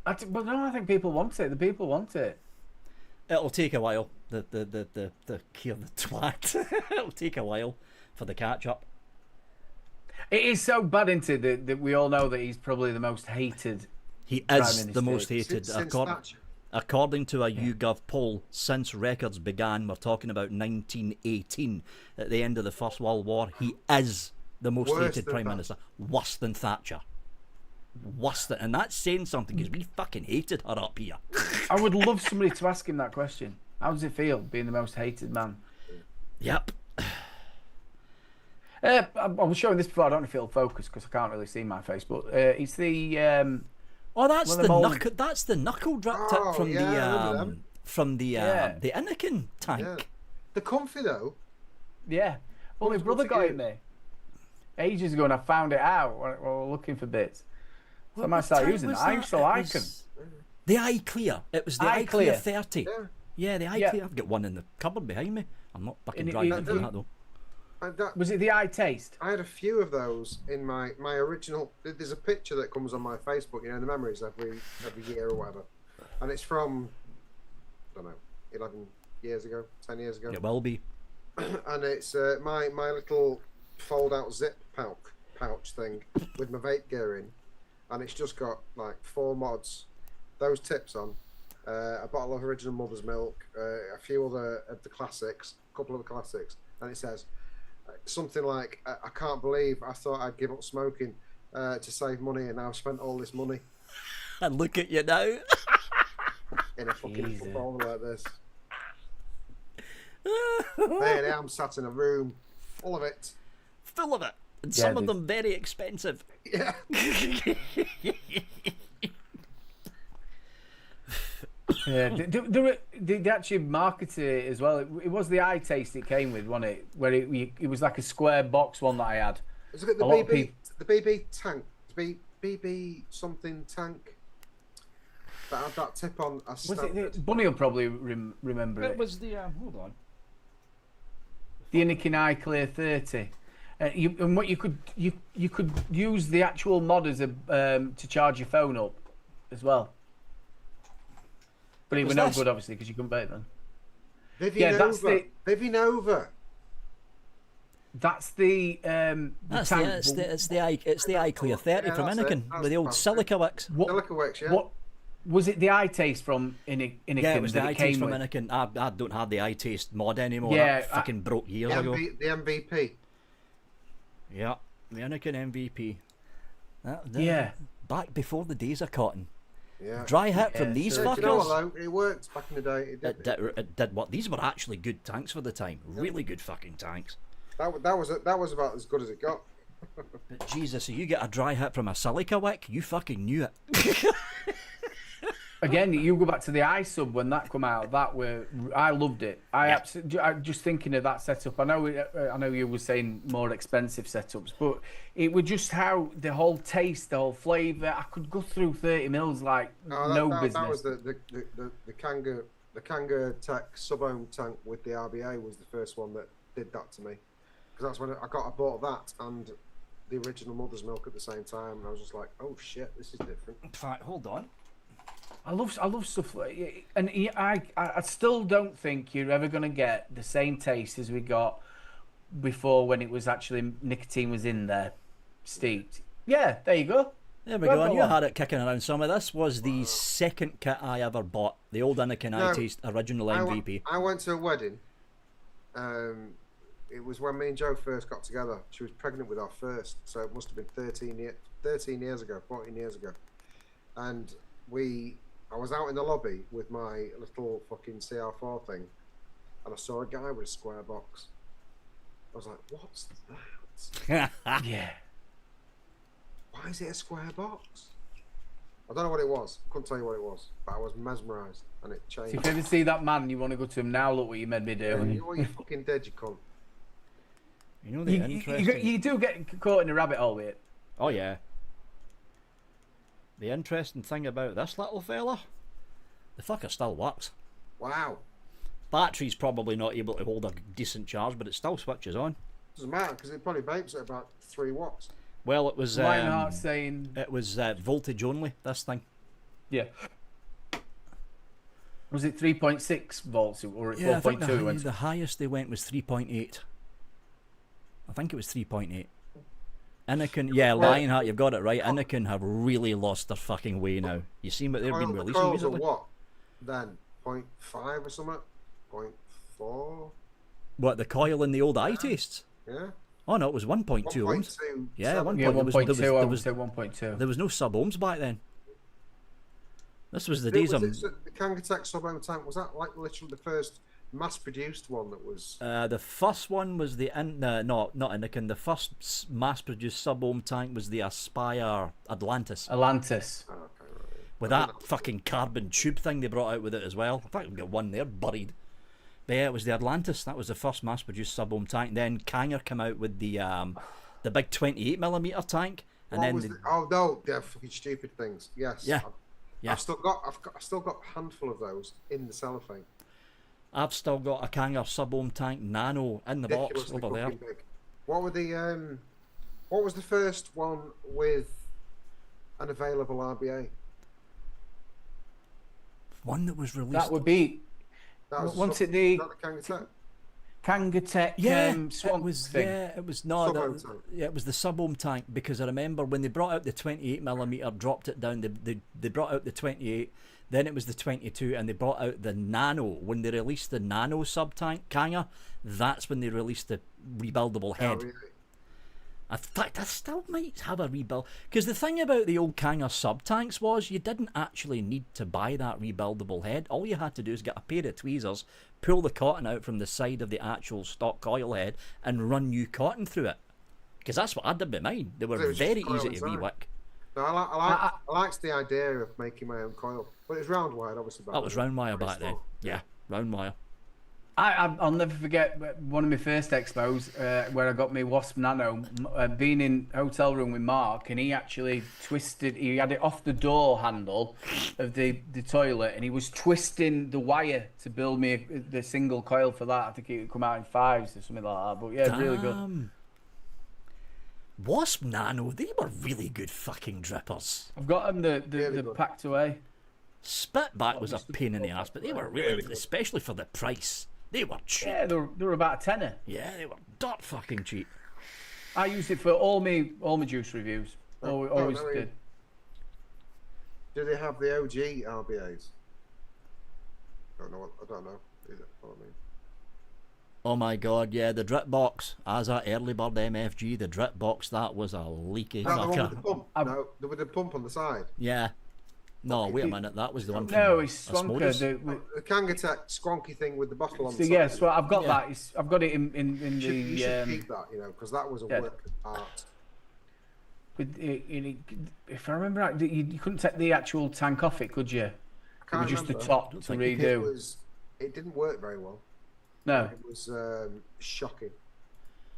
But no, I think people want it. The people want it. It'll take a while. The Keir the twat. It'll take a while for the catch up. It is so bad into that we all know that he's probably the most hated. He is the most hated. Since According to a YouGov poll, since records began, we're talking about 1918, at the end of the First World War, he is the most hated Prime Minister. Worse than Thatcher. And that's saying something, because we fucking hated her up here. I would love somebody to ask him that question. How does it feel being the most hated man? Yep. I was showing this before. I don't know if it'll focus because I can't really see my face, but it's the Oh, that's One the of them old- knuckle. That's the knuckle drip tip Oh, from yeah, I remember the them. from the Yeah. the Anakin tank. Yeah. They're comfy though. Yeah. Well, my Comfortable brother to got use. it me ages ago, and I found it out while we were looking for bits. So I might start tank using it. was I that? used to It like was them. The Eye Clear. It was the Eye Eye Clear Clear. 30. Yeah. Yeah, the Eye Yeah. Clear. I've got one in the cupboard behind me. I'm not fucking And it- driving it- from that though. Was it the eye taste? I had a few of those in my original. There's a picture that comes on my Facebook. You know, the memories every year or whatever, and it's from I don't know, 11 years ago, 10 years ago, It will be. and it's my little fold out zip pouch thing with my vape gear in, and it's just got like 4 mods, those tips on, a bottle of original mother's milk, a few other of the classics, a couple of the classics, and it says something like, I can't believe I thought I'd give up smoking to save money, and now I've spent all this money And look at you now. in a fucking Jesus. folder like this. There I am, sat in a room full of it. Full of it. And Yeah, some of they- them very expensive. Yeah. Yeah, they actually marketed it as well. It was the eye taste it came with, wasn't it? Where it was like a square box one that I had. Let's look at the A lot of BB, the BB tank, the BB something tank that had that tip on. A Was standard. it? Bunny will probably remember it. was the hold on. The Anakin Eye Clear 30. And what you could use the actual mod as a to charge your phone up as well. But it Was was no this? good, obviously, because you couldn't vape then. Vivinova. that's the- Vivinova. That's the That's tank. it's the Eye Clear 30 Yeah, from that's it. Anakin That's with the old fantastic. silica wicks. What, Silica wicks, yeah. what was it? The eye taste from Anakin Yeah, it was the that Eye it came Taste from with? Anakin. I don't have the Eye Taste mod anymore. Yeah, that fucking broke years The, ago. the MVP. Yeah, the Anakin MVP. Yeah. Back before the days of cotton. Yeah. Dry hit from Yeah, these sure. Do you know fuckers. what though? It worked back in the day. It did what? These were actually good tanks for the time. Really good fucking tanks. That was about as good as it got. But Jesus, so you get a dry hit from a silica wick, you fucking knew it. Again, you go back to the iSub when that come out. I loved it. I just thinking of that setup. I know you were saying more expensive setups, but it was just how the whole taste, the whole flavour. I could go through 30 mils like no business. That was the Kanga Tech sub-ohm tank with the RBA was the first one that did that to me, because that's when I bought that and the original mother's milk at the same time, and I was just like, oh shit, this is different. In fact, hold on. I love stuff like, and I still don't think you're ever gonna get the same taste as we got before when it was actually nicotine was in there, steeped. Yeah, there you go. There we Right, go. And go you on. had it kicking around. Some of this was the second kit I ever bought. The old Anakin Eye No, Taste original MVP. I went to a wedding. It was when me and Joe first got together. She was pregnant with our first, so it must have been 13 years ago, 14 years ago. And I was out in the lobby with my little fucking CR4 thing, and I saw a guy with a square box. I was like, what's that? Yeah. Why is it a square box? I don't know what it was. Couldn't tell you what it was, but I was mesmerised, and it So changed. if you ever see that man, you want to go to him now. Look what you made me do. You fucking dead, you cunt. You know the You, interesting. you do get caught in a rabbit hole with it. Oh yeah. The interesting thing about this little fella, the fucker still works. Wow. Battery's probably not able to hold a decent charge, but it still switches on. Doesn't matter, because it probably vapes at about 3 watts. Well, it was Lionheart saying, voltage only. This thing. yeah. Was it 3.6 volts or Yeah, I think 4.2? the highest they went was 3.8. I think it was 3.8. Anakin, yeah, Lionheart, you've got it right. Anakin have really lost their fucking way now. You seen what they've been The releasing coils are recently? what? Then 0.5 or something? 0.4? What, the coil in the old eye tastes? Yeah. Oh no, it was 1.2 ohms. 1.2. Yeah, 1. Yeah, There was- 1.2. there I was- would say 1.2. There was no sub ohms back then. This was the days of The Kangatech sub-ohm tank, was that like literally the first mass-produced one that was... the first one was the not Anakin. The first mass-produced sub ohm tank was the Aspire Atlantis. Atlantis. Oh, okay, right, with that fucking carbon tube thing they brought out with it as well. I think we got one there buried. But yeah, it was the Atlantis. That was the first mass-produced sub-ohm tank. Then Kanger came out with the big 28mm tank, and oh no, they're fucking stupid things. Yes. Yeah. I've still got a handful of those in the cellophane. I've still got a Kanger sub-ohm tank nano in the box Ridiculously over there. fucking big. What were the what was the first one with an available RBA? One that was released. That would be. That was Once sub- it the is that the Kangatech? Kangatech swamp it was. thing. Yeah, it was no. Sub-ohm tank. Yeah, it was the sub-ohm tank, because I remember when they brought out the 28mm, dropped it down. They brought out the 28. Then it was the 22, and they brought out the nano. When they released the nano sub tank Kanger, that's when they released the rebuildable head. Oh, really? In fact, I still might have a rebuild, because the thing about the old Kanger sub tanks was you didn't actually need to buy that rebuildable head. All you had to do is get a pair of tweezers, pull the cotton out from the side of the actual stock coil head, and run new cotton through it. Because that's what I did with mine. They were So it was very just coil easy to inside. rewick. No, I liked the idea of making my own coil, but it was round wire, obviously. That was round wire back then. Yeah, round wire. I'll never forget one of my first expos where I got my Wasp Nano, being in hotel room with Mark, and he actually twisted. He had it off the door handle of the toilet, and he was twisting the wire to build me the single coil for that. I think it would come out in 5s or something like that. But yeah, really good. Wasp Nano, they were really good fucking drippers. I've got them the good. packed away. Spitback was a pain in the ass, but they were really, especially for the price. They were cheap. Yeah, they were about a tenner. Yeah, they were dirt fucking cheap. I used it for all my juice reviews. Always no, did. Do they have the OG RBAs? I don't know. Is it? What I mean. Oh my god, yeah, the drip box. As a early bird MFG, the drip box, that was a leaky Is that the one sucker. with the pump? No, with the pump on the side. Yeah. No, wait a minute, that was the one from No, it's Osmosis. Swanker. The Kangatech squonky thing with the bottle on the side. Yes, well, I've got Yeah. that. I've got it in You should the. keep that, because that was a yeah. work of art. If I remember right, you couldn't take the actual tank off it, could you? It Can't was just the remember. top to think you redo. It didn't work very well. No. It was shocking.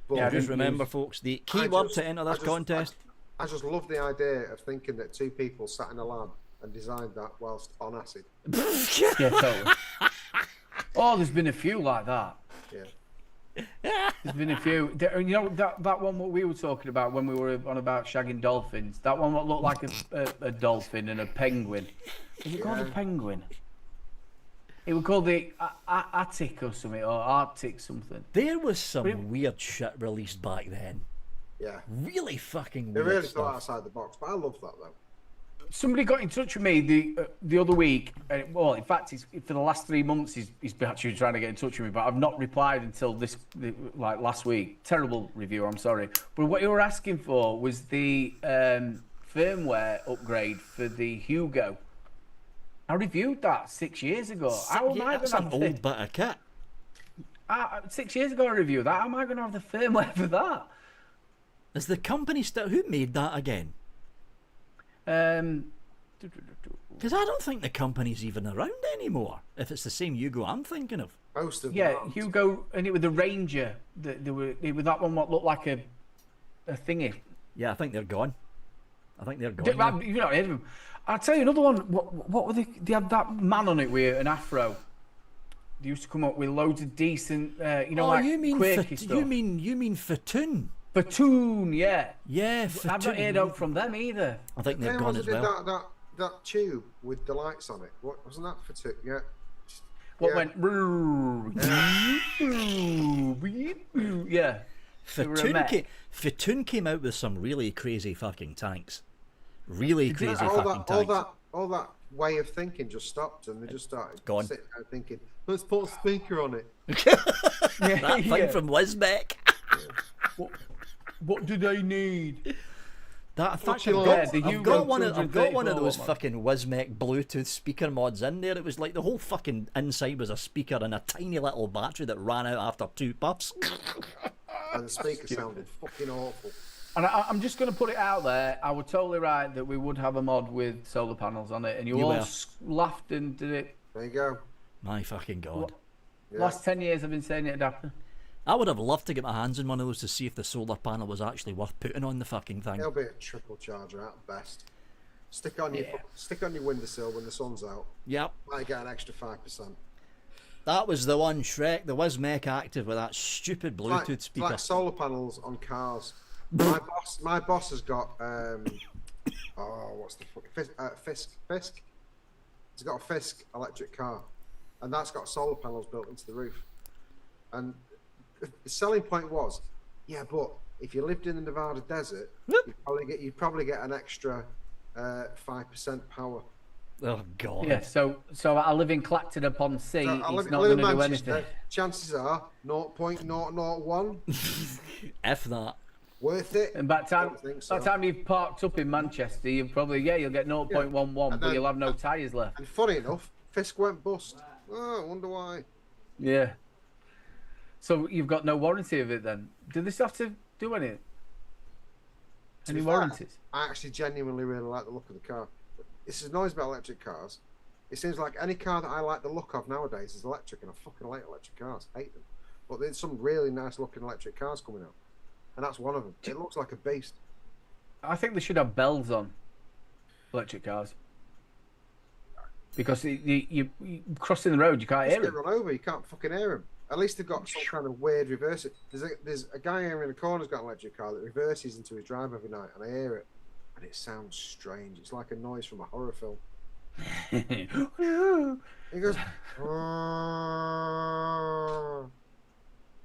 But Yeah, I Just didn't remember, use- folks, the I key word just- to enter this contest. I just love the idea of thinking that two people sat in a lab and designed that whilst on acid. Yeah, totally. Oh, there's been a few like that. Yeah. There's been a few. You know that one what we were talking about when we were on about shagging dolphins. That one what looked like a dolphin and a penguin. Was it called a penguin? It was called the Attic or something, or Arctic something. There was some weird shit released back then. Yeah. Really fucking They weird really thought stuff. outside the box, but I love that though. Somebody got in touch with me the other week. Well, in fact, for the last 3 months, he's been actually trying to get in touch with me, but I've not replied until like last week. Terrible review, I'm sorry. But what you were asking for was the firmware upgrade for the Hugo. I reviewed that 6 years ago. How am I That's going an to old bit of kit. 6 years ago I reviewed that. How am I going to have the firmware for that? Is the company still... Who made that again? Because I don't think the company's even around anymore, if it's the same Hugo I'm thinking of. Most of Yeah, them. Hugo, and it was the Ranger. It was that one what looked like a thingy. Yeah, I think they're gone. I think they're gone. now. You've not heard of them. I'll tell you another one. What were they? They had that man on it with an afro. They used to come up with loads of decent, like you mean quirky stuff. you mean Fatoon? Batoon, yeah. Yeah, I've not Fatoon. heard out from them either. I think they're They gone also as did well. that tube with the lights on it. What wasn't that for two? Yeah. What Yeah. went? Yeah. They were a mech. Fatoon came out with some really crazy fucking tanks. Really crazy all fucking tanks. all that way of thinking just stopped, and they just started Gone. sitting there thinking, "Let's put a speaker on it." That thing from Wizbeck. What do they need? That, in fact, you I've like? got, The I've Hugo got one of 234 those one. fucking Wizmec Bluetooth speaker mods in there. It was like the whole fucking inside was a speaker and a tiny little battery that ran out after 2 puffs. And the speaker sounded fucking awful. And I'm just going to put it out there. I was totally right that we would have a mod with solar panels on it, and you all were. laughed and did it. There you go. My fucking God. Yeah. Last 10 years, I've been saying it'd happen. I would have loved to get my hands on one of those to see if the solar panel was actually worth putting on the fucking thing. It'll be a triple charger at best. Stick on your windowsill when the sun's out. Yep. Might get an extra 5%. That was the one, Shrek, the Wismec Active with that stupid Bluetooth It's speaker. like solar panels on cars. my boss has got what's the fuck? Fisk. He's got a Fisk electric car, and that's got solar panels built into the roof. And the selling point was, yeah, but if you lived in the Nevada desert, you'd probably get an extra 5% power. Oh, God. Yeah, so I live in Clacton upon Sea. So It's not going to do anything. Chances are 0.001. If that. Worth it. And by the time, Don't think so. by the time you've parked up in Manchester, you'll probably, you'll get 0.11, but you'll have no tyres left. And funny enough, Fisk went bust. Oh, I wonder why. Yeah. So you've got no warranty of it then? Do this have to do anything? To Any be fair, warranties? I actually genuinely really like the look of the car. This is noise about electric cars. It seems like any car that I like the look of nowadays is electric, and I fucking like electric cars. Hate them. But there's some really nice looking electric cars coming out. And that's one of them. It looks like a beast. I think they should have bells on electric cars. Because you crossing the road, you can't Just hear get them. run over, you can't fucking hear them. At least they've got some kind of weird reverse. There's a guy here in the corner's got an electric car that reverses into his drive every night, and I hear it, and it sounds strange. It's like a noise from a horror film. He goes, "Ah."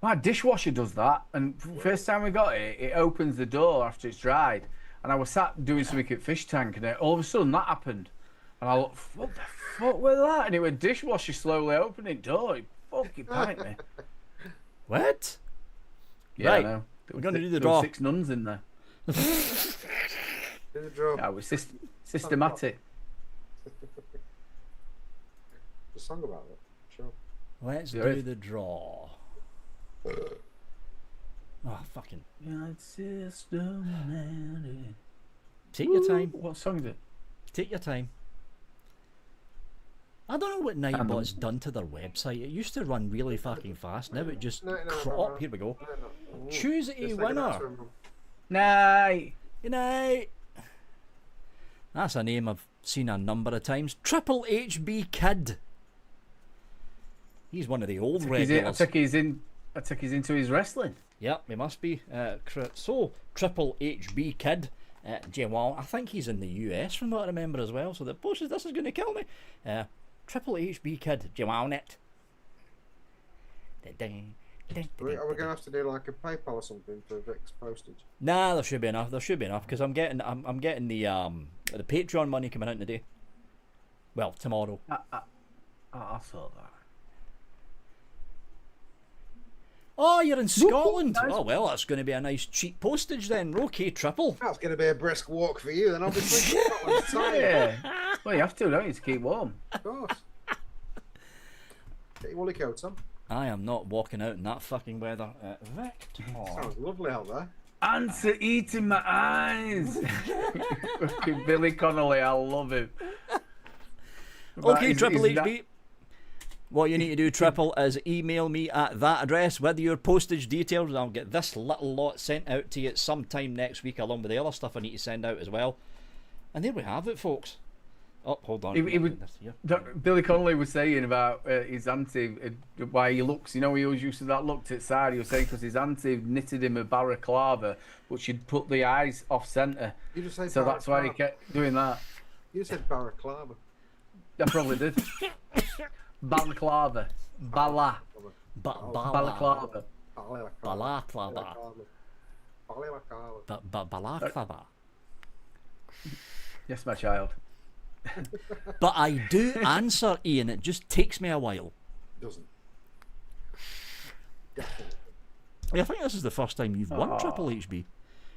My dishwasher does that, and first time we got it, it opens the door after it's dried. And I was sat doing something at fish tank, and all of a sudden that happened. And I looked, what the fuck was that? And it was dishwasher slowly opening door. It fucking panicked me. What? Yeah, Right. I know. We're going to do the There were draw. 6 nuns in there. Do the draw. Yeah, it was systematic. There's a song about it. Sure. Let's There do is. the draw. Oh, fucking. Yeah, it's systematic. Take your time. What song is it? Take your time. I don't know what Nightbot's done to their website. It used to run really fucking fast. Now it just No. Here we go. No. Choose a Just like winner. that's from- Night. Good night. That's a name I've seen a number of times. Triple HB Kid. He's one of the old I regulars. think he's into his wrestling. Yep, he must be. So, Triple HB Kid. Well, I think he's in the US from what I remember as well. So the post is, this is going to kill me. Triple HB Kid. Do you want it? Are we going to have to do like a PayPal or something for Vic's postage? Nah, there should be enough. There should be enough because I'm getting the Patreon money coming out today. Well, tomorrow. I saw that. Oh, you're in Scotland. nice. Oh well, that's going to be a nice cheap postage then. Okay, triple. That's going to be a brisk walk for you then, obviously. Scotland's tired, Yeah. Well, you have to, don't you, to keep warm. of course. Get your woolly coat on. I am not walking out in that fucking weather. Victor. Sounds lovely out there. Answer eating my eyes. Fucking Billy Connolly, I love him. Okay, He's- Triple he's HB. What you need to do, Triple, is email me at that address with your postage details. And I'll get this little lot sent out to you at some time next week, along with the other stuff I need to send out as well. And there we have it, folks. Oh, hold on. He would- Billy Connolly was saying about his auntie, why he looks, he always used to that look to the side. He was saying because his auntie knitted him a balaclava, but she'd put the eyes off centre. You just said So that's why he balaclava. kept doing that. You said balaclava. I probably did. Balaclava. Balaclava. Balaclava. Balaclava. Balaclava. Yes, my child. But I do answer, Ian. It just takes me a while. Doesn't. Yeah, I think this is the first time you've won Triple HB.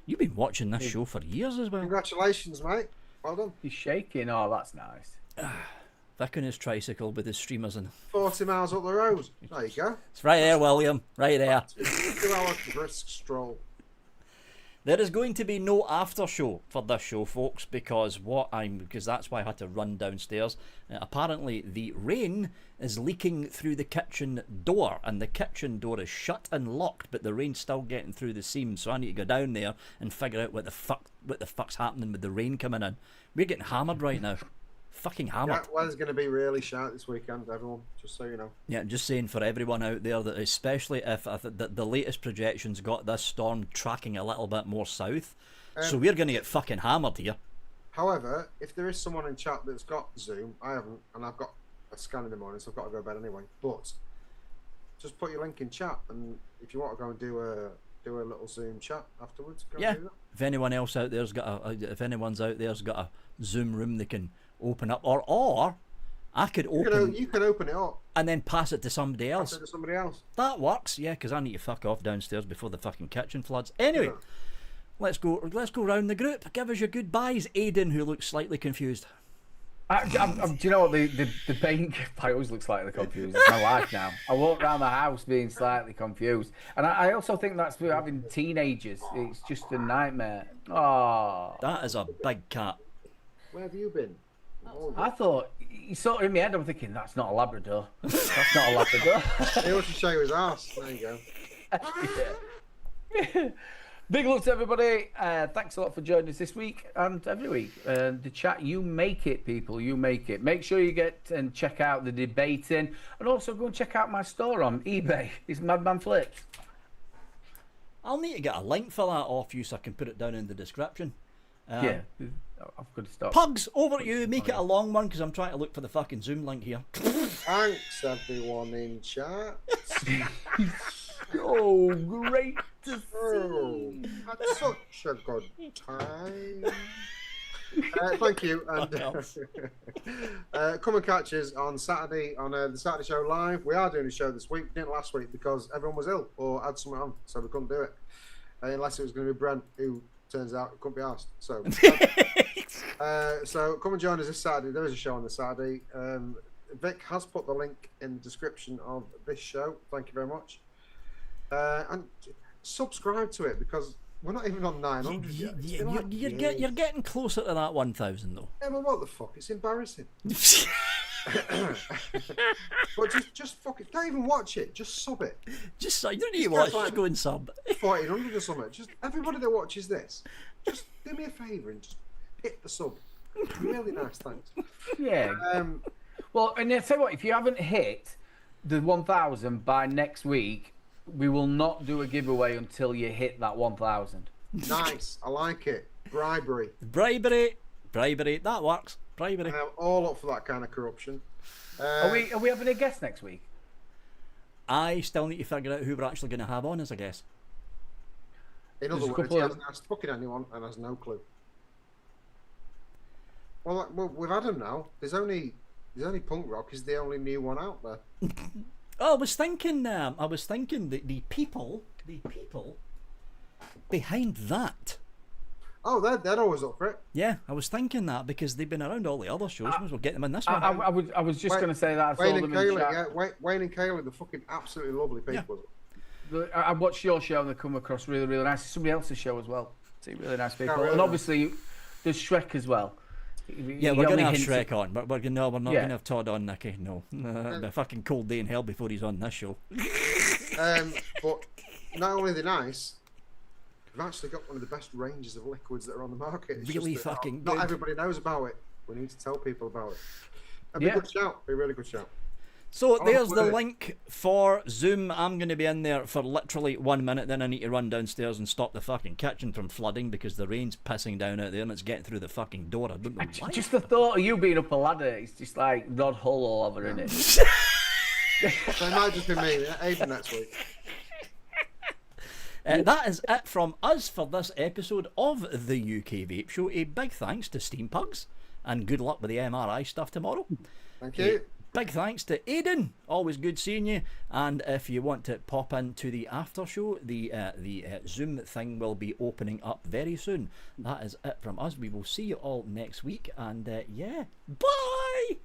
You've been watching this show for years as well. Congratulations, mate. Well done. He's shaking. Oh, that's nice. Vic on his tricycle with his streamers and 40 miles up the road. There you go. it's right there, William. Right there. 2 hour brisk stroll. There is going to be no after show for this show, folks, because that's why I had to run downstairs. Apparently, the rain is leaking through the kitchen door, and the kitchen door is shut and locked, but the rain's still getting through the seams. So I need to go down there and figure out what the fuck's happening with the rain coming in. We're getting hammered right now. Fucking hammered. Yeah, weather's going to be really sharp this weekend, everyone, just so you know. Yeah, just saying for everyone out there that especially if the latest projections got this storm tracking a little bit more south, so we're going to get fucking hammered here. However, if there is someone in chat that's got Zoom, I haven't, and I've got a scan in the morning, so I've got to go to bed anyway, but just put your link in chat, and if you want to go and do a little Zoom chat afterwards, go and do that. If anyone else out there's got if anyone's out there's got a Zoom room they can open up, or I could open. You can open it up and then pass it to somebody else. Pass it to somebody else. That works, yeah, because I need to fuck off downstairs before the fucking kitchen floods. Anyway, let's go round the group. Give us your goodbyes, Aidan, who looks slightly confused. Do you know what the paint? I always look slightly confused. It's my life now. I walk around the house being slightly confused, and I also think that's for having teenagers. It's just a nightmare. Oh, that is a big cat. Where have you been? I thought you saw it in my head. I'm thinking that's not a Labrador. That's not a Labrador. He wants to show you his ass. There you go. Big love to everybody. Thanks a lot for joining us this week and every week. The chat, you make it, people. You make it. Make sure you get and check out the debating, and also go and check out my store on eBay. It's Madman Flips. I'll need to get a link for that off you so I can put it down in the description. Yeah, I've got to stop. Pugs, over to you. Make it a long one because I'm trying to look for the fucking Zoom link here. Thanks, everyone in chat. Oh, great to see. Had such a good time. Thank you, and come and catch us on Saturday on the Saturday Show Live. We are doing a show this week. We didn't last week because everyone was ill or had something on, so we couldn't do it. Unless it was going to be Brent, who turns out it couldn't be asked. So, so come and join us this Saturday. There is a show on the Saturday. Vic has put the link in the description of this show. Thank you very much. And subscribe to it because we're not even on 900 yet. You're getting closer to that 1,000 though. Yeah, but what the fuck? It's embarrassing. But just fuck it. Don't even watch it. Just sub it. You don't need to watch. Just go and sub. 1,400 or something. Just everybody that watches this, just do me a favour and just hit the sub. Really nice, thanks. Yeah. Well, and I tell you what, if you haven't hit the 1,000 by next week, we will not do a giveaway until you hit that 1,000. Nice. I like it. Bribery. That works. Bribery. I'm all up for that kind of corruption. Are we having a guest next week? I still need to figure out who we're actually going to have on as a guest. In other words, he hasn't asked fucking anyone and has no clue. Well, we've had him now. There's only Punk Rock is the only new one out there. Oh, I was thinking the people behind that. Oh, they're always up for it. Yeah, I was thinking that because they've been around all the other shows. Might as well get them in this one. I was just going to say that. Wayne and Kaylee, Wayne and Kaylee, they're fucking absolutely lovely people. Yeah. I watched your show and they come across really, really nice. Somebody else's show as well. See, really nice people. really and obviously, there's Shrek as well. Yeah, we're going to have Shrek on, but we're not going to have Todd on, Nicky. No. It'll be a fucking cold day in hell before he's on this show. But not only are they nice, we've actually got one of the best ranges of liquids that are on the market. It's really just fucking not good. everybody knows about it. We need to tell people about it. It'd be a good shout. Be a really good shout. So there's the link for Zoom. I'm going to be in there for literally 1 minute. Then I need to run downstairs and stop the fucking kitchen from flooding because the rain's pissing down out there and it's getting through the fucking door. I don't know why. Just the thought of you being up a ladder, it's just like Rod Hull all over in it. So it might just be me, Aidan next week. That is it from us for this episode of the UK Vape Show. A big thanks to Steam Pugs and good luck with the MRI stuff tomorrow. Thank you. Big thanks to Aidan. Always good seeing you. And if you want to pop into the after show, the Zoom thing will be opening up very soon. That is it from us. We will see you all next week. And yeah, bye.